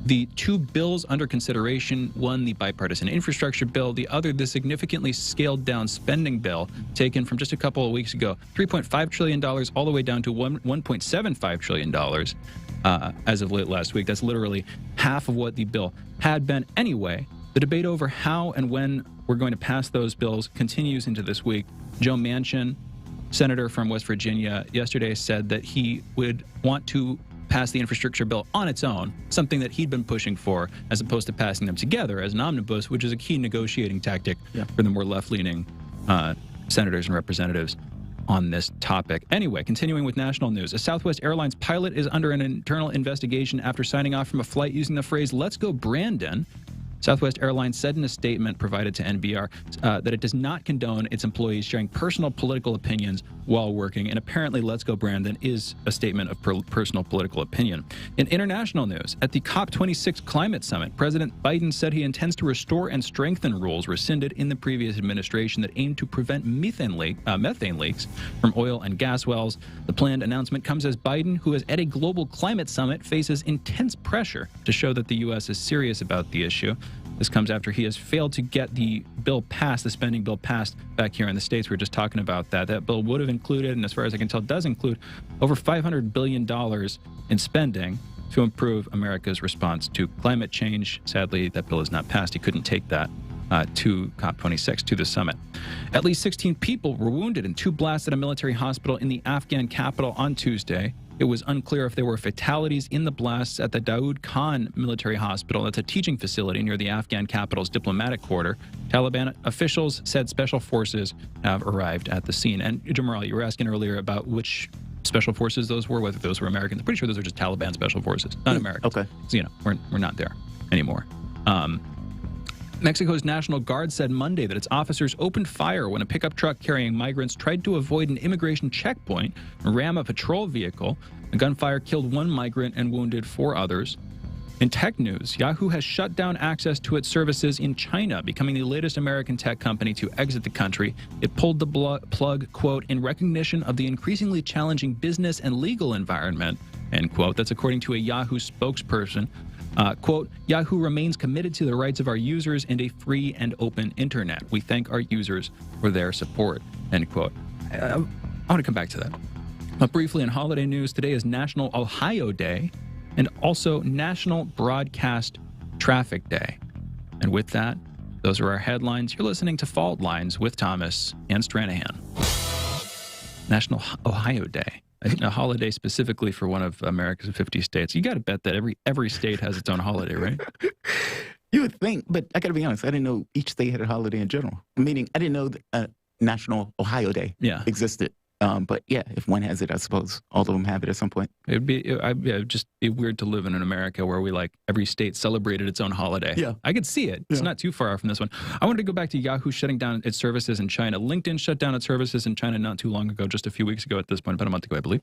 The two bills under consideration, one the bipartisan infrastructure bill, the other the significantly scaled down spending bill taken from just a couple of weeks ago, $3.5 trillion all the way down to $1.75 trillion as of late last week. That's literally half of what the bill had been. Anyway, The debate over how and when we're going to pass those bills continues into this week. Joe Manchin, senator from West Virginia, yesterday said that he would want to pass the infrastructure bill on its own, something that he'd been pushing for, as opposed to passing them together as an omnibus, which is a key negotiating tactic for the more left-leaning senators and representatives on this topic. Anyway, continuing with national news, a Southwest Airlines pilot is under an internal investigation after signing off from a flight using the phrase, "Let's go Brandon." Southwest Airlines said in a statement provided to NPR that it does not condone its employees sharing personal political opinions while working. And apparently, "Let's Go Brandon" is a statement of personal political opinion. In international news, at the COP26 climate summit, President Biden said he intends to restore and strengthen rules rescinded in the previous administration that aim to prevent methane leaks from oil and gas wells. The planned announcement comes as Biden, who is at a global climate summit, faces intense pressure to show that the U.S. is serious about the issue. This comes after he has failed to get the bill passed, the spending bill passed back here in the States. We were just talking about that. That bill would have included, and as far as I can tell, does include over $500 billion in spending to improve America's response to climate change. Sadly, that bill is not passed. He couldn't take that to COP26, to the summit. At least 16 people were wounded in 2 blasts at a military hospital in the Afghan capital on Tuesday. It was unclear if there were fatalities in the blasts at the Daoud Khan military hospital. That's a teaching facility near the Afghan capital's diplomatic quarter. Taliban officials said special forces have arrived at the scene. And Jamarl, you were asking earlier about which special forces those were, whether those were Americans. I'm pretty sure those are just Taliban special forces, not Americans. Okay. So, we're not there anymore. Mexico's National Guard said Monday that its officers opened fire when a pickup truck carrying migrants tried to avoid an immigration checkpoint and ram a patrol vehicle. The gunfire killed 1 migrant and wounded 4 others. In tech news, Yahoo has shut down access to its services in China, becoming the latest American tech company to exit the country. It pulled the plug, quote, in recognition of the increasingly challenging business and legal environment, end quote. That's according to a Yahoo spokesperson. Quote, Yahoo remains committed to the rights of our users and a free and open internet. We thank our users for their support, end quote. I want to come back to that. But briefly, in holiday news, today is National Ohio Day and also National Broadcast Traffic Day. And with that, those are our headlines. You're listening to Fault Lines with Thomas and Stranahan. National Ohio Day. A holiday specifically for one of America's 50 states. You got to bet that every state has its own holiday, right? You would think, but I got to be honest, I didn't know each state had a holiday in general. Meaning, I didn't know National Ohio Day existed. But yeah, if one has it, I suppose all of them have it at some point. It'd just be weird to live in America where we every state celebrated its own holiday. Yeah. I could see it. It's not too far off from this one. I wanted to go back to Yahoo shutting down its services in China. LinkedIn shut down its services in China not too long ago, just a few weeks ago at this point, about a month ago, I believe.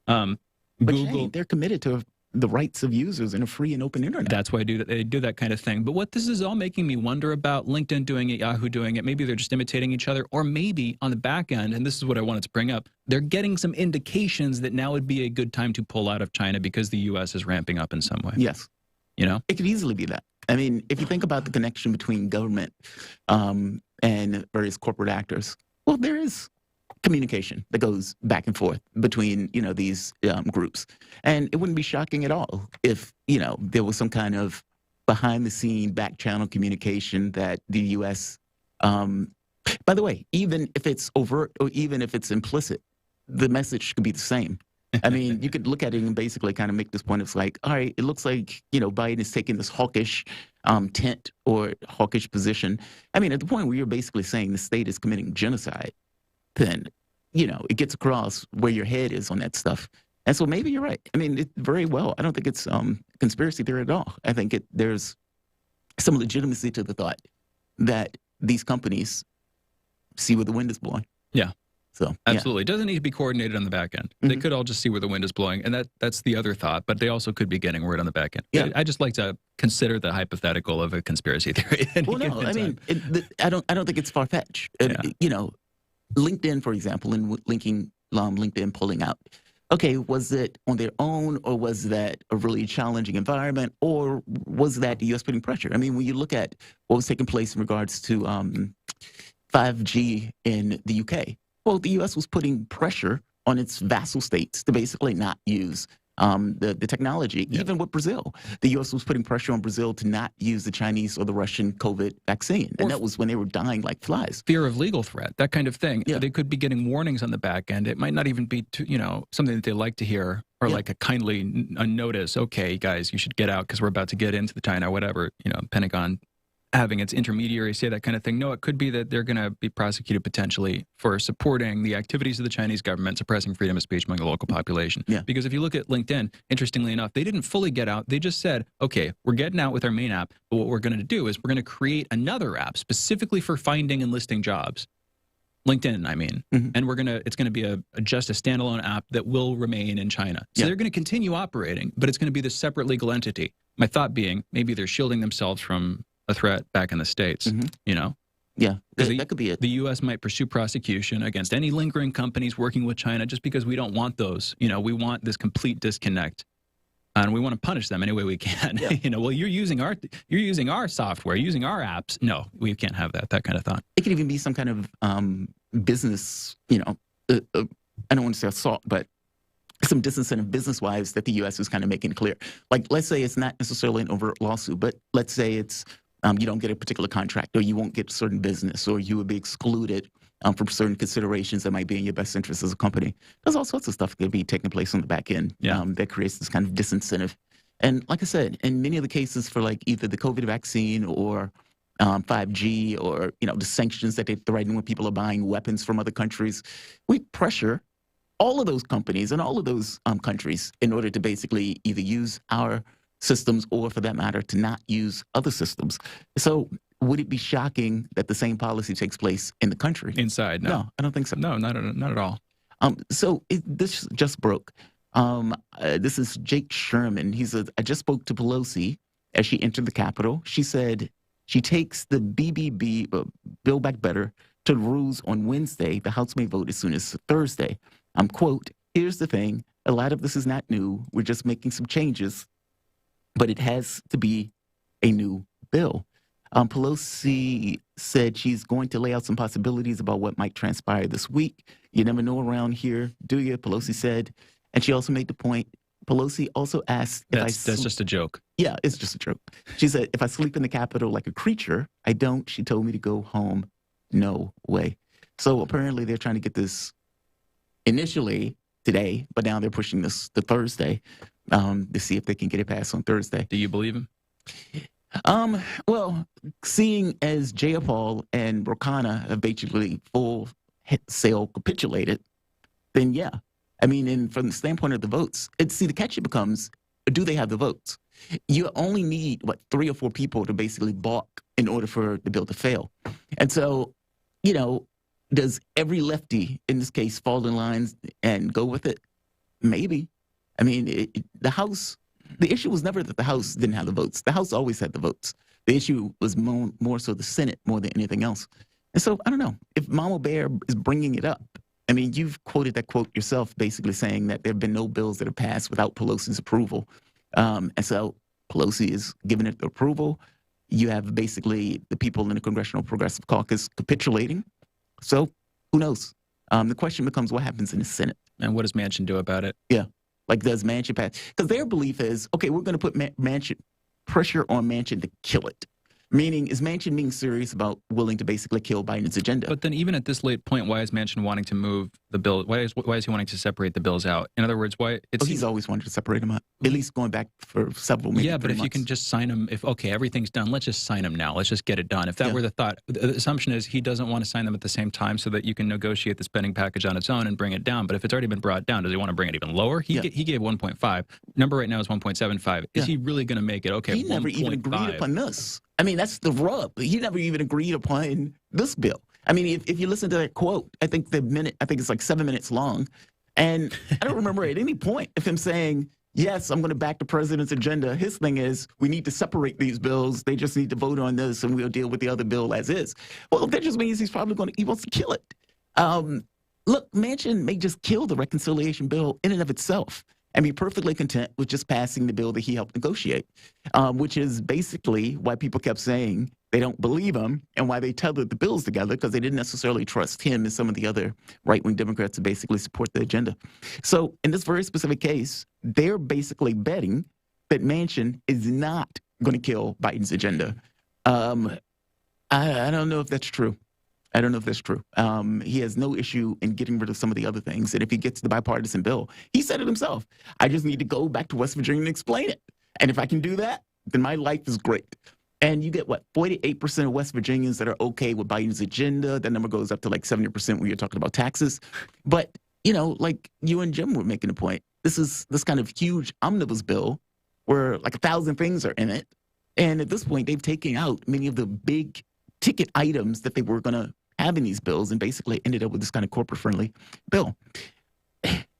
But Google, they're committed to the rights of users in a free and open internet. That's why they do that kind of thing. But what this is all making me wonder about, LinkedIn doing it, Yahoo doing it, maybe they're just imitating each other, or maybe on the back end, and this is what I wanted to bring up, they're getting some indications that now would be a good time to pull out of China because the U.S. is ramping up in some way. Yes. You know? It could easily be that. I mean, if you think about the connection between government and various corporate actors, well, there is communication that goes back and forth between, these groups. And it wouldn't be shocking at all if, there was some kind of behind-the-scene back-channel communication that the U.S. By the way, even if it's overt or even if it's implicit, the message could be the same. I mean, you could look at it and basically kind of make this point. It's like, all right, it looks like, Biden is taking this hawkish tent or hawkish position. I mean, at the point where you're basically saying the state is committing genocide, then, it gets across where your head is on that stuff. And so maybe you're right. I mean, very well. I don't think it's conspiracy theory at all. I think there's some legitimacy to the thought that these companies see where the wind is blowing. Yeah. So absolutely. It doesn't need to be coordinated on the back end. They could all just see where the wind is blowing. And that's the other thought. But they also could be getting word on the back end. Yeah. I just like to consider the hypothetical of a conspiracy theory. Well, no, I mean, I don't think it's far-fetched. LinkedIn, for example, and linking LinkedIn pulling out. Okay, was it on their own, or was that a really challenging environment, or was that the U.S. putting pressure? I mean, when you look at what was taking place in regards to 5G in the UK, well, the U.S. was putting pressure on its vassal states to basically not use the technology. Even with Brazil, the U.S. was putting pressure on Brazil to not use the Chinese or the Russian COVID vaccine, and that was when they were dying like flies. Fear of legal threat, that kind of thing. They could be getting warnings on the back end. It might not even be, something that they like to hear, or like a kindly notice. Okay, guys, you should get out because we're about to get into the China, whatever. Pentagon having its intermediary say that kind of thing. No, it could be that they're going to be prosecuted potentially for supporting the activities of the Chinese government, suppressing freedom of speech among the local population. Because if you look at LinkedIn, interestingly enough, they didn't fully get out. They just said, okay, we're getting out with our main app, but what we're going to do is we're going to create another app specifically for finding and listing jobs. LinkedIn, I mean. And it's going to be just a standalone app that will remain in China. So they're going to continue operating, but it's going to be this separate legal entity. My thought being, maybe they're shielding themselves from a threat back in the States, Yeah, that could be it. The U.S. might pursue prosecution against any lingering companies working with China just because we don't want those. We want this complete disconnect, and we want to punish them any way we can. Well, you're using our software, using our apps. No, we can't have that kind of thought. It could even be some kind of business, I don't want to say assault, but some disincentive business-wise that the U.S. is kind of making clear. Like, let's say it's not necessarily an overt lawsuit, but let's say it's you don't get a particular contract, or you won't get certain business, or you would be excluded from certain considerations that might be in your best interest as a company. There's all sorts of stuff that could be taking place on the back end that creates this kind of disincentive. And like I said, in many of the cases for like either the COVID vaccine or 5G or, the sanctions that they threaten when people are buying weapons from other countries, we pressure all of those companies and all of those countries in order to basically either use our systems or, for that matter, to not use other systems. So would it be shocking that the same policy takes place in the country? Inside, no. No, I don't think so. No, not at all. This just broke. This is Jake Sherman. He said, I just spoke to Pelosi as she entered the Capitol. She said she takes the BBB, Build Back Better, to the rules on Wednesday. The House may vote as soon as Thursday. Quote, here's the thing. A lot of this is not new. We're just making some changes, but it has to be a new bill. Pelosi said she's going to lay out some possibilities about what might transpire this week. You never know around here, do you? Pelosi said. And she also made the point. Pelosi also asked that's just a joke. Yeah, it's just a joke. She said, if I sleep in the Capitol like a creature, I don't. She told me to go home. No way. So apparently they're trying to get this initially today, but now they're pushing this to Thursday to see if they can get it passed on Thursday. Do you believe him? Well, seeing as Jamarl and Rokana have basically full sale capitulated, then yeah. I mean, and from the standpoint of the votes, the catch becomes, do they have the votes? You only need, 3 or 4 people to basically balk in order for the bill to fail. And so, does every lefty, in this case, fall in line and go with it? Maybe. I mean, the House, the issue was never that the House didn't have the votes. The House always had the votes. The issue was more so the Senate more than anything else. And so, I don't know, if Mama Bear is bringing it up, I mean, you've quoted that quote yourself, basically saying that there have been no bills that have passed without Pelosi's approval. And so Pelosi is giving it the approval. You have basically the people in the Congressional Progressive Caucus capitulating. So who knows? The question becomes, what happens in the Senate? And what does Manchin do about it? Yeah. Like, does Manchin pass? Because their belief is, okay, we're going to put Manchin, pressure on Manchin to kill it. Meaning, is Manchin being serious about willing to basically kill Biden's agenda? But then even at this late point, why is Manchin wanting to move the bill? Why is he wanting to separate the bills out? In other words, why? He's always wanted to separate them out, at least going back for several, maybe 3 but if months. you can just sign them, everything's done, let's just sign them now. Let's just get it done. If that were the thought, the assumption is he doesn't want to sign them at the same time so that you can negotiate the spending package on its own and bring it down. But if it's already been brought down, does he want to bring it even lower? He gave 1.5. Number right now is 1.75. Is he really going to make it? Okay, he never even agreed upon this. I mean, that's the rub. He never even agreed upon this bill. I mean, if you listen to that quote, I think it's like 7 minutes long. And I don't remember at any point of him saying, yes, I'm going to back the president's agenda. His thing is, we need to separate these bills. They just need to vote on this and we'll deal with the other bill as is. Well, that just means he wants to kill it. Look, Manchin may just kill the reconciliation bill in and of itself. and be perfectly content with just passing the bill that he helped negotiate, which is basically why people kept saying they don't believe him and why they tethered the bills together, because they didn't necessarily trust him and some of the other right-wing Democrats to basically support the agenda. So in this very specific case, they're basically betting that Manchin is not going to kill Biden's agenda. I don't know if that's true. I don't know if that's true. He has no issue in getting rid of some of the other things. And if he gets the bipartisan bill, he said it himself, I just need to go back to West Virginia and explain it. And if I can do that, then my life is great. And you get, 48% of West Virginians that are okay with Biden's agenda. That number goes up to like 70% when you're talking about taxes. But, like you and Jim were making a point, this is this kind of huge omnibus bill where like 1,000 things are in it. And at this point, they've taken out many of the big ticket items that they were going to have in these bills and basically ended up with this kind of corporate-friendly bill.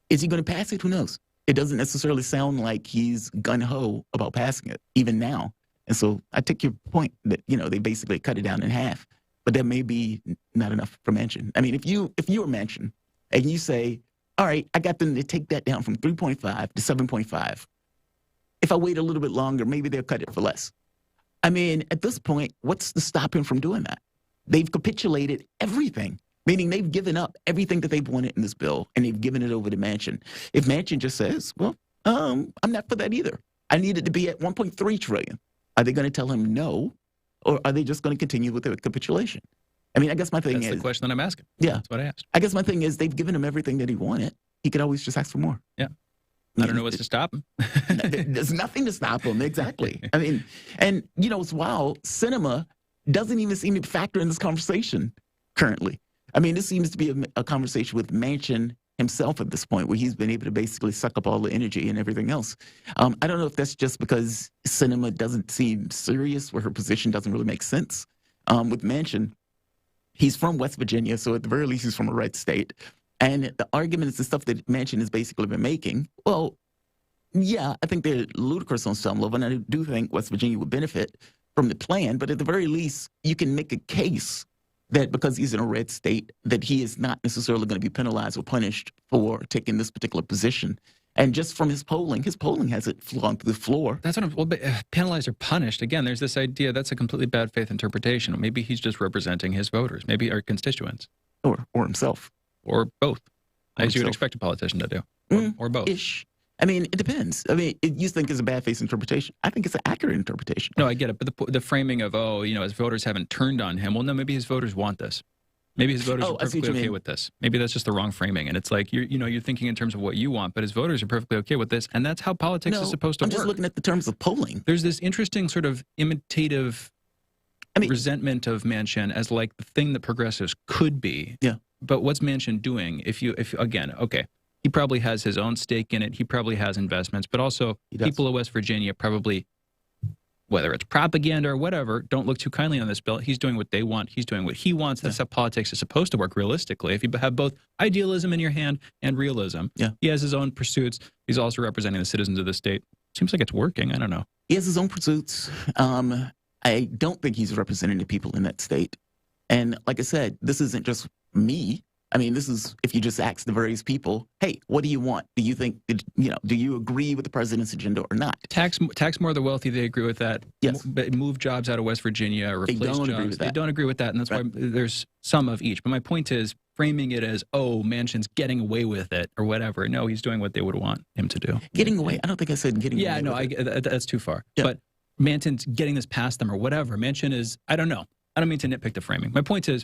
Is he going to pass it? Who knows? It doesn't necessarily sound like he's gun-ho about passing it, even now. And so I take your point that, they basically cut it down in half. But that may be not enough for Manchin. I mean, if you were Manchin and you say, all right, I got them to take that down from 3.5 to 7.5. If I wait a little bit longer, maybe they'll cut it for less. I mean, at this point, what's to stop him from doing that? They've capitulated everything, meaning they've given up everything that they've wanted in this bill, and they've given it over to Manchin. If Manchin just says, well, I'm not for that either. I need it to be at $1.3 trillion. Are they going to tell him no, or are they just going to continue with the capitulation? I mean, I guess my thing is... That's the question that I'm asking. Yeah. That's what I asked. I guess my thing is they've given him everything that he wanted. He could always just ask for more. Yeah. I don't know what's to stop him. There's nothing to stop him, exactly. I mean, and, it's wild. Cinema doesn't even seem to factor in this conversation currently. I mean, this seems to be a conversation with Manchin himself at this point, where he's been able to basically suck up all the energy and everything else. I don't know if that's just because Cinema doesn't seem serious, where her position doesn't really make sense. With Manchin, he's from West Virginia, so at the very least he's from a red state. And the arguments and stuff that Manchin has basically been making, well, yeah, I think they're ludicrous on some level, and I do think West Virginia would benefit from the plan, but at the very least, you can make a case that because he's in a red state, that he is not necessarily going to be penalized or punished for taking this particular position. And just from his polling hasn't flown through the floor. That's what penalized or punished. Again, there's this idea that's a completely bad faith interpretation. Maybe he's just representing his voters, maybe our constituents. Or himself. Or both, or as you would expect a politician to do. Or both. Ish. I mean, it depends. I mean, you think it's a bad faith interpretation. I think it's an accurate interpretation. No, I get it. But the framing of, his voters haven't turned on him. Well, no, maybe his voters want this. Maybe his voters are perfectly okay with this. Maybe that's just the wrong framing. And it's like, you're thinking in terms of what you want, but his voters are perfectly okay with this. And that's how politics is supposed to work. I'm just looking at the terms of polling. There's this interesting sort of imitative resentment of Manchin as like the thing that progressives could be. Yeah. But what's Manchin doing? If again, okay, he probably has his own stake in it. He probably has investments, but also people of West Virginia probably, whether it's propaganda or whatever, don't look too kindly on this bill. He's doing what they want. He's doing what he wants. That's how politics is supposed to work realistically. If you have both idealism in your hand and realism, he has his own pursuits. He's also representing the citizens of the state. Seems like it's working. I don't know. He has his own pursuits. I don't think he's representing the people in that state. And like I said, this isn't just me. I mean, this is if you just ask the various people, hey, what do you want? Do you think, do you agree with the president's agenda or not? Tax more of the wealthy, they agree with that. Yes. Move jobs out of West Virginia, or replace jobs. Agree with that. They don't agree with that, and that's why there's some of each. But my point is framing it as, Manchin's getting away with it or whatever. No, he's doing what they would want him to do. Getting away? I don't think I said getting away. Yeah, no, that's too far. Yeah. But Manchin's getting this past them or whatever. Manchin is, I don't know. I don't mean to nitpick the framing. My point is,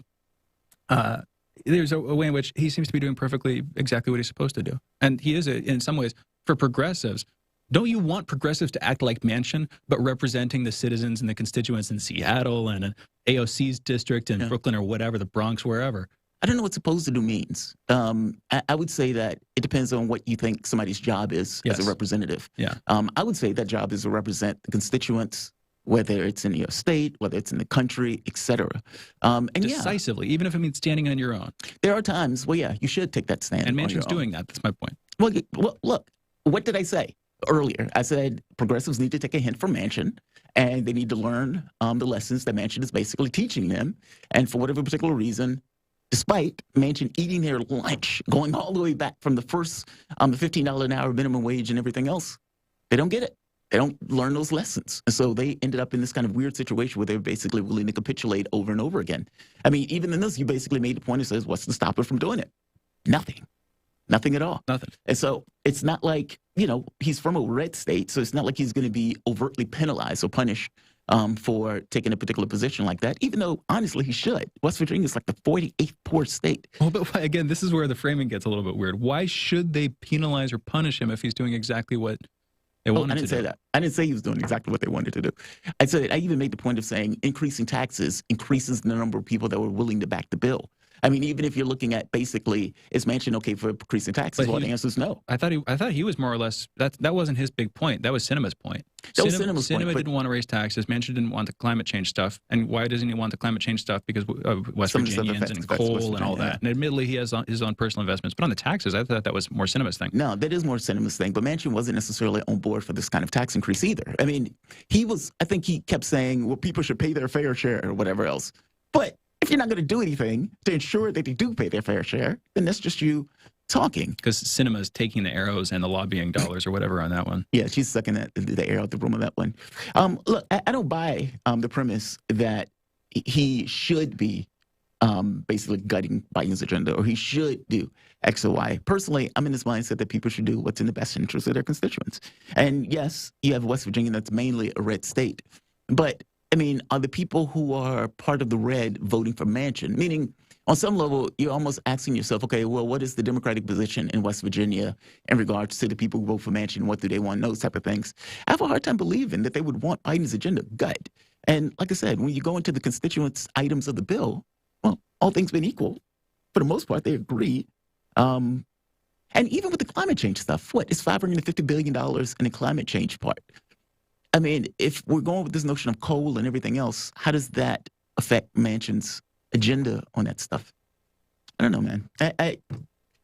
there's a way in which he seems to be doing perfectly exactly what he's supposed to do. And he is, in some ways, for progressives. Don't you want progressives to act like Manchin, but representing the citizens and the constituents in Seattle and AOC's district in Brooklyn or whatever, the Bronx, wherever? I don't know what supposed to do means. I would say that it depends on what you think somebody's job is as a representative. Yeah. I would say that job is to represent the constituents, whether it's in your state, whether it's in the country, et cetera. And decisively, even if it means standing on your own. There are times where, you should take that stand. And Manchin's doing that. That's my point. Well, look, what did I say earlier? I said progressives need to take a hint from Manchin, and they need to learn the lessons that Manchin is basically teaching them. And for whatever particular reason, despite Manchin eating their lunch, going all the way back from the first the $15 an hour minimum wage and everything else. They don't get it. They don't learn those lessons. And so they ended up in this kind of weird situation where they're basically willing to capitulate over and over again. I mean, even in this, you basically made the point and says, what's to stop her from doing it? Nothing. Nothing at all. Nothing. And so it's not like, he's from a red state, so it's not like he's going to be overtly penalized or punished for taking a particular position like that, even though, honestly, he should. West Virginia is like the 48th poorest state. Well, but again, this is where the framing gets a little bit weird. Why should they penalize or punish him if he's doing exactly what they wanted to do? I didn't say that. I didn't say he was doing exactly what they wanted to do. I even made the point of saying increasing taxes increases the number of people that were willing to back the bill. I mean, even if you're looking at basically, is Manchin okay for increasing taxes? Well, the answer is no. I thought he was more or less, that wasn't his big point. That was Sinema's point. Sinema didn't want to raise taxes. Manchin didn't want the climate change stuff. And why doesn't he want the climate change stuff? Because of West Virginians and coal and all that. And admittedly, he has his own personal investments. But on the taxes, I thought that was more Sinema's thing. No, that is more Sinema's thing. But Manchin wasn't necessarily on board for this kind of tax increase either. I mean, I think he kept saying, well, people should pay their fair share or whatever else. But if you're not going to do anything to ensure that they do pay their fair share, then that's just you talking. Because Sinema is taking the arrows and the lobbying dollars or whatever on that one. Yeah, she's sucking the air out the room on that one. Look, I don't buy the premise that he should be basically gutting Biden's agenda or he should do X or Y. Personally, I'm in this mindset that people should do what's in the best interest of their constituents. And yes, you have West Virginia that's mainly a red state. But I mean, are the people who are part of the red voting for Manchin? Meaning, on some level, you're almost asking yourself, okay, well, what is the Democratic position in West Virginia in regards to the people who vote for Manchin? What do they want? Those type of things. I have a hard time believing that they would want Biden's agenda gut. And like I said, when you go into the constituents' items of the bill, well, all things being equal, for the most part, they agree. And even with the climate change stuff, it's $550 billion in the climate change part? I mean, if we're going with this notion of coal and everything else, how does that affect Manchin's agenda on that stuff? I don't know, man.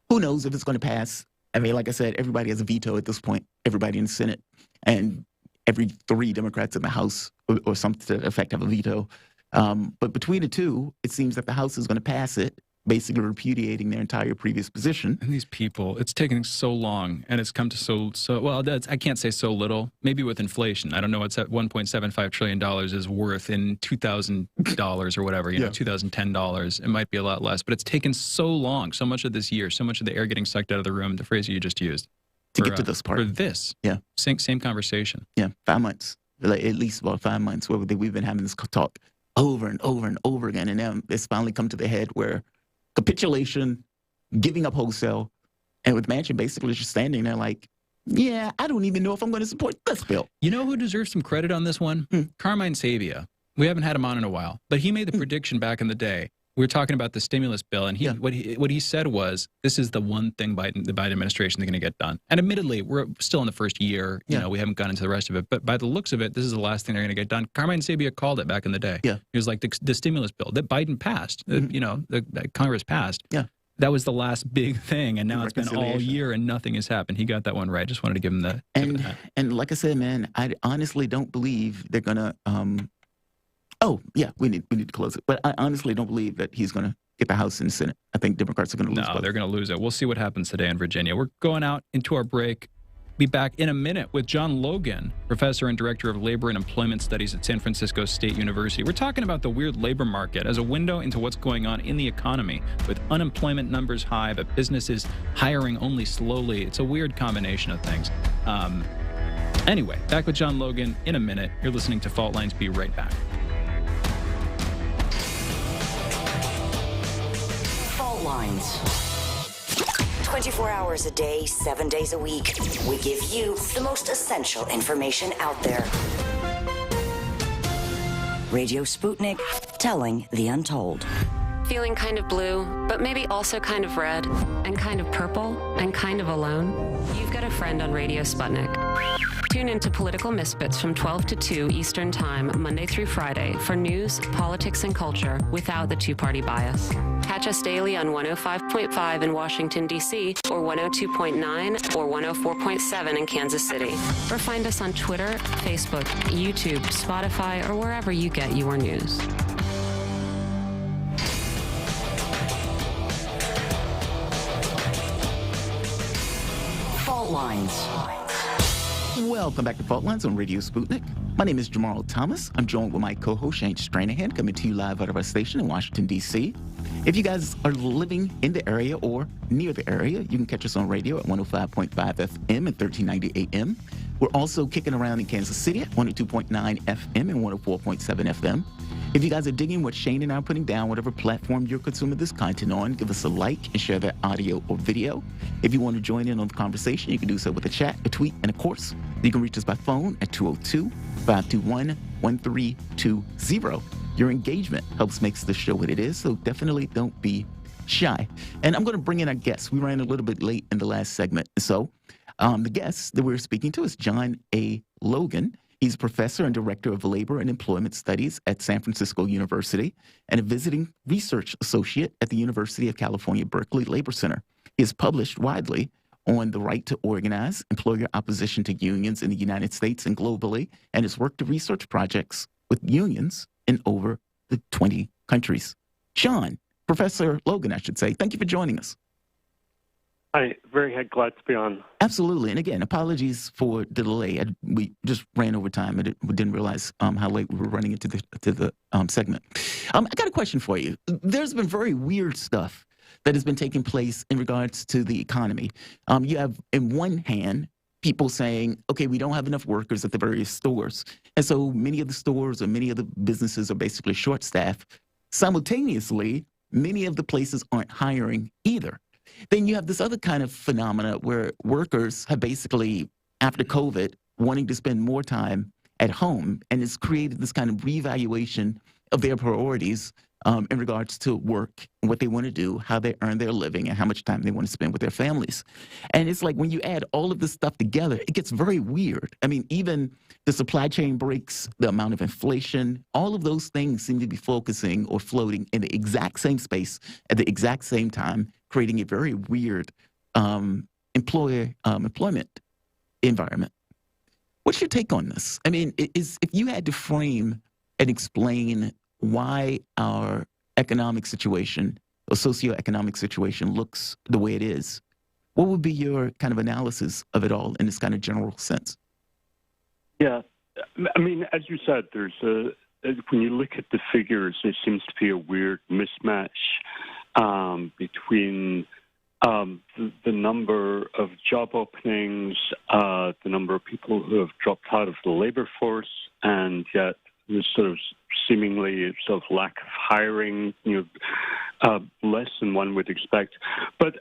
Who knows if it's going to pass? I mean, like I said, everybody has a veto at this point, everybody in the Senate, and every 3 Democrats in the House or something to that effect have a veto. But between the two, it seems that the House is going to pass it, basically repudiating their entire previous position. And these people, it's taken so long, and it's come to so well, I can't say so little. Maybe with inflation. I don't know what's that $1.75 trillion is worth in $2,000 or whatever, $2010. It might be a lot less, but it's taken so long, so much of this year, so much of the air getting sucked out of the room, the phrase you just used. To get to this part. For this. Yeah. Same conversation. Yeah, 5 months. Like at least about 5 months where we've been having this talk over and over and over again. And now it's finally come to the head where capitulation, giving up wholesale, and with Manchin basically just standing there like, yeah, I don't even know if I'm going to support this bill. You know who deserves some credit on this one? Carmine Sabia. We haven't had him on in a while, but he made the prediction back in the day. We were talking about the stimulus bill, and what he said was, this is the one thing the Biden administration is going to get done. And admittedly, we're still in the first year. You know, we haven't gone into the rest of it. But by the looks of it, this is the last thing they're going to get done. Carmine Sabia called it back in the day. Yeah. He was like, the stimulus bill that Biden passed, that Congress passed. Yeah. That was the last big thing, and now it's been all year and nothing has happened. He got that one right. Just wanted to give him the tip of the hat. And like I said, man, I honestly don't believe they're going to oh, yeah, we need to close it. But I honestly don't believe that he's going to get the House and the Senate. I think Democrats are going to lose. No, they're going to lose it. We'll see what happens today in Virginia. We're going out into our break. Be back in a minute with John Logan, professor and director of labor and employment studies at San Francisco State University. We're talking about the weird labor market as a window into what's going on in the economy with unemployment numbers high, but businesses hiring only slowly. It's a weird combination of things. Anyway, back with John Logan in a minute. You're listening to Fault Lines. Be right back. Lines. 24 hours a day, 7 days a week. We give you the most essential information out there. Radio Sputnik, telling the untold. Feeling kind of blue, but maybe also kind of red, and kind of purple, and kind of alone? You've got a friend on Radio Sputnik. Tune into Political Misfits from 12 to 2 Eastern Time, Monday through Friday, for news, politics, and culture without the two-party bias. Catch us daily on 105.5 in Washington, D.C., or 102.9 or 104.7 in Kansas City. Or find us on Twitter, Facebook, YouTube, Spotify, or wherever you get your news. Lines. Welcome back to Fault Lines on Radio Sputnik. My name is Jamarl Thomas. I'm joined with my co-host Shane Stranahan, coming to you live out of our station in Washington, D.C. If you guys are living in the area or near the area, you can catch us on radio at 105.5 FM and 1390 AM. We're also kicking around in Kansas City at 102.9 FM and 104.7 FM. If you guys are digging what Shane and I are putting down, whatever platform you're consuming this content on, give us a like and share that audio or video. If you want to join in on the conversation, you can do so with a chat, a tweet, and of course, you can reach us by phone at 202-521-1320. Your engagement helps makes the show what it is, so definitely don't be shy. And I'm going to bring in our guests. We ran a little bit late in the last segment. So the guest that we're speaking to is John A. Logan. He's a professor and director of labor and employment studies at San Francisco University and a visiting research associate at the University of California, Berkeley Labor Center. He has published widely on the right to organize, employer opposition to unions in the United States and globally, and has worked to research projects with unions in over 20 countries. John, Professor Logan, I should say, thank you for joining us. Hi, very glad to be on. Absolutely. And again, apologies for the delay. We just ran over time and we didn't realize how late we were running into the segment. I got a question for you. There's been very weird stuff that has been taking place in regards to the economy. You have, in one hand, people saying, okay, we don't have enough workers at the various stores. And so many of the stores or many of the businesses are basically short-staffed. Simultaneously, many of the places aren't hiring either. Then you have this other kind of phenomena where workers have basically, after COVID, wanting to spend more time at home, and it's created this kind of reevaluation of their priorities in regards to work, what they want to do, how they earn their living, and how much time they want to spend with their families. And it's like when you add all of this stuff together, it gets very weird. I mean, even the supply chain breaks, the amount of inflation, all of those things seem to be focusing or floating in the exact same space at the exact same time, creating a very weird employment environment. What's your take on this? I mean, if you had to frame and explain why our economic situation or socioeconomic situation looks the way it is, what would be your kind of analysis of it all in this kind of general sense? Yeah, I mean, as you said, when you look at the figures, there seems to be a weird mismatch between the number of job openings, the number of people who have dropped out of the labor force, and yet there's sort of seemingly sort of lack of hiring, less than one would expect. But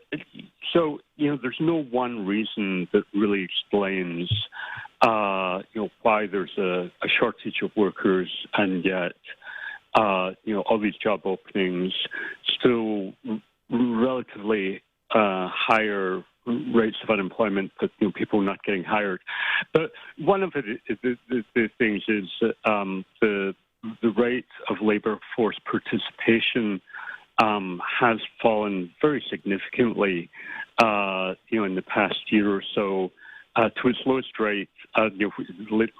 so, there's no one reason that really explains, why there's a shortage of workers and yet, all these job openings, still relatively higher rates of unemployment, but people not getting hired. But one of the things is the rate of labor force participation has fallen very significantly, in the past year or so. To its lowest rate,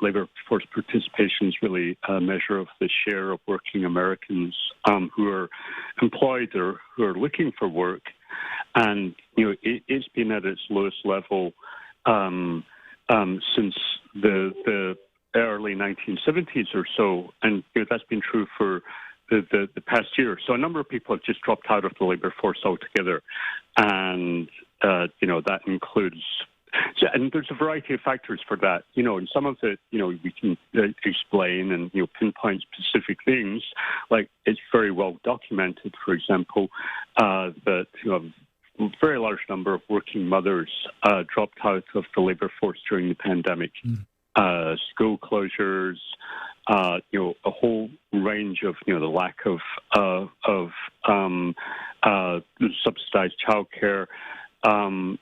labor force participation is really a measure of the share of working Americans who are employed or who are looking for work. And, it's been at its lowest level since the early 1970s or so. And that's been true for the past year. So a number of people have just dropped out of the labor force altogether. And, that includes... And there's a variety of factors for that, and some of it, we can explain and, pinpoint specific things. Like it's very well documented, for example, that, a very large number of working mothers dropped out of the labor force during the pandemic. School closures, a whole range of, the lack of subsidized childcare. And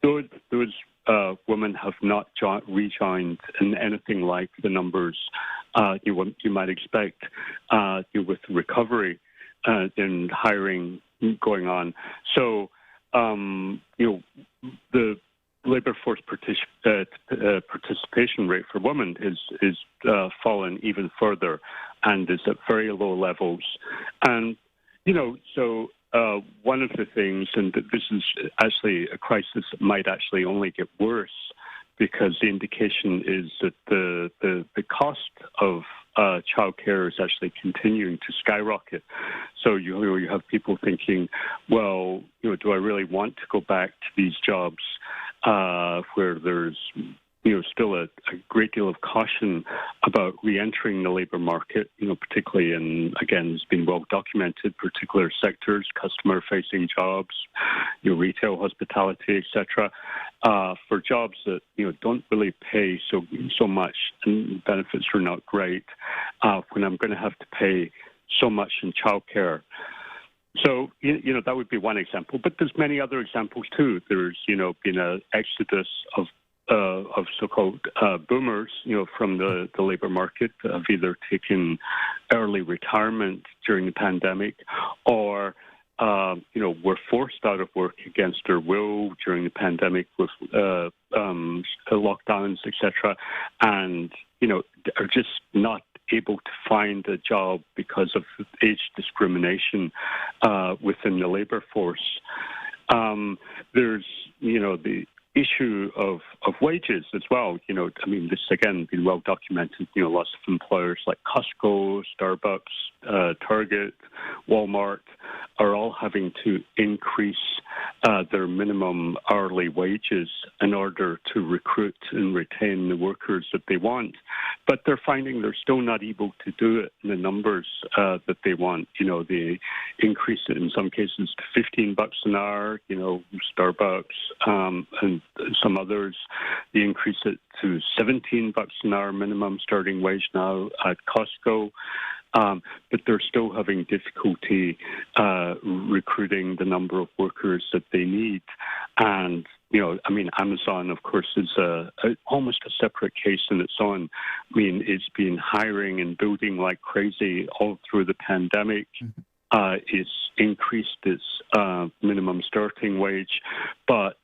those women have not rejoined in anything like the numbers you might expect with recovery and hiring going on. So, the labor force participation rate for women is fallen even further and is at very low levels. And, so one of the things, and this is actually a crisis that might actually only get worse, because the indication is that the cost of childcare is actually continuing to skyrocket. So you have people thinking, well, do I really want to go back to these jobs where there's still a great deal of caution about re-entering the labor market, particularly in, again, it's been well documented, particular sectors, customer-facing jobs, retail, hospitality, etc., for jobs that, don't really pay so much and benefits are not great, when I'm going to have to pay so much in childcare. So, that would be one example, but there's many other examples too. There's, been an exodus of so-called boomers, from the labor market, have either taken early retirement during the pandemic or, were forced out of work against their will during the pandemic with lockdowns, etc., and, are just not able to find a job because of age discrimination within the labor force. There's, the issue of wages as well. This again been well documented. Lots of employers like Costco, Starbucks, Target, Walmart are all having to increase their minimum hourly wages in order to recruit and retain the workers that they want. But they're finding they're still not able to do it in the numbers that they want. They increase it in some cases to $15 an hour, Starbucks, and some others. They increase it to $17 an hour minimum starting wage now at Costco. But they're still having difficulty recruiting the number of workers that they need. And, Amazon, of course, is almost a separate case in its own. It's been hiring and building like crazy all through the pandemic. It's increased its minimum starting wage, but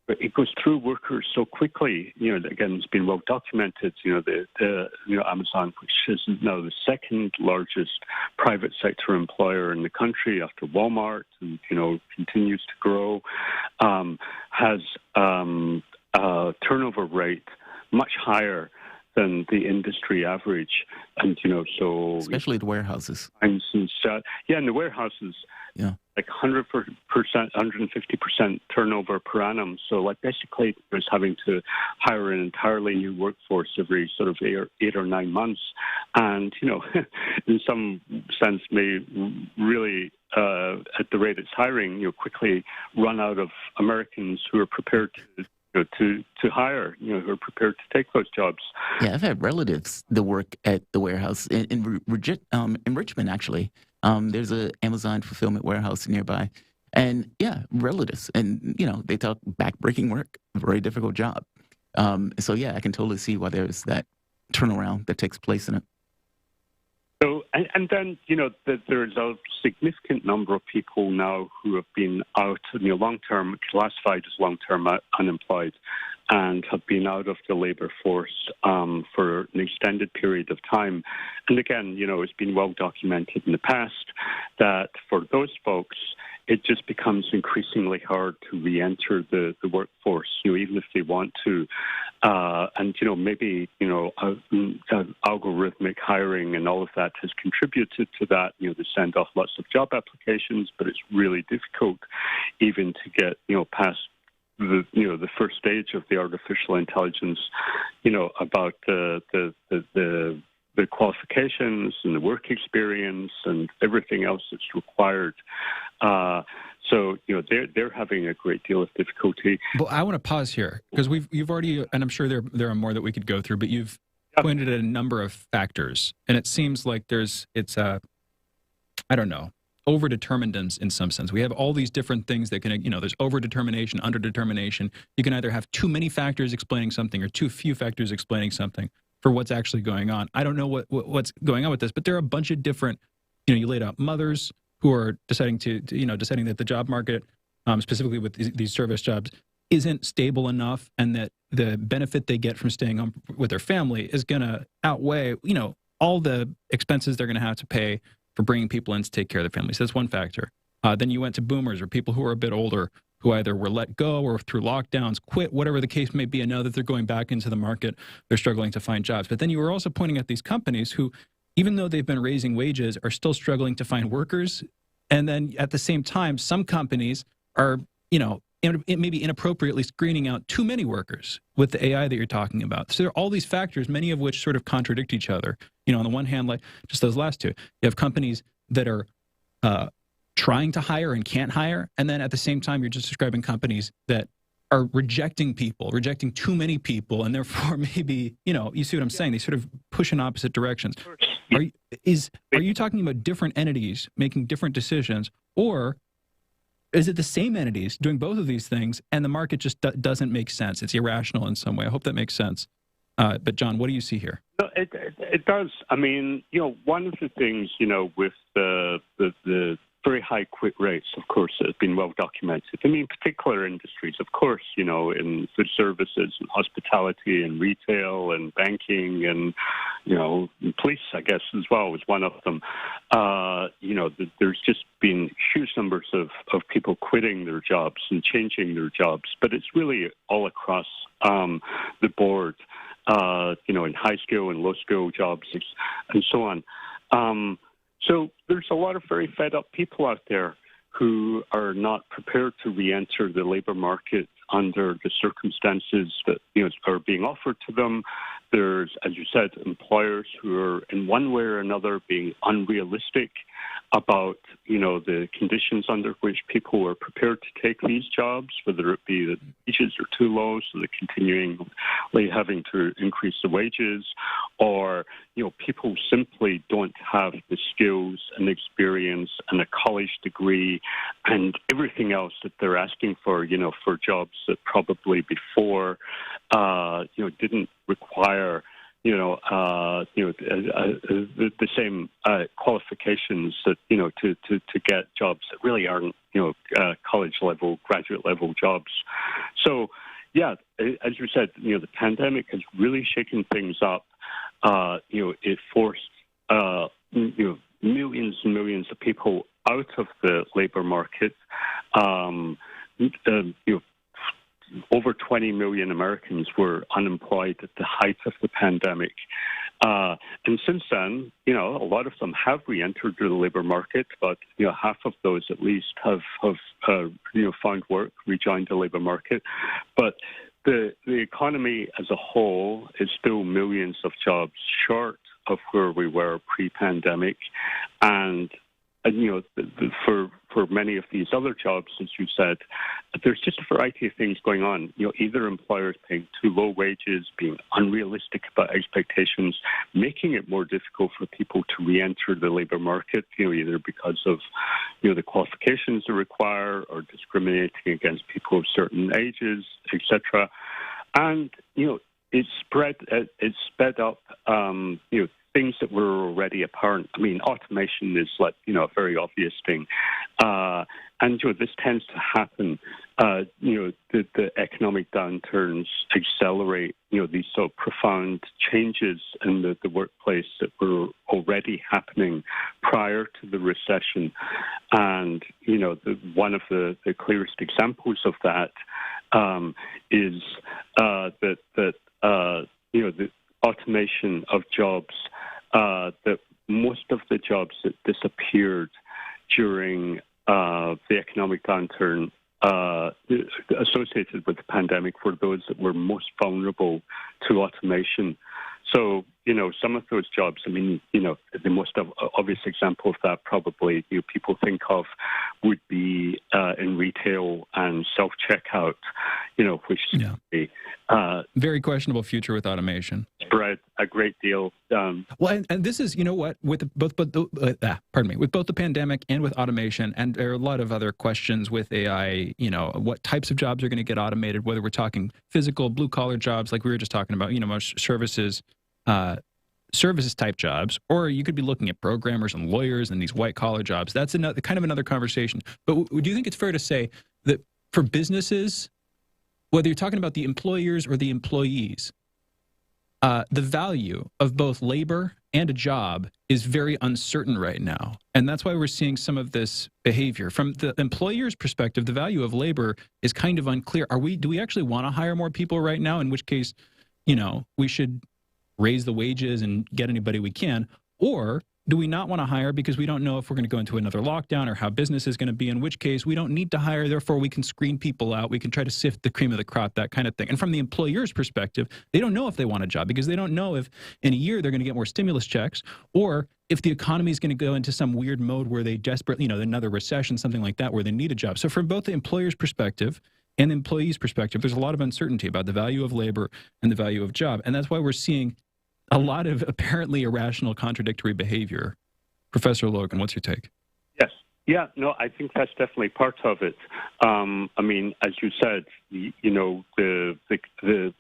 it goes through workers so quickly. Again, it's been well documented. Amazon, which is now the second largest private sector employer in the country after Walmart, and continues to grow, has a turnover rate much higher than the industry average, and so especially the warehouses. And the warehouses. Yeah, like 100%, 150% turnover per annum. So, basically, it's having to hire an entirely new workforce every sort of 8 or 9 months, and in some sense, may really, at the rate it's hiring, quickly run out of Americans who are prepared to hire, who are prepared to take those jobs. Yeah, I've had relatives that work at the warehouse in Richmond, actually. There's an Amazon fulfillment warehouse nearby. And, relatives. And, they talk backbreaking work, very difficult job. So, I can totally see why there's that turnaround that takes place in it. So, and then, there's a significant number of people now who have been out, long-term, classified as long-term unemployed, and have been out of the labor force for an extended period of time. And again, it's been well documented in the past that for those folks, it just becomes increasingly hard to re-enter the workforce, even if they want to. And, maybe, algorithmic hiring and all of that has contributed to that. They send off lots of job applications, but it's really difficult even to get, past the first stage of the artificial intelligence, about the qualifications and the work experience and everything else that's required. So they're having a great deal of difficulty. Well, I want to pause here because you've already, and I'm sure there are more that we could go through, but you've pointed at a number of factors, and it seems like overdetermined in some sense. We have all these different things that can, there's overdetermination, underdetermination. You can either have too many factors explaining something or too few factors explaining something for what's actually going on. I don't know what's going on with this, but there are a bunch of different, you laid out mothers who are deciding deciding that the job market, specifically with these service jobs, isn't stable enough, and that the benefit they get from staying home with their family is going to outweigh, all the expenses they're going to have to pay for bringing people in to take care of their families. That's one factor. Then you went to boomers, or people who are a bit older, who either were let go or through lockdowns quit, whatever the case may be. And now that they're going back into the market, they're struggling to find jobs. But then you were also pointing at these companies who, even though they've been raising wages, are still struggling to find workers. And then at the same time, some companies are, maybe inappropriately screening out too many workers with the AI that you're talking about. So there are all these factors, many of which sort of contradict each other. On the one hand, like just those last two, you have companies that are trying to hire and can't hire. And then at the same time, you're just describing companies that are rejecting too many people. And therefore, maybe, you see what I'm saying? They sort of push in opposite directions. Are you talking about different entities making different decisions, or is it the same entities doing both of these things and the market just doesn't make sense? It's irrational in some way. I hope that makes sense. But John, what do you see here? It does. I mean, one of the things, with the very high quit rates, of course, that have been well documented. I mean, particular industries, of course, in food services and hospitality and retail and banking and, police, I guess, as well was one of them. There's just been huge numbers of people quitting their jobs and changing their jobs, but it's really all across the board, in high skill and low skill jobs and so on. So there's a lot of very fed up people out there who are not prepared to re-enter the labor market under the circumstances that are being offered to them. There's, as you said, employers who are in one way or another being unrealistic about the conditions under which people are prepared to take these jobs, whether it be that wages are too low, so they're continually having to increase the wages, or people simply don't have the skills and experience and a college degree and everything else that they're asking for, for jobs that probably before, didn't require the same qualifications that to get jobs that really aren't college level, graduate level jobs. So yeah, as you said, the pandemic has really shaken things up. It forced millions and millions of people out of the labor market. Over 20 million Americans were unemployed at the height of the pandemic. And since then, a lot of them have re-entered the labor market, but, half of those at least have found work, rejoined the labor market. But the economy as a whole is still millions of jobs short of where we were pre-pandemic. And for many of these other jobs, as you said, there's just a variety of things going on. Either employers paying too low wages, being unrealistic about expectations, making it more difficult for people to re-enter the labor market, either because of, the qualifications they require or discriminating against people of certain ages, etc. And, it sped up, things that were already apparent. I mean, automation is a very obvious thing. And this tends to happen. The economic downturns accelerate, these sort of profound changes in the workplace that were already happening prior to the recession. And, one of the clearest examples of that is that the automation of jobs, that most of the jobs that disappeared during the economic downturn associated with the pandemic were those that were most vulnerable to automation. So, some of those jobs, I mean, the most obvious example of that probably people think of would be in retail and self-checkout, which is very questionable future with automation. Spread a great deal. Well, and this is, with both the pandemic and with automation, and there are a lot of other questions with AI, what types of jobs are going to get automated, whether we're talking physical, blue-collar jobs like we were just talking about, most services type jobs, or you could be looking at programmers and lawyers and these white-collar jobs. That's another conversation. But do you think it's fair to say that for businesses, whether you're talking about the employers or the employees, the value of both labor and a job is very uncertain right now. And that's why we're seeing some of this behavior. From the employer's perspective, the value of labor is kind of unclear. Do we actually want to hire more people right now? In which case, we should raise the wages and get anybody we can. Or do we not want to hire because we don't know if we're going to go into another lockdown or how business is going to be, in which case we don't need to hire, therefore we can screen people out, we can try to sift the cream of the crop, that kind of thing. And from the employer's perspective, they don't know if they want a job because they don't know if in a year they're going to get more stimulus checks or if the economy is going to go into some weird mode where they desperately, another recession, something like that, where they need a job. So from both the employer's perspective and the employee's perspective, there's a lot of uncertainty about the value of labor and the value of job. And that's why we're seeing a lot of apparently irrational, contradictory behavior. Professor Logan, what's your take? Yes. Yeah, no, I think that's definitely part of it. As you said, the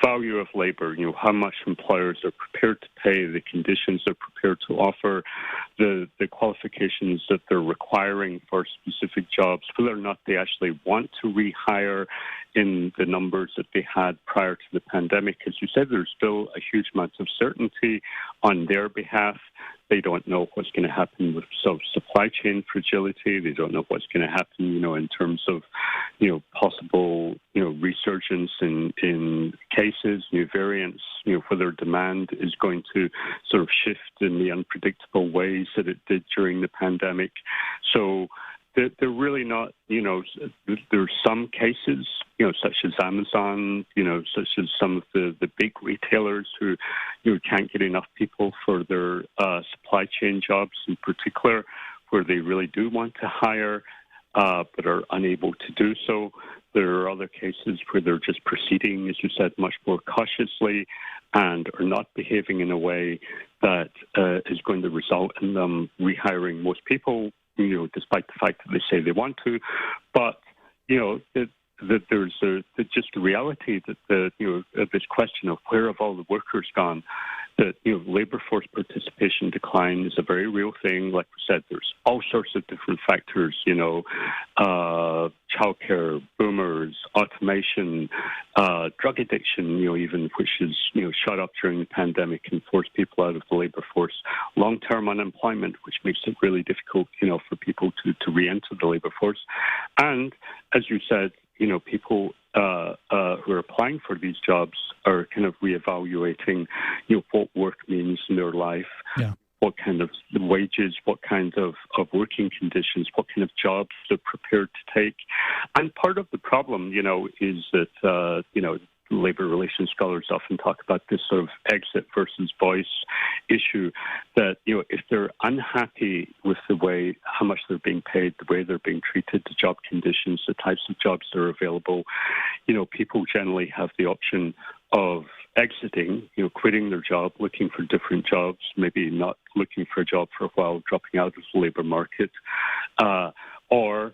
value of labor, how much employers are prepared to pay, the conditions they're prepared to offer, the qualifications that they're requiring for specific jobs, whether or not they actually want to rehire in the numbers that they had prior to the pandemic. As you said, there's still a huge amount of certainty on their behalf. They don't know what's going to happen with supply chain fragility. They don't know what's going to happen, in terms of, possible, resurgence in cases, new variants, whether demand is going to sort of shift in the unpredictable ways that it did during the pandemic. So they're really not, there's some cases, such as Amazon, such as some of the big retailers who can't get enough people for their supply chain jobs in particular, where they really do want to hire but are unable to do so. There are other cases where they're just proceeding, as you said, much more cautiously and are not behaving in a way that is going to result in them rehiring most people, despite the fact that they say they want to. But, that there's just the reality that this question of where have all the workers gone, that labor force participation decline is a very real thing. Like we said, there's all sorts of different factors, childcare, boomers, automation, drug addiction, even, which is shot up during the pandemic and forced people out of the labor force, long-term unemployment, which makes it really difficult, for people to re-enter the labor force, and as you said, people who are applying for these jobs are kind of reevaluating, what work means in their life, what kind of wages, what kinds of working conditions, what kind of jobs they're prepared to take. And part of the problem, is that, labor relations scholars often talk about this sort of exit versus voice issue, that, if they're unhappy with how much they're being paid, the way they're being treated, the job conditions, the types of jobs that are available, people generally have the option of exiting, quitting their job, looking for different jobs, maybe not looking for a job for a while, dropping out of the labor market, or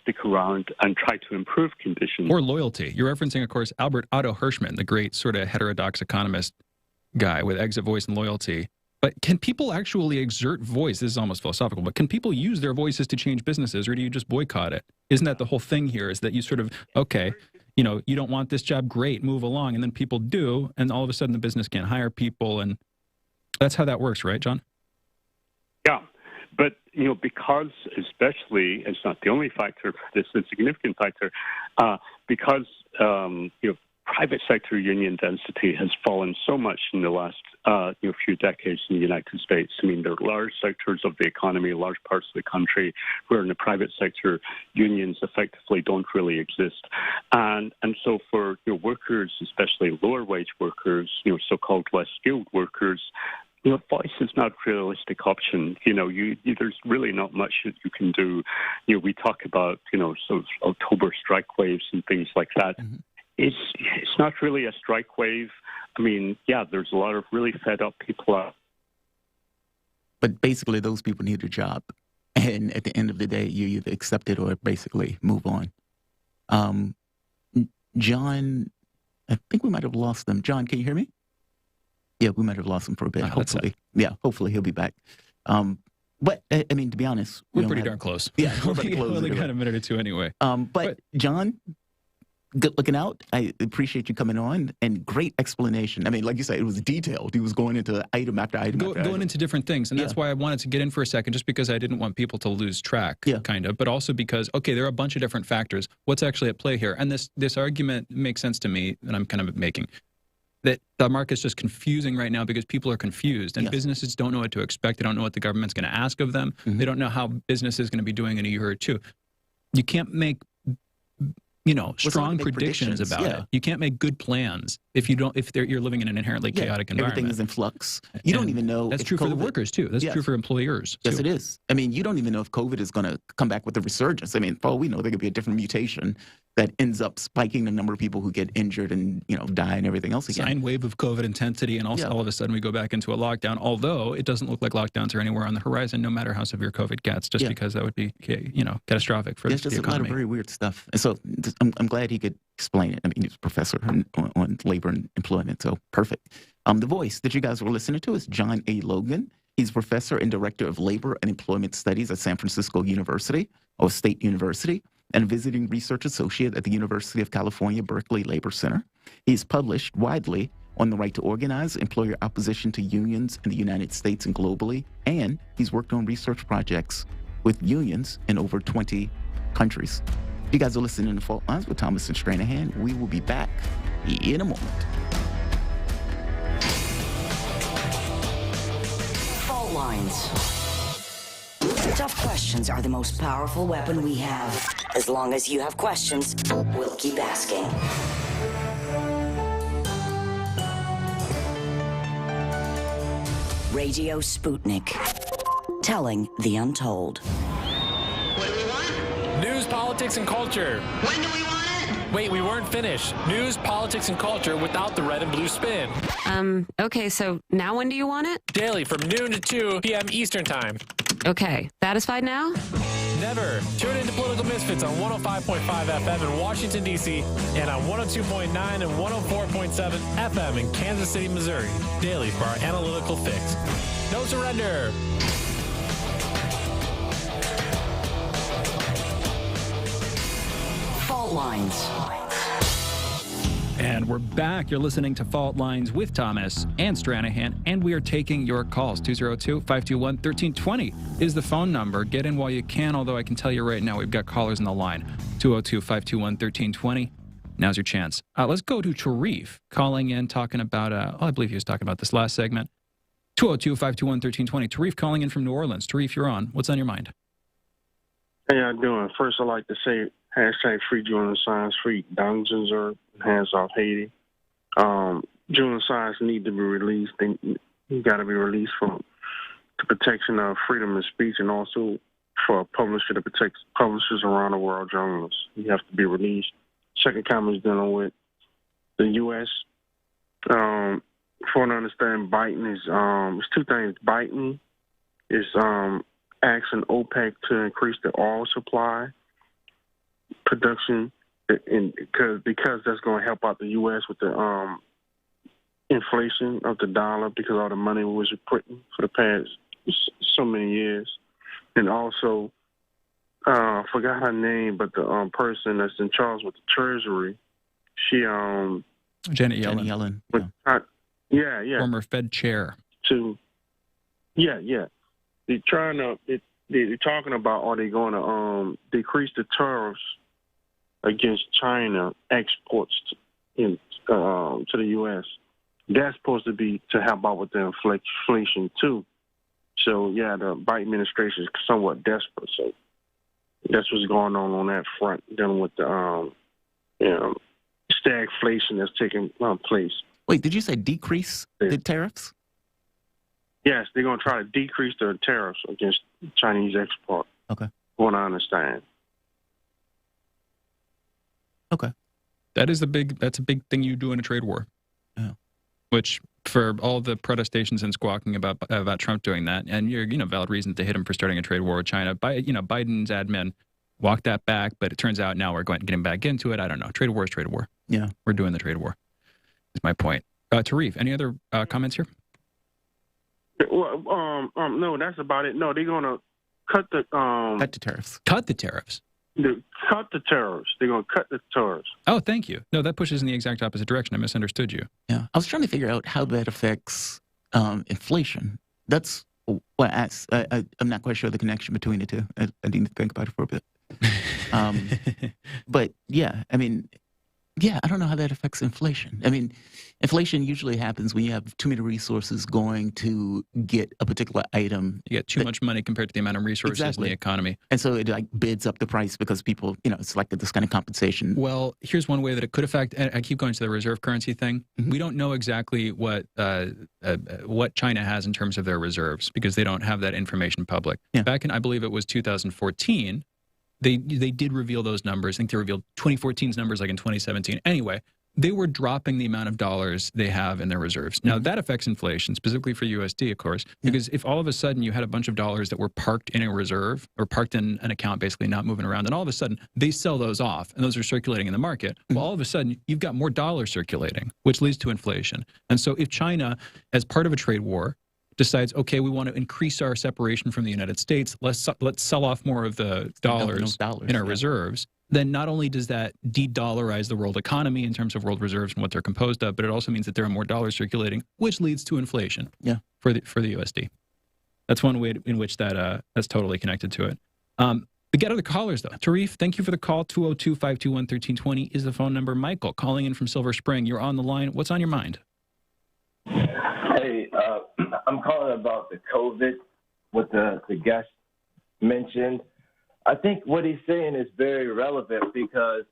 stick around and try to improve conditions. Or loyalty. You're referencing, of course, Otto Hirschman, the great sort of heterodox economist guy with exit, voice, and loyalty. But can people actually exert voice? This is almost philosophical, but can people use their voices to change businesses, or do you just boycott it? Isn't that the whole thing here, is that you sort of, okay, you don't want this job, great, move along, and then people do, and all of a sudden the business can't hire people, and that's how that works, right, John? Yeah. But, because especially, it's not the only factor, this is a significant factor, because, private sector union density has fallen so much in the last few decades in the United States. I mean, there are large sectors of the economy, large parts of the country where in the private sector unions effectively don't really exist. And so for workers, especially lower wage workers, so-called less skilled workers, voice is not a realistic option. There's really not much that you can do. We talk about, sort of October strike waves and things like that. Mm-hmm. It's not really a strike wave. I mean, yeah, there's a lot of really fed up people out. But basically, those people need a job. And at the end of the day, you either accept it or basically move on. John, I think we might have lost them. John, can you hear me? Yeah, we might have lost him for a bit. Hopefully. Yeah, hopefully he'll be back. But, I mean, to be honest, we're pretty darn close. Yeah, we're only got a minute or two anyway. But John, good looking out. I appreciate you coming on, and great explanation. I mean, like you said, it was detailed. He was going into item after item going into different things, and that's why I wanted to get in for a second, just because I didn't want people to lose track, kind of, but also because, okay, there are a bunch of different factors. What's actually at play here? And this argument makes sense to me, and I'm kind of making, that the market's just confusing right now because people are confused, and businesses don't know what to expect. They don't know what the government's going to ask of them. They don't know how business is going to be doing in a year or two. You can't make strong predictions about it. You can't make good plans if you're living in an inherently chaotic environment. Everything is in flux. You don't even know. That's true for the workers too. That's true for employers. Yes, it is. I mean, you don't even know if COVID is going to come back with a resurgence. I mean, for all we know, there could be a different mutation that ends up spiking the number of people who get injured and die and everything else again. Sine wave of COVID intensity, and also all of a sudden we go back into a lockdown. Although it doesn't look like lockdowns are anywhere on the horizon, no matter how severe COVID gets, just because that would be catastrophic for the economy. There's just a lot of very weird stuff. And so I'm glad he could explain it. I mean, he's a professor on labor and employment, so perfect. The voice that you guys were listening to is John A. Logan. He's professor and director of labor and employment studies at San Francisco University, or State University, and visiting research associate at the University of California, Berkeley Labor Center. He's published widely on the right to organize, employer opposition to unions in the United States and globally, and he's worked on research projects with unions in over 20 countries. You guys are listening to Fault Lines with Thomas and Stranahan. We will be back in a moment. Fault Lines. Tough questions are the most powerful weapon we have. As long as you have questions, we'll keep asking. Radio Sputnik. Telling the untold. What do we want? News, politics, and culture. When do we want it? Wait, we weren't finished. News, politics, and culture without the red and blue spin. Okay, so now when do you want it? Daily from noon to 2 p.m. Eastern Time. Okay, satisfied now? Never. Tune into Political Misfits on 105.5 FM in Washington, D.C. and on 102.9 and 104.7 FM in Kansas City, Missouri. Daily for our analytical fix. No surrender. Fault Lines. And we're back. You're listening to Fault Lines with Thomas and Stranahan, and we are taking your calls. 202-521-1320 is the phone number. Get in while you can, although I can tell you right now we've got callers on the line. 202-521-1320. Now's your chance. Let's go to Sharif calling in, talking about, I believe he was talking about this last segment. 202-521-1320. Sharif calling in from New Orleans. Sharif, you're on. What's on your mind? How y'all doing? First, I'd like to say hashtag free Julian Assange, free Donald Zinser, hands off Haiti. Julian Assange need to be released. He got to be released for the protection of freedom of speech, and also for a publisher to protect publishers around the world, journalists. He has to be released. Second comment is dealing with the U.S. For to understand, Biden is it's two things. Biden is asking OPEC to increase the oil supply production, because that's going to help out the U.S. with the inflation of the dollar, because all the money was putting for the past so many years. And also, I forgot her name, but the person that's in charge with the Treasury, she Janet Yellen. Yeah. Former Fed chair. They're trying to. They're talking about, are they going to decrease the tariffs against China exports to the U.S. That's supposed to be to help out with the inflation too. So the Biden administration is somewhat desperate. So that's what's going on that front, dealing with the stagflation that's taking place. Wait, did you say decrease the tariffs? Yes, they're going to try to decrease their tariffs against Chinese export. Okay. What I understand. Okay. That's a big thing you do in a trade war. Yeah. Which, for all the protestations and squawking about Trump doing that, and you're valid reasons to hit him for starting a trade war with China. Biden's admin walked that back, but it turns out now we're getting back into it. I don't know. Trade war is trade war. Yeah. We're doing the trade war. Is my point. Tarif, any other comments here? Well, no, that's about it. No, they're going to cut the tariffs. Cut the tariffs. cut the tariffs. They're going to cut the tariffs. Oh, thank you. No, that pushes in the exact opposite direction. I misunderstood you. Yeah, I was trying to figure out how that affects inflation. That's what I'm not quite sure the connection between the two. I need to think about it for a bit. But yeah, I mean, yeah, I don't know how that affects inflation. I mean, inflation usually happens when you have too many resources going to get a particular item. You get too much money compared to the amount of resources in the economy. And so it like bids up the price because people, it's like this kind of compensation. Well, here's one way that it could affect, and I keep going to the reserve currency thing. Mm-hmm. We don't know exactly what China has in terms of their reserves because they don't have that information public. Yeah. Back in, I believe it was 2014, They did reveal those numbers. I think they revealed 2014's numbers like in 2017. Anyway, they were dropping the amount of dollars they have in their reserves. Now, that affects inflation, specifically for USD, of course, because if all of a sudden you had a bunch of dollars that were parked in a reserve or parked in an account, basically not moving around, then all of a sudden they sell those off and those are circulating in the market. Well, all of a sudden you've got more dollars circulating, which leads to inflation. And so if China, as part of a trade war, decides, okay, we want to increase our separation from the United States, let's sell off more of the dollars in our reserves, then not only does that de-dollarize the world economy in terms of world reserves and what they're composed of, but it also means that there are more dollars circulating, which leads to inflation for the USD. That's one way in which that's totally connected to it. We get other callers, though. Tarif, thank you for the call. 202-521-1320 is the phone number. Michael, calling in from Silver Spring. You're on the line. What's on your mind? Hey, I'm calling about the COVID, what the guest mentioned. I think what he's saying is very relevant because,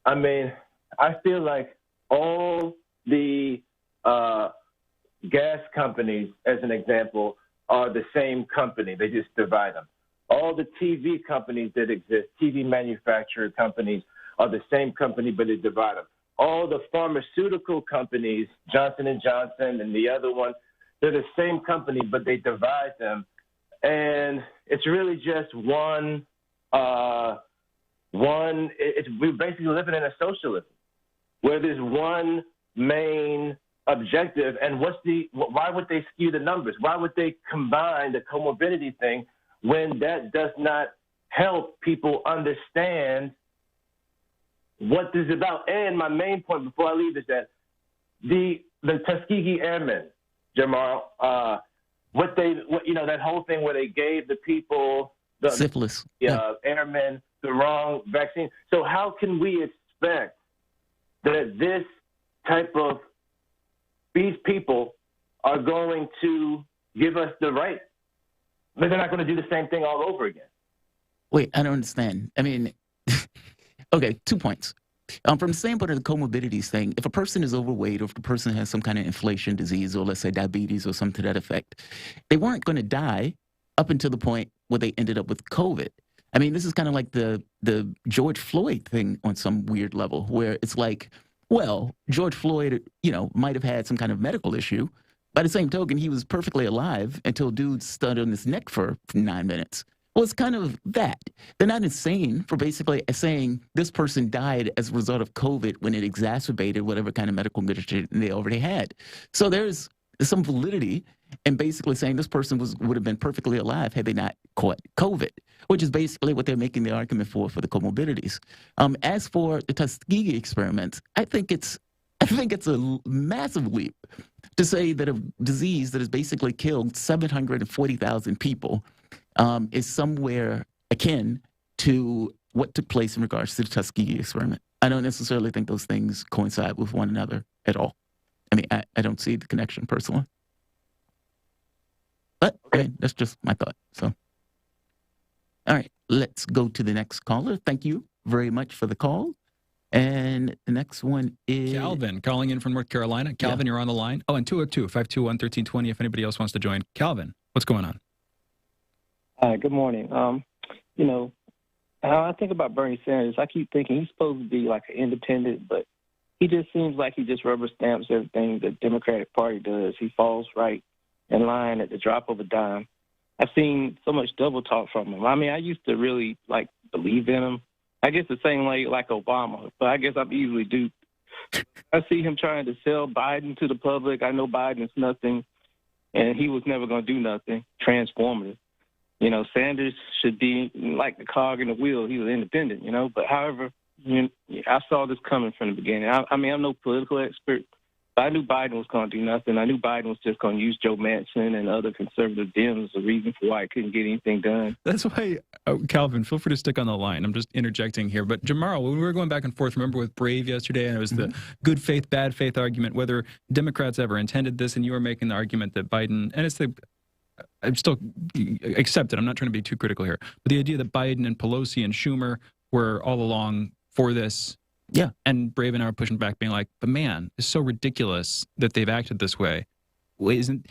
I mean, I feel like all the gas companies, as an example, are the same company. They just divide them. All the TV companies that exist, TV manufacturer companies, are the same company, but they divide them. All the pharmaceutical companies, Johnson & Johnson and the other one, they're the same company, but they divide them. And it's really just one, we're basically living in a socialism where there's one main objective. And why would they skew the numbers? Why would they combine the comorbidity thing when that does not help people understand what this is about? And my main point before I leave is that the Tuskegee Airmen, Jamarl, that whole thing where they gave the people the syphilis, airmen the wrong vaccine. So how can we expect that this type of these people are going to give us the right? But they're not going to do the same thing all over again. Wait, I don't understand. I mean, okay, 2 points. From the standpoint of the comorbidities thing, if a person is overweight or if the person has some kind of inflation disease or let's say diabetes or something to that effect, they weren't going to die up until the point where they ended up with COVID. I mean, this is kind of like the George Floyd thing on some weird level where it's like, well, George Floyd, might have had some kind of medical issue. By the same token, he was perfectly alive until dude stood on his neck for 9 minutes. Well, it's kind of that. They're not insane for basically saying this person died as a result of COVID when it exacerbated whatever kind of medical condition they already had. So there's some validity in basically saying this person would have been perfectly alive had they not caught COVID, which is basically what they're making the argument for the comorbidities. As for the Tuskegee experiments, I think it's a massive leap to say that a disease that has basically killed 740,000 people is somewhere akin to what took place in regards to the Tuskegee experiment. I don't necessarily think those things coincide with one another at all. I mean, I don't see the connection personally. But that's just my thought. So, all right, let's go to the next caller. Thank you very much for the call. And the next one is Calvin calling in from North Carolina. Calvin, you're on the line. Oh, and 202-521-1320 if anybody else wants to join. Calvin, what's going on? Hi, good morning. How I think about Bernie Sanders, I keep thinking he's supposed to be like an independent, but he just seems like he just rubber stamps everything the Democratic Party does. He falls right in line at the drop of a dime. I've seen so much double talk from him. I mean, I used to really believe in him. I guess the same way like Obama, but I guess I'm easily duped. I see him trying to sell Biden to the public. I know Biden's nothing, and he was never going to do nothing transformative. Sanders should be like the cog in the wheel. He was independent, But however, I saw this coming from the beginning. I mean, I'm no political expert, but I knew Biden was going to do nothing. I knew Biden was just going to use Joe Manchin and other conservative Dems as a reason for why he couldn't get anything done. That's why, Calvin, feel free to stick on the line. I'm just interjecting here. But Jamarl, when we were going back and forth, remember with Brave yesterday, and it was the good faith, bad faith argument, whether Democrats ever intended this, and you were making the argument that Biden, and it's I'm still accept it. I'm not trying to be too critical here. But the idea that Biden and Pelosi and Schumer were all along for this. Yeah. And Brave and I were pushing back, being like, but man, it's so ridiculous that they've acted this way. Wouldn't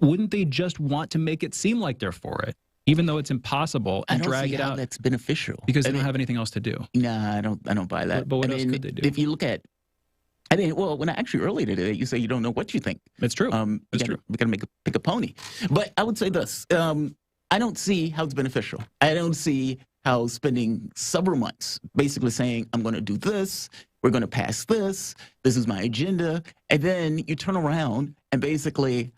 they just want to make it seem like they're for it, even though it's impossible, and drag it out? That's beneficial. Because they don't have anything else to do. Nah, I don't buy that. But what else could they do? If you look at, when I actually earlier today, you say you don't know what you think. It's true. It's true. We got to pick a pony. But I would say this. I don't see how it's beneficial. I don't see how spending several months basically saying, I'm going to do this, we're going to pass this is my agenda, and then you turn around and basically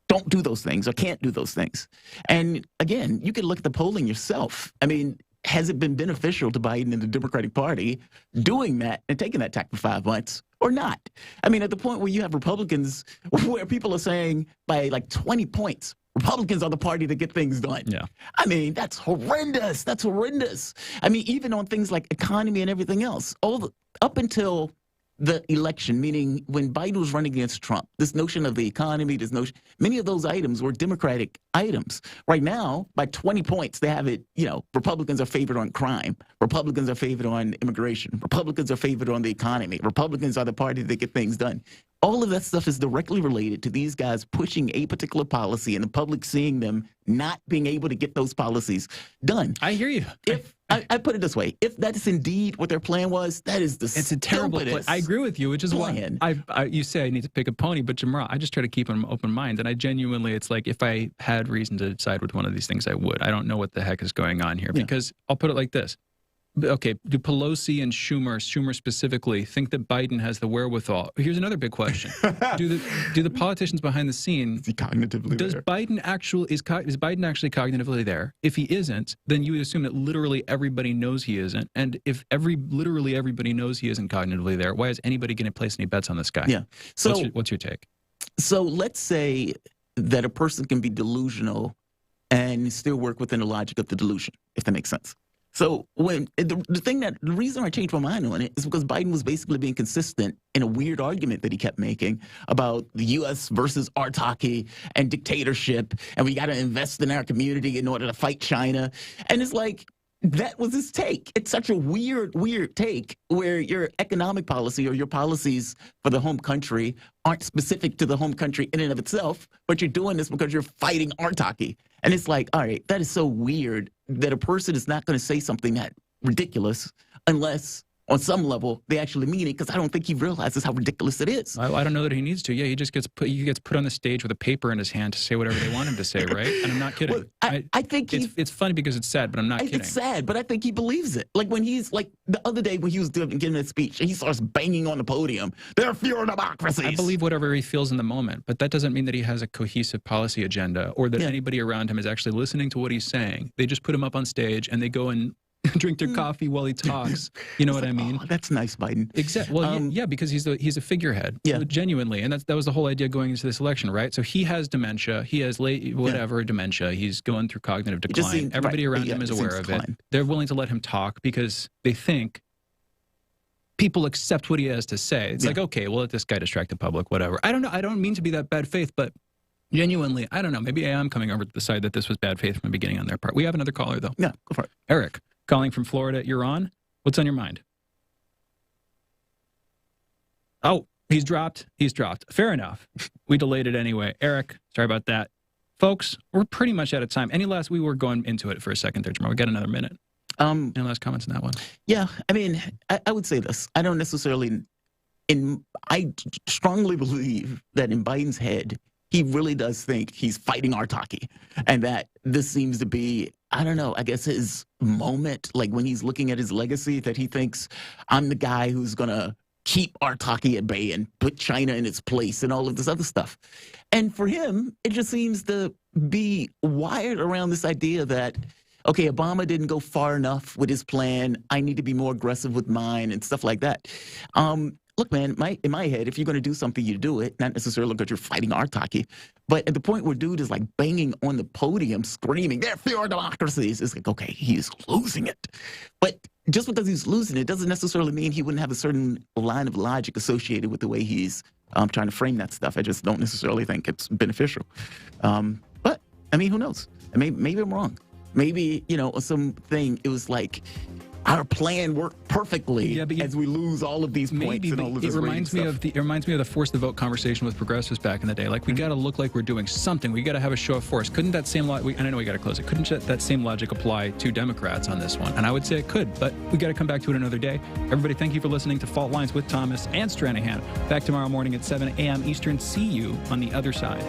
don't do those things or can't do those things. And again, you can look at the polling yourself. I mean, has it been beneficial to Biden and the Democratic Party doing that and taking that tack for 5 months or not? I mean, at the point where you have Republicans where people are saying by like 20 points, Republicans are the party to get things done. Yeah. I mean, that's horrendous. That's horrendous. I mean, even on things like economy and everything else, up until the election, meaning when Biden was running against Trump, this notion of the economy, many of those items were Democratic items. Right now, by 20 points, they have it, Republicans are favored on crime. Republicans are favored on immigration. Republicans are favored on the economy. Republicans are the party that get things done. All of that stuff is directly related to these guys pushing a particular policy and the public seeing them not being able to get those policies done. I hear you. If I put it this way, if that is indeed what their plan was, that is it's a terrible plan. I agree with you, which is why you say I need to pick a pony, but Jamarl, I just try to keep an open mind, and I genuinely, it's like if I had reason to decide with one of these things, I would. I don't know what the heck is going on here because I'll put it like this. Okay, do Pelosi and Schumer specifically, think that Biden has the wherewithal? Here's another big question: Do the politicians behind the scenes cognitively is Biden actually cognitively there? If he isn't, then you would assume that literally everybody knows he isn't. And if literally everybody knows he isn't cognitively there, why is anybody going to place any bets on this guy? Yeah. So what's your take? So let's say that a person can be delusional and still work within the logic of the delusion, if that makes sense. So the reason I changed my mind on it is because Biden was basically being consistent in a weird argument that he kept making about the U.S. versus autocracy and dictatorship, and we got to invest in our community in order to fight China. And it's like, that was his take. It's such a weird take where your economic policy or your policies for the home country aren't specific to the home country in and of itself, but you're doing this because you're fighting autocracy. And it's like, all right, that is so weird that a person is not going to say something that ridiculous unless on some level they actually mean it, because I don't think he realizes how ridiculous it is. I don't know that he needs to. Yeah, he just gets put on the stage with a paper in his hand to say whatever they want him to say, right? And I'm not kidding. Well, I think it's funny because it's sad, but I'm not kidding. It's sad, but I think he believes it. Like when he's like the other day when he was giving that speech, he starts banging on the podium. They're fewer democracies. I believe whatever he feels in the moment, but that doesn't mean that he has a cohesive policy agenda or that anybody around him is actually listening to what he's saying. They just put him up on stage and they go and drink their coffee while he talks. You know what I mean? Oh, that's nice, Biden. Exactly. Well, yeah, because he's a figurehead. Yeah, genuinely, and that was the whole idea going into this election, right? So he has dementia. He has dementia. He's going through cognitive decline. Everybody around him is aware of it. They're willing to let him talk because they think people accept what he has to say. It's like, okay, we'll let this guy distract the public, whatever. I don't know. I don't mean to be that bad faith, but genuinely, I don't know. Maybe I am coming over to the side that this was bad faith from the beginning on their part. We have another caller, though. Yeah, go for it. Eric, calling from Florida. You're on. What's on your mind? Oh, he's dropped. He's dropped. Fair enough. We delayed it anyway. Eric, sorry about that. Folks, we're pretty much out of time. We were going into it for a second there, Jamarl. We got another minute. Any last comments on that one? Yeah, I mean, I would say this. I don't necessarily, I strongly believe that in Biden's head, he really does think he's fighting autocracy, and that this seems to be, I don't know, I guess his moment, like when he's looking at his legacy, that he thinks, I'm the guy who's going to keep autocracy at bay and put China in its place and all of this other stuff. And for him, it just seems the be wired around this idea that, okay, Obama didn't go far enough with his plan. I need to be more aggressive with mine and stuff like that. Look, man, in my head, if you're going to do something, you do it. Not necessarily because you're fighting autocracy. But at the point where dude is like banging on the podium, screaming, they're fewer democracies, it's like, okay, he's losing it. But just because he's losing it doesn't necessarily mean he wouldn't have a certain line of logic associated with the way he's trying to frame that stuff. I just don't necessarily think it's beneficial. But, I mean, who knows? Maybe I'm wrong. Maybe, something, it was like, our plan worked perfectly as we lose all of these points and all of this reminds me of the force the vote conversation with progressives back in the day. Like, we got to look like we're doing something. We got to have a show of force. Couldn't that same logic? I know we got to close it. Couldn't that same logic apply to Democrats on this one? And I would say it could, but we got to come back to it another day. Everybody, thank you for listening to Fault Lines with Thomas and Stranahan. Back tomorrow morning at 7 a.m. Eastern. See you on the other side.